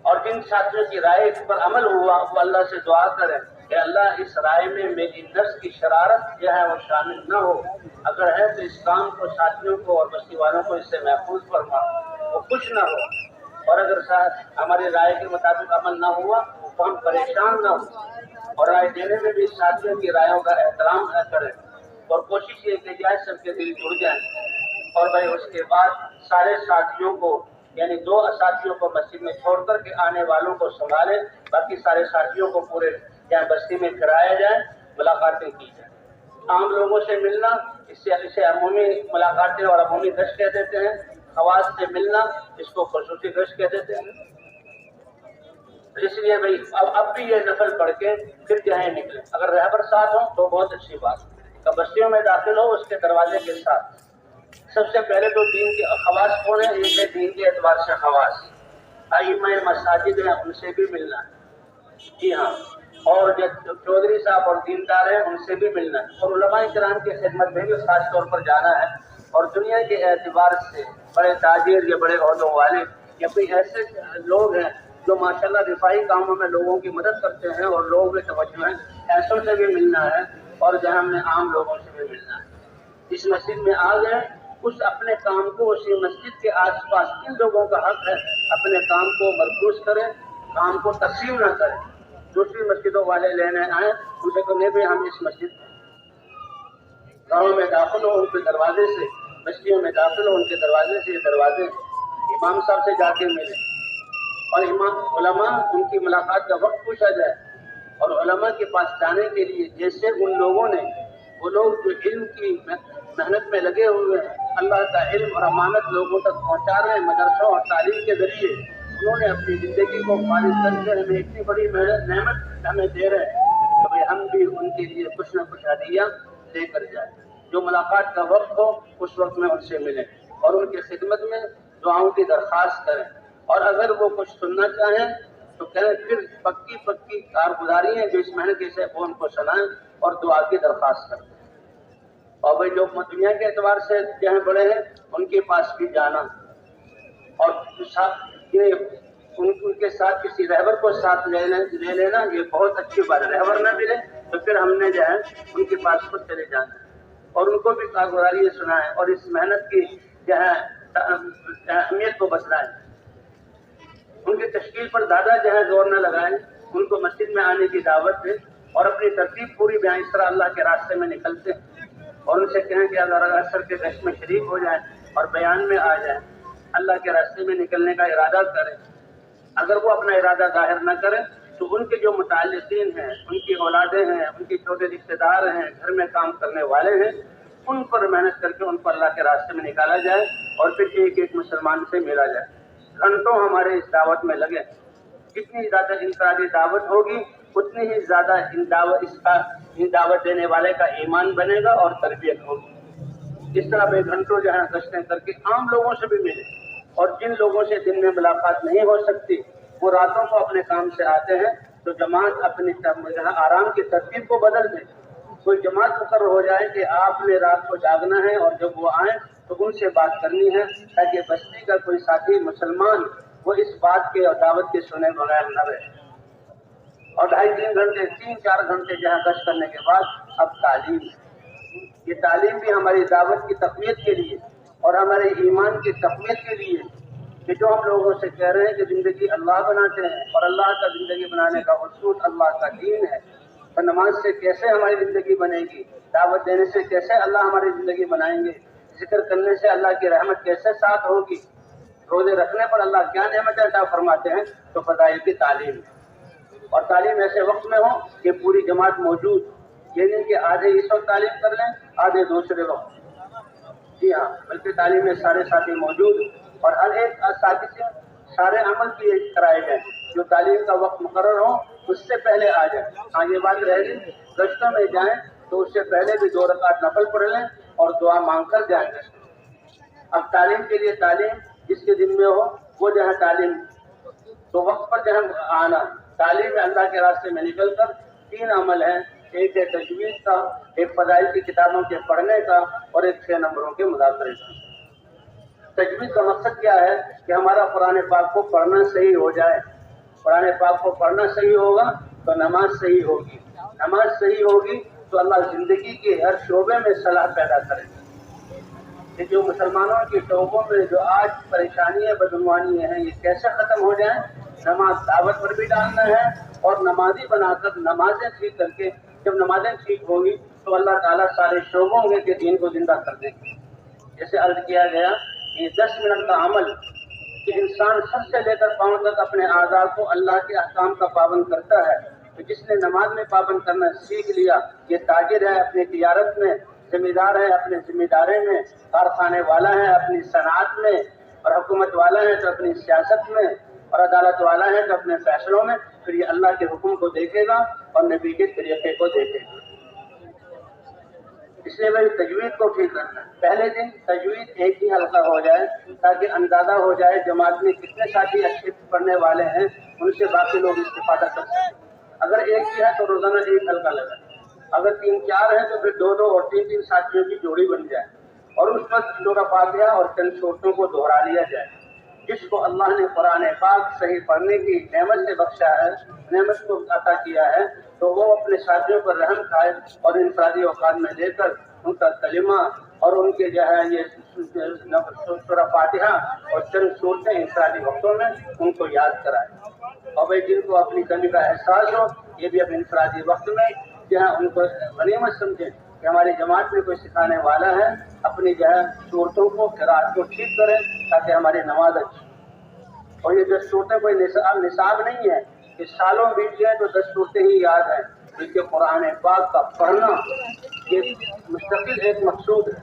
اور جن ساتھیوں کی رائے پر عمل ہوا وہ اللہ سے دعا کریں کہ اللہ اس رائے میں میری نفس کی شرارت جو ہے وہ شامل نہ ہو، اگر ہے تو اس کام کو ساتھیوں کو اور بستی والوں کو اس سے محفوظ فرما، وہ خوش نہ ہو، اور اگر ہماری رائے کے مطابق عمل نہ ہوا تو ہم پریشان نہ ہو اور رائے دینے میں بھی ساتھیوں کی رائےوں کا احترام کریں اور کوشش یہ کہ جائے سب کے دل جڑ جائیں، اور بھائی اس کے بعد سارے ساتھیوں کو یعنی 2 ساتھیوں کو مسجد میں چھوڑ کر کے آنے والوں کو سنبھالیں، باقی سارے ساتھیوں کو پورے یہاں بستی میں کرایا جائے، ملاقاتیں کی جائیں۔ عام لوگوں سے ملنا اسے عمومی ملاقاتیں اور عمومی گشت کہہ دیتے ہیں، خواص سے ملنا اس کو خصوصی گشت کہہ دیتے ہیں۔ اس لیے بھائی اب بھی یہ نفل پڑھ کے پھر جہاں نکلے، اگر رہبر ساتھ ہوں تو بہت اچھی بات، بستیوں میں داخل ہو اس کے دروازے کے ساتھ سب سے پہلے تو دین کے خواص کون ہیں، ان میں دین کے اعتبار سے خواص ائمہ مساجد ہیں ان سے بھی ملنا ہے، جی ہاں، اور جو چودھری صاحب اور دیندار ہیں ان سے بھی ملنا ہے، اور علماء کرام کی خدمت میں بھی خاص طور پر جانا ہے، اور دنیا کے اعتبار سے بڑے تاجر یا بڑے عہدوں والے یا کوئی ایسے لوگ ہیں جو ماشاءاللہ رفاہی کاموں میں لوگوں کی مدد کرتے ہیں اور لوگوں میں توجہ ہیں، ایسوں سے بھی ملنا ہے، اور جہاں ہم نے عام لوگوں سے بھی ملنا ہے۔ اس مسجد میں آ گئے، اس اپنے کام کو اسی مسجد کے آس پاس ان لوگوں کا حق ہے اپنے کام کو مرکوز کریں، کام کو تقسیم نہ کریں، دوسری مسجدوں والے لینے آئیں ان سے کہنے بھی ہم اس مسجد گاؤں میں داخل ہو ان کے دروازے سے، بستیوں میں داخل ہو ان کے دروازے سے، یہ دروازے امام صاحب سے جا کے ملیں، اور علماء ان کی ملاقات کا وقت پوچھا جائے، اور علماء کے پاس جانے کے لیے جیسے ان لوگوں نے وہ لوگ جو علم کی محنت میں لگے ہوئے ہیں، اللہ کا علم اور امانت لوگوں تک پہنچا رہے ہیں مدرسوں اور تعلیم کے ذریعے، انہوں نے اپنی زندگی کو خالص کر کے ہمیں اتنی بڑی نعمت ہمیں دے رہے ہیں کہ ہم بھی ان کے لیے کچھ نہ کچھ ہدیہ دے کر جائیں۔ جو ملاقات کا وقت ہو اس وقت میں ان سے ملیں اور ان کی خدمت میں دعاؤں کی درخواست کریں، اور اگر وہ کچھ سننا چاہیں تو کہیں پھر پکی کارگزاری ہے جو اس مہینے سے وہ ان کو سنائیں اور دعا کی درخواست کریں۔ اور وہ جو دنیا کے اعتبار سے جہاں بڑے ہیں ان کے پاس بھی جانا اور ان کے ساتھ کسی رہبر کو ساتھ لے لینا، یہ بہت اچھی بات ہے۔ رہبر نہ ملے تو پھر ہم نے جو ہے ان کے پاس خود چلے جانا اور ان کو بھی کارگزاری سنائیں اور اس محنت کی جو ہے اہمیت کو بتلائیں۔ ان کی تشکیل پر زیادہ جو ہے زور نہ لگائیں، ان کو مسجد میں آنے کی دعوت دیں اور اپنی ترتیب پوری بیان اس طرح اللہ کے راستے میں نکلتے ہیں اور ان سے کہیں کہ اگر اثر کے گشت میں شریک ہو جائیں اور بیان میں آ جائیں، اللہ کے راستے میں نکلنے کا ارادہ کریں۔ اگر وہ اپنا ارادہ ظاہر نہ کریں تو ان کے جو متعلقین ہیں، ان کی اولادیں ہیں، ان کے چھوٹے رشتے دار ہیں، گھر میں کام کرنے والے ہیں، ان پر محنت کر کے ان کو اللہ کے راستے میں نکالا جائے اور پھر ایک ایک مسلمان سے ملا جائے۔ گھنٹوں ہمارے اس دعوت میں لگے، جتنی زیادہ انفرادی دعوت ہوگی اتنی ہی زیادہ ان دعوت دینے والے کا ایمان بنے گا اور تربیت ہوگی۔ اس طرح بے گھنٹوں جو ہے گشتیں کر کے عام لوگوں سے بھی ملے، اور جن لوگوں سے دن میں ملاقات نہیں ہو سکتی وہ راتوں کو اپنے کام سے آتے ہیں تو جماعت اپنی آرام کی ترتیب کو بدل دے۔ کوئی جماعت مقرر ہو جائے کہ آپ نے رات کو جاگنا ہے اور جب وہ آئیں تو ان سے بات کرنی ہے، تاکہ بستی کا کوئی ساتھی مسلمان وہ اس بات کے اور دعوت کے سنے بغیر نہ رہے۔ اور 2.5-3 گھنٹے 3-4 گھنٹے جہاں گشت کرنے کے بعد اب تعلیم، یہ تعلیم بھی ہماری دعوت کی تقویت کے لیے اور ہمارے ایمان کی تقویت کے لیے، کہ جو ہم لوگوں سے کہہ رہے ہیں کہ زندگی اللہ بناتے ہیں اور اللہ کا زندگی بنانے کا اصول اللہ کا دین ہے، تو نماز سے کیسے ہماری زندگی بنے گی، دعوت دینے سے کیسے اللہ ہماری زندگی بنائیں گے، ذکر کرنے سے اللہ کی رحمت کیسے ساتھ ہوگی، روزے رکھنے پر اللہ کیا نعمت عطا فرماتے ہیں، تو فضائل کی تعلیم ہے۔ اور تعلیم ایسے وقت میں ہو کہ پوری جماعت موجود، یہ نہیں کہ آدھے اس وقت تعلیم کر لیں آدھے دوسرے وقت، جی ہاں، بلکہ تعلیم میں سارے ساتھی موجود اور ہر ایک ساتھی سے سارے عمل کیے کرائے جائیں، جو تعلیم کا وقت مقرر ہو اس سے پہلے آ جائیں۔ ہاں یہ بات رہ گئی، گشتوں میں جائیں تو اس سے پہلے بھی 2 رکعت نفل پڑھ لیں اور دعا مانگ کر جائیں گے۔ اب تعلیم کے لیے تعلیم جس کے دن میں ہو وہ جو ہے تعلیم، تو وقت پر جو ہے آنا۔ تعلیم میں اللہ کے راستے میں نکل کر 3 عمل ہیں، ایک ہے تجوید کا، ایک فضائل کی کتابوں کے پڑھنے کا اور ایک 6 نمبروں کے مذاکرے کا۔ تجوید کا مقصد کیا ہے کہ ہمارا قرآن پاک کو پڑھنا صحیح ہو جائے۔ قرآن پاک کو پڑھنا صحیح ہوگا تو نماز صحیح ہوگی، نماز صحیح ہوگی تو اللہ زندگی کے ہر شعبے میں صلاح پیدا کرے گا۔ کہ جو مسلمانوں کے شعبوں میں جو آج پریشانیاں بدعنوانیاں ہیں یہ کیسے ختم ہو جائیں، نماز دعوت پر بھی ڈالنا ہے اور نمازی بنا کر نمازیں ٹھیک کر کے، جب نمازیں ٹھیک ہوگی تو اللہ تعالیٰ سارے شعبوں کے دین کو زندہ کر دیں گے۔ جیسے عرض کیا گیا، یہ 10 منٹ کا عمل کہ انسان سر سے لے کر پاؤں تک اپنے اعضاء کو اللہ کے احکام کا پابند کرتا ہے، تو جس نے نماز میں پابند کرنا سیکھ لیا، یہ تاجر ہے اپنی تجارت میں، ذمہ دار ہے اپنے ذمہ داری میں، کارخانے والا ہے اپنی صنعت میں، اور حکومت والا ہے تو اپنی سیاست میں، اور عدالت والا ہے تو اپنے فیصلوں میں، پھر یہ اللہ کے حکم کو دیکھے گا اور نبی کے طریقے کو دیکھے گا۔ اس لیے میری تجوید کو ٹھیک کرنا ہے۔ پہلے دن تجوید ایک ہی حلقہ ہو جائے تاکہ اندازہ ہو جائے جماعت میں کتنے ساتھی اچھے پڑھنے والے ہیں، ان سے باقی لوگ استفادہ کر سکیں۔ اگر ایک ہی ہے تو روزانہ ایک حلقہ لگا، اگر 3-4 ہیں تو پھر 2-2 اور 3-3 ساتھیوں کی جوڑی بن جائے اور اس پر سورہ فاتحہ اور چند صورتوں کو دہرا لیا جائے۔ جس کو اللہ نے قرآن پاک صحیح پڑھنے کی نعمت سے بخشا ہے، نعمت کو عطا کیا ہے، تو وہ اپنے ساتھیوں پر رحم کھائے اور انفرادی اوقات میں لے کر ان کا کلمہ اور ان کے جو ہے یہ سورہ فاتحہ اور چند صورتیں انفرادی وقتوں میں ان کو یاد کرائے۔ اور بھائی جن کو اپنی کمی کا احساس ہو یہ بھی اب انفرادی وقت میں جو ہے ان کو غنیمت سمجھیں کہ ہماری جماعت میں کوئی سکھانے والا ہے، اپنی جو ہے صورتوں کو قرأت کو ٹھیک کریں تاکہ ہماری نماز اچھی۔ اور یہ 10 صورتیں کوئی نصاب نہیں ہے کہ سالوں بیت جائے تو 10 صورتیں ہی یاد ہیں، بلکہ قرآن پاک کا پڑھنا یہ مستقل ایک مقصود ہے۔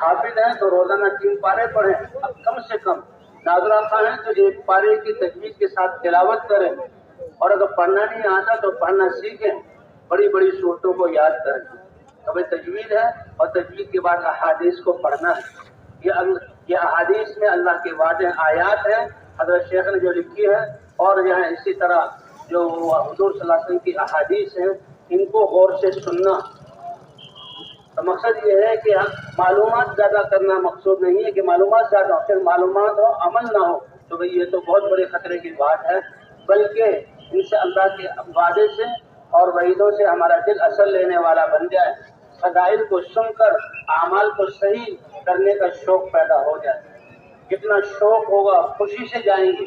حافظ ہیں تو روزانہ 3 پارے پڑھیں، اب کم سے کم ناظرہ خواہ ہیں تو 1 پارے کی تجوید کے ساتھ تلاوت کریں، اور اگر پڑھنا نہیں آتا تو پڑھنا سیکھیں، بڑی بڑی صورتوں کو یاد کریں۔ تو بھائی تجوید ہے، اور تجوید کے بعد احادیث کو پڑھنا ہے۔ یہ احادیث میں اللہ کے واضح آیات ہیں، حضرت شیخ نے جو لکھی ہے، اور جو ہے اسی طرح جو حضور صلی اللہ علیہ وسلم کی احادیث ہیں، ان کو غور سے سننا۔ تو مقصد یہ ہے کہ معلومات زیادہ کرنا مقصود نہیں ہے کہ معلومات زیادہ ہو، پھر معلومات ہو عمل نہ ہو، تو بھئی یہ تو بہت بڑے خطرے کی بات ہے، بلکہ ان سے اللہ کے وعدے سے اور وعیدوں سے ہمارا دل اثر لینے والا بن جائے، فضائل کو سن کر اعمال کو صحیح کرنے کا شوق پیدا ہو جائے۔ جتنا شوق ہوگا خوشی سے جائیں گے۔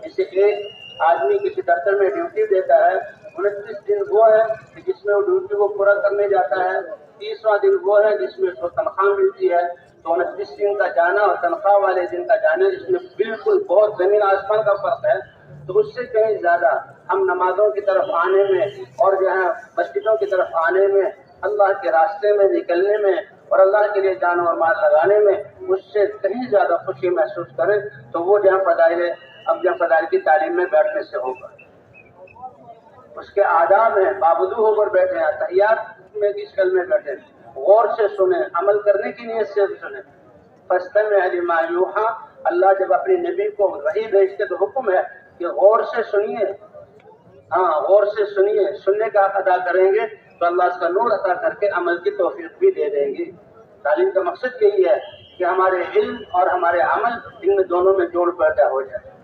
جیسے ایک آدمی کسی دفتر میں ڈیوٹی دیتا ہے، 29 دن وہ ہے کہ جس میں وہ ڈیوٹی کو پورا کرنے جاتا ہے، 30واں دن وہ ہے جس میں اس کو تنخواہ ملتی ہے۔ تو 29 دن کا جانا اور تنخواہ والے دن کا جانا، اس میں بالکل بہت زمین آسمان کا فرق ہے۔ تو اس سے کہیں زیادہ ہم نمازوں کی طرف آنے میں اور جو ہے مسجدوں کی طرف آنے میں، اللہ کے راستے میں نکلنے میں اور اللہ کے لیے جان اور مال لگانے میں اس سے کہیں زیادہ خوشی محسوس کریں، تو وہ جہاں فضائل کی تعلیم میں بیٹھنے سے ہوگا۔ اس کے آداب ہیں، بابدو ہو کر بیٹھے ہیں، تحیات میں کی شکل میں بیٹھے ہیں، غور سے سنیں، عمل کرنے کی نیت سے سنیں۔ فاستمع لما یوحی، اللہ جب اپنی نبی کو وحی بھیجتے تو حکم ہے کہ غور سے سنیے، ہاں غور سے سنیے، سننے کا حق ادا کریں گے تو اللہ اس کا نور عطا کر کے عمل کی توفیق بھی دے دیں گے۔ تعلیم کا مقصد یہی ہے کہ ہمارے علم اور ہمارے عمل ان میں دونوں میں جوڑ پیدا ہو جائے۔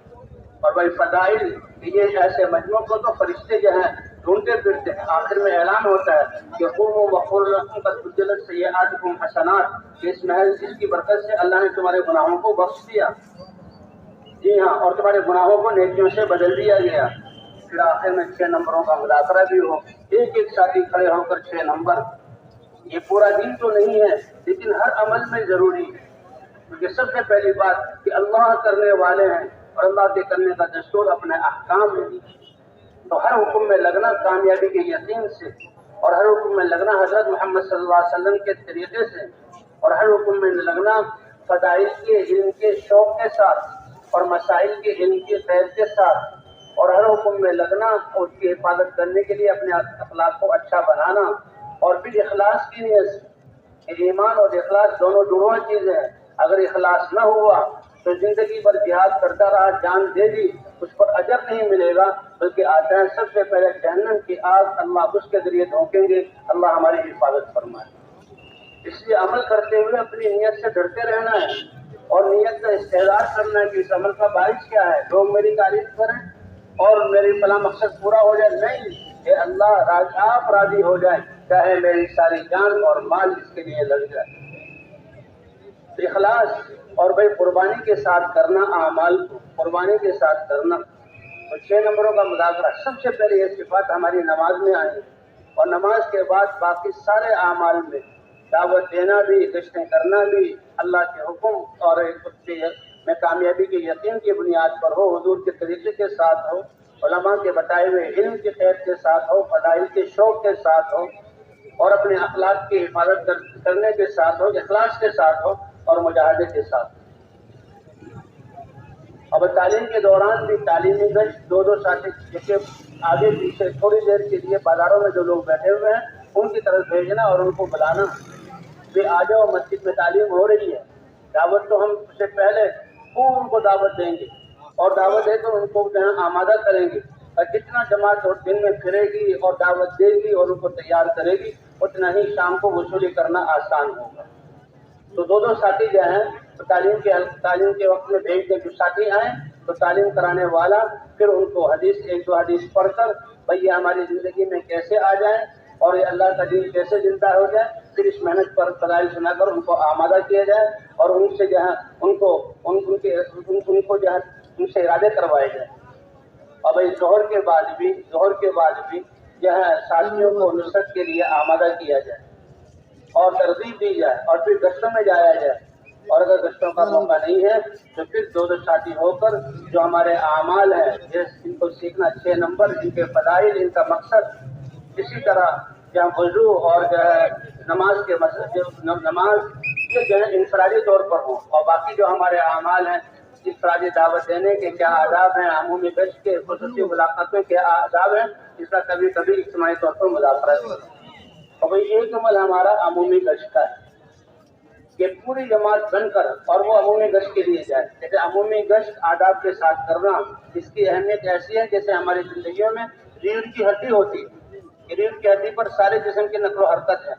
اور بھائی فضائل یہ ایسے مجموعوں کو تو فرشتے جو ہیں ڈھونڈتے پھرتے ہیں، آخر میں اعلان ہوتا ہے کہ قوموا وغفر لکم قد بدلت سیئاتکم حسنات، کہ اس محض اس کی برکت سے اللہ نے تمہارے گناہوں کو بخش دیا، جی ہاں، اور تمہارے گناہوں کو نیکیوں سے بدل دیا گیا۔ پھر آخر میں 6 نمبروں کا مذاکرہ بھی ہو، ایک ایک ساتھی کھڑے ہو کر 6 نمبر۔ یہ پورا دین تو نہیں ہے لیکن ہر عمل میں ضروری ہے، کیونکہ سب سے پہلی بات کہ اللہ کرنے والے ہیں اور اللہ کے کرنے کا دستور اپنے احکام میں، تو ہر حکم میں لگنا کامیابی کے یقین سے، اور ہر حکم میں لگنا حضرت محمد صلی اللہ علیہ وسلم کے طریقے سے، اور ہر حکم میں لگنا فضائل کے علم کے شوق کے ساتھ اور مسائل کے علم کی خیر کے ساتھ، اور ہر حکم میں لگنا اس کی حفاظت کرنے کے لیے اپنے اخلاق کو اچھا بنانا، اور پھر اخلاص کی نیت سے۔ ایمان اور اخلاص دونوں جڑواں چیزیں ہیں، اگر اخلاص نہ ہوا تو زندگی بھر جہاد کرتا رہا، جان دے دی، اس پر اجر نہیں ملے گا، بلکہ آتا ہے سب سے پہلے جہنم کی آگ اللہ اس کے ذریعے دھوکیں گے۔ اللہ ہماری حفاظت فرمائے۔ اس لیے عمل کرتے ہوئے اپنی نیت سے ڈرتے رہنا ہے، اور نیت کا استحضار کرنا ہے کہ اس عمل کا باعث کیا ہے، لوگ میری تعریف کریں اور میری فلاں مقصد پورا ہو جائے، نہیں، کہ اللہ آپ راضی ہو جائیں، چاہے میری ساری جان اور مال اس کے لیے لگ جائے۔ اخلاص اور بھائی قربانی کے ساتھ کرنا، اعمال کو قربانی کے ساتھ کرنا۔ تو 6 نمبروں کا مذاکرہ، سب سے پہلے یہ صفات ہماری نماز میں آئی، اور نماز کے بعد باقی سارے اعمال میں دعوت دینا بھی، گشتیں کرنا بھی، اللہ کے حکم اور میں کامیابی کے یقین کی بنیاد پر ہو، حضور کے طریقے کے ساتھ ہو، علماء کے بتائے ہوئے علم کی خیر کے ساتھ ہو، فضائل کے شوق کے ساتھ ہو، اور اپنے اخلاق کی حفاظت کرنے کے ساتھ ہو، اخلاص کے ساتھ ہو، اور مجاہدے کے ساتھ۔ اب تعلیم کے دوران بھی تعلیمی گشت، دو ساتھی جیسے آگے پیچھے تھوڑی دیر کے لیے بازاروں میں جو لوگ بیٹھے ہوئے ہیں ان کی طرف بھیجنا اور ان کو بلانا کہ آ جاؤ، مسجد میں تعلیم ہو رہی ہے۔ دعوت تو ہم سے پہلے خوب ان کو دعوت دیں گے، اور دعوت دے کر ان کو آمادہ کریں گے، اور جتنا جماعت دن میں پھرے گی اور دعوت دے گی اور ان کو تیار کرے گی، اتنا ہی شام کو وصولی کرنا آسان ہوگا۔ تو دو ساتھی جو ہیں تو تعلیم کے وقت میں بھیج دیں، جو ساتھی آئیں تو تعلیم کرانے والا پھر ان کو ایک دو حدیث پڑھ کر بھئی یہ ہماری زندگی میں کیسے آ جائیں اور یہ اللہ کا دین کیسے زندہ ہو جائے، پھر اس محنت پر فضائل سنا کر ان کو آمادہ کیا جائے، اور ان سے جو ہے ان کو جو ہے ان سے ارادے کروائے جائے۔ اور بھائی ظہر کے بعد بھی جو ہے ساتھیوں کو نصرت کے لیے آمادہ کیا جائے اور ترغیب دی جائے، اور پھر گشتوں میں جایا جائے، اور اگر گشتوں کا موقع نہیں ہے تو پھر دو ساتھی ہو کر جو ہمارے اعمال ہیں ان کو سیکھنا، 6 نمبر، ان کے فضائل، ان کا مقصد، اسی طرح جہاں وضو اور جو ہے نماز یہ جو ہے انفرادی طور پر ہوں، اور باقی جو ہمارے اعمال ہیں، انفرادی دعوت دینے کے کیا آداب ہیں، عمومی گشت کے، خصوصی ملاقاتوں کے آداب ہیں، اس کا کبھی کبھی اجتماعی طور پر مذاکرہ کریں۔ اور بھائی ایک عمل ہمارا عمومی گشت کا ہے کہ پوری جماعت بن کر اور وہ عمومی گشت کے لیے جائے. جیسے عمومی گشت آداب کے ساتھ کرنا، اس کی اہمیت ایسی ہے جیسے ہماری زندگیوں میں ریڑھ کی ہڈی ہوتی ہے. یہ ریڑھ کی ہڈی پر سارے جسم کی نقل و حرکت ہے.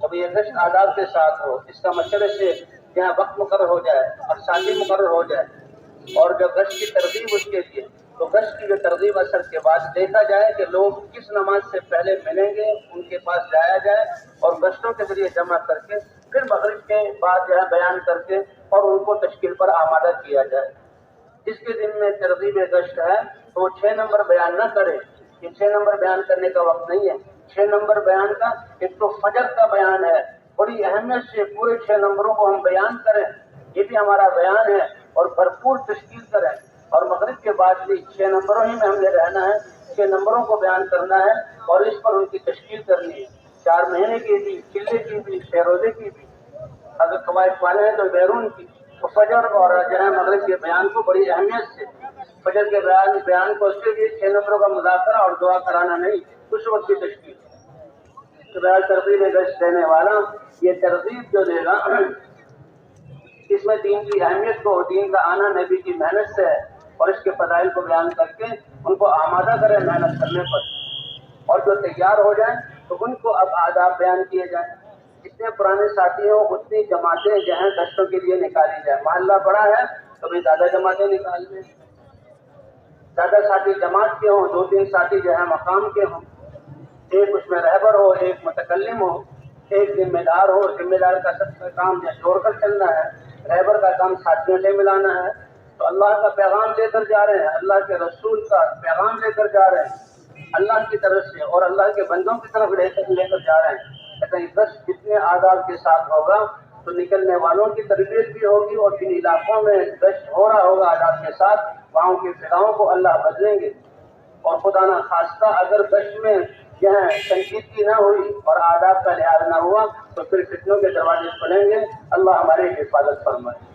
اب یہ گشت آداب کے ساتھ ہو، اس کا مشورے سے جہاں وقت مقرر ہو جائے اور ساتھی مقرر ہو جائے، اور جو گشت کی ترغیب اس کے لیے، تو گشت کی جو ترغیب اثر کے بعد دیکھا جائے کہ لوگ کس نماز سے پہلے ملیں گے، ان کے پاس جایا جائے اور گشتوں کے ذریعے جمع کر کے پھر مغرب کے بعد جو ہے بیان کر کے اور ان کو تشکیل پر آمادہ کیا جائے. جس کے دن میں ترغیب گشت ہے تو وہ 6 نمبر بیان نہ کرے. یہ 6 نمبر بیان کرنے کا وقت نہیں ہے. 6 نمبر بیان کا ایک تو فجر کا بیان ہے، بڑی اہمیت سے پورے 6 نمبروں کو ہم بیان کریں، یہ بھی ہمارا بیان ہے، اور بھرپور تشکیل کریں. اور مغرب کے بعد بھی 6 نمبروں ہی میں ہم نے رہنا ہے، 6 نمبروں کو بیان کرنا ہے اور اس پر ان کی تشکیل کرنی ہے. 4 مہینے کی بھی، چلے کی بھی، 6 روزے کی بھی، اگر قواعد والے ہیں تو بیرون کی. تو فجر اور جو ہے مغرب کے بیان کو بڑی اہمیت سے، فجر کے بیان کو اس کے لیے 6 نمبروں کا مذاکرہ اور دعا کرانا نہیں، اس وقت کی تشکیل. تو بہرحال ترغیب گشت دینے والا یہ ترغیب جو دے گا، اس میں دین کی اہمیت کو، دین کا آنا نبی کی محنت سے ہے، اور اس کے فضائل کو بیان کر کے ان کو آمادہ کرے محنت کرنے پر. اور جو تیار ہو جائیں تو ان کو اب آداب بیان کیے جائیں. جتنے پرانے ساتھی ہوں اتنی جماعتیں جو ہیں گشتوں کے لیے نکالی جائیں. محلہ بڑا ہے تو بھی زیادہ جماعتیں نکال دیں. زیادہ ساتھی جماعت کے ہوں، 2-3 ساتھی جو ہے مقام کے ہوں، ایک اس میں رہبر ہو، ایک متکلم ہو، ایک ذمہ دار ہو. ذمہ دار کا سب کا کام جوڑ کر چلنا ہے، رہبر کا کام ساتھیوں سے ملانا ہے. تو اللہ کا پیغام لے کر جا رہے ہیں، اللہ کے رسول کا پیغام لے کر جا رہے ہیں اللہ کی طرف سے، اور اللہ کے بندوں کی طرف لے کر جا رہے ہیں. لیکن گشت جتنے آداب کے ساتھ ہوگا تو نکلنے والوں کی تربیت بھی ہوگی، اور جن علاقوں میں گشت ہو رہا ہوگا آداب کے ساتھ، وہاں کے فضاؤں کو اللہ بدلیں گے. اور خدا نہ خواستہ اگر گشت میں جو ہے سنجیدگی نہ ہوئی اور آداب کا لحاظ نہ ہوا تو پھر فتنوں کے دروازے کھلیں گے. اللہ ہماری حفاظت فرمائے.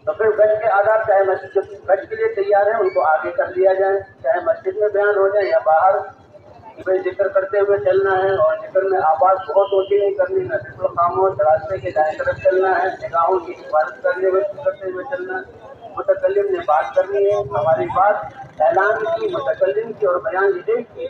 تو پھر گشت کے آداب چاہے مسجد گشت کے لیے تیار ہیں ان کو آگے کر دیا جائے، چاہے مسجد میں بیان ہو جائے یا باہر، کہ بھائی ذکر کرتے ہوئے چلنا ہے، اور ذکر میں آواز بہت اونچی نہیں کرنی، نہ ذکر خاموش راستے کے دائیں طرف چلنا ہے، نگاہوں کی حفاظت کرتے ہوئے چلنا ہے. متکلم نے بات کرنی ہے، ہماری بات اعلان کی، متکلم کی اور بیان یہ کی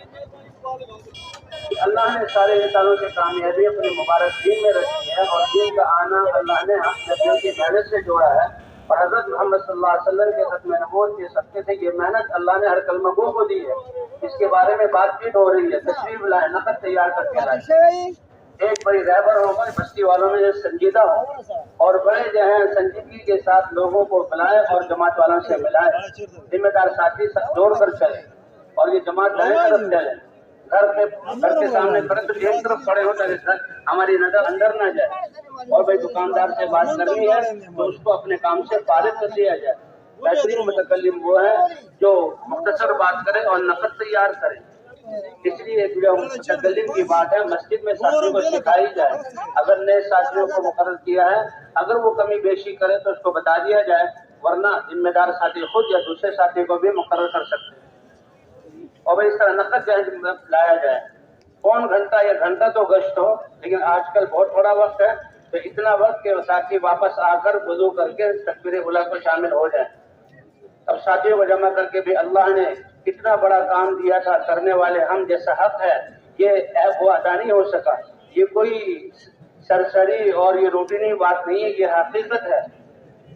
کہ اللہ نے سارے انسانوں کی کامیابی اپنے مبارک دین میں رکھی ہے، اور دین کا آنا اللہ نے نبیوں کی محنت سے جوڑا ہے. اور حضرت محمد صلی اللہ علیہ وسلم کے ختم نبوت کے صدقے سے یہ محنت اللہ نے ہر کلمہ گو کو دی ہے. اس کے بارے میں بات چیت ہو رہی ہے، تشریف لائے، نقد تیار کر کے لائے. ایک بڑی رہبر ہوگا بستی والوں میں جو سنجیدہ ہو، اور بڑے جو ہیں سنجیدگی کے ساتھ لوگوں کو بلائے اور جماعت والوں سے ملائے. ذمہ دار ساتھی جوڑ کر چلے، اور یہ جماعت دائیں طرف چلے. گھر کے سامنے کھڑے تو ایک طرف کھڑے ہو تاکہ ہماری نظر اندر نہ جائے. اور بھائی دکاندار سے بات کرنی ہے تو اس کو اپنے کام سے فارغ کر دیا جائے. بہترین متکلم وہ ہے جو مختصر بات کرے اور نقد تیار کرے. اس لیے جو متکلم کی بات ہے مسجد میں ساتھیوں کو سکھائی جائے. اگر نئے ساتھیوں کو مقرر کیا ہے، اگر وہ کمی بیشی کرے تو اس کو بتا دیا جائے، ورنہ ذمہ دار ساتھی خود یا دوسرے ساتھی کو بھی مقرر کر سکتے ہیں. اور بھائی اس طرح نقد لایا جائے. پون گھنٹہ یا گھنٹہ تو گشت ہو، لیکن آج کل بہت تھوڑا وقت ہے، تو اتنا وقت کہ ساتھی واپس آ کر وضو کر کے تکبیر اولیٰ کو شامل ہو جائیں. اب ساتھیوں کو جمع کر کے بھی اللہ نے کتنا بڑا کام دیا تھا، کرنے والے ہم جیسا حق ہے یہ وہ ادا نہیں ہو سکا. یہ کوئی سرسری اور یہ روٹینی بات نہیں ہے، یہ حقیقت ہے.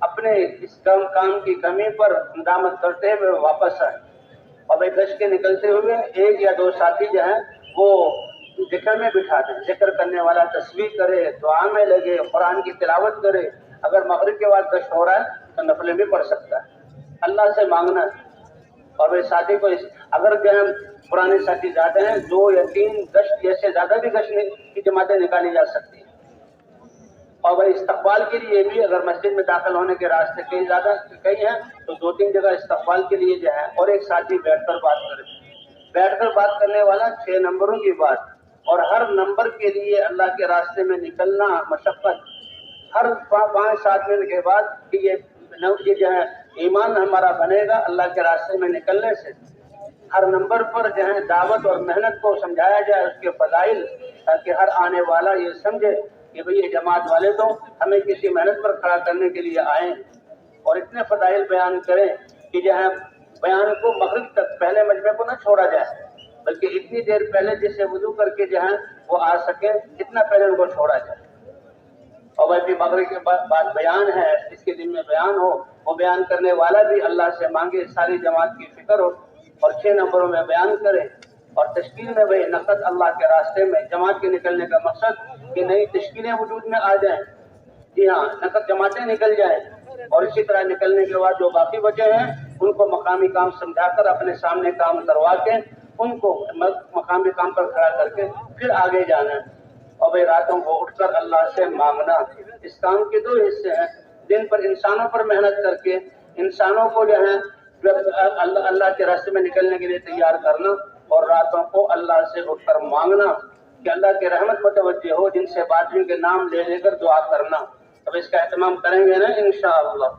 اپنے اس کام کی کمی پر ندامت کرتے ہوئے واپس آئے. اور بھائی گشت کے نکلتے ہوئے 1 یا 2 ساتھی جو ہیں وہ ذکر میں بٹھا دیں. ذکر کرنے والا تسبیح کرے، دعا میں لگے، قرآن کی تلاوت کرے. اگر مغرب کے بعد گشت ہو رہا ہے تو نفلیں بھی پڑھ سکتا ہے، اللہ سے مانگنا ہے. اور بھائی ساتھی کو اگر جو ہے پرانے ساتھی زیادہ ہیں 2 یا 3 گشت جیسے زیادہ بھی گشت کی جماعتیں نکالی جا سکتی ہیں. اور بھائی استقبال کے لیے بھی اگر مسجد میں داخل ہونے کے راستے کئی ہیں تو 2-3 جگہ استقبال کے لیے جو ہے، اور ایک ساتھی بیٹھ کر بات کرے. بیٹھ کر بات کرنے والا 6 نمبروں کی بات، اور ہر نمبر کے لیے اللہ کے راستے میں نکلنا مشقت. ہر 5-7 منٹ کے بعد کہ یہ جو ہے ایمان ہمارا بنے گا اللہ کے راستے میں نکلنے سے. ہر نمبر پر جو ہے دعوت اور محنت کو سمجھایا جائے، اس کے فضائل، تاکہ ہر آنے والا یہ سمجھے کہ بھئی یہ جماعت والے تو ہمیں کسی محنت پر کھڑا کرنے کے لیے آئے، اور اتنے فضائل بیان کریں کہ جو ہے بیان کو مغرب تک پہلے مجمع کو نہ چھوڑا جائے، بلکہ اتنی دیر پہلے جسے وضو کر کے جو ہے وہ آ سکے اتنا پہلے ان کو چھوڑا جائے۔ اور ویسے مغرب کے بعد بیان ہے، اس کے دن میں بیان ہو، وہ بیان کرنے والا بھی اللہ سے مانگے ساری جماعت کی فکر ہو، اور 6 نمبروں میں بیان کرے، اور تشکیل میں وہی نقد اللہ کے راستے میں جماعت کے نکلنے کا مقصد کہ نئی تشکیلیں وجود میں آ جائیں، جی ہاں نقد جماعتیں نکل جائیں، اور اسی طرح نکلنے کے بعد جو باقی بچے ہیں ان کو مقامی کام سمجھا کر اپنے سامنے کام کروا کے ان کو مقامی کام پر کھڑا کر کے پھر آگے جانا ہے۔ اور بھائی راتوں کو اٹھ کر اللہ سے مانگنا، اس کام کے 2 حصے ہیں، دن پر انسانوں پر محنت کر کے انسانوں کو جو ہے اللہ کے راستے میں نکلنے کے لیے تیار کرنا، اور راتوں کو اللہ سے اٹھ کر مانگنا کہ اللہ کی رحمت متوجہ ہو، جن سے بات جن کے نام لے لے کر دعا کرنا۔ اب اس کا اہتمام کریں گے نا انشاءاللہ۔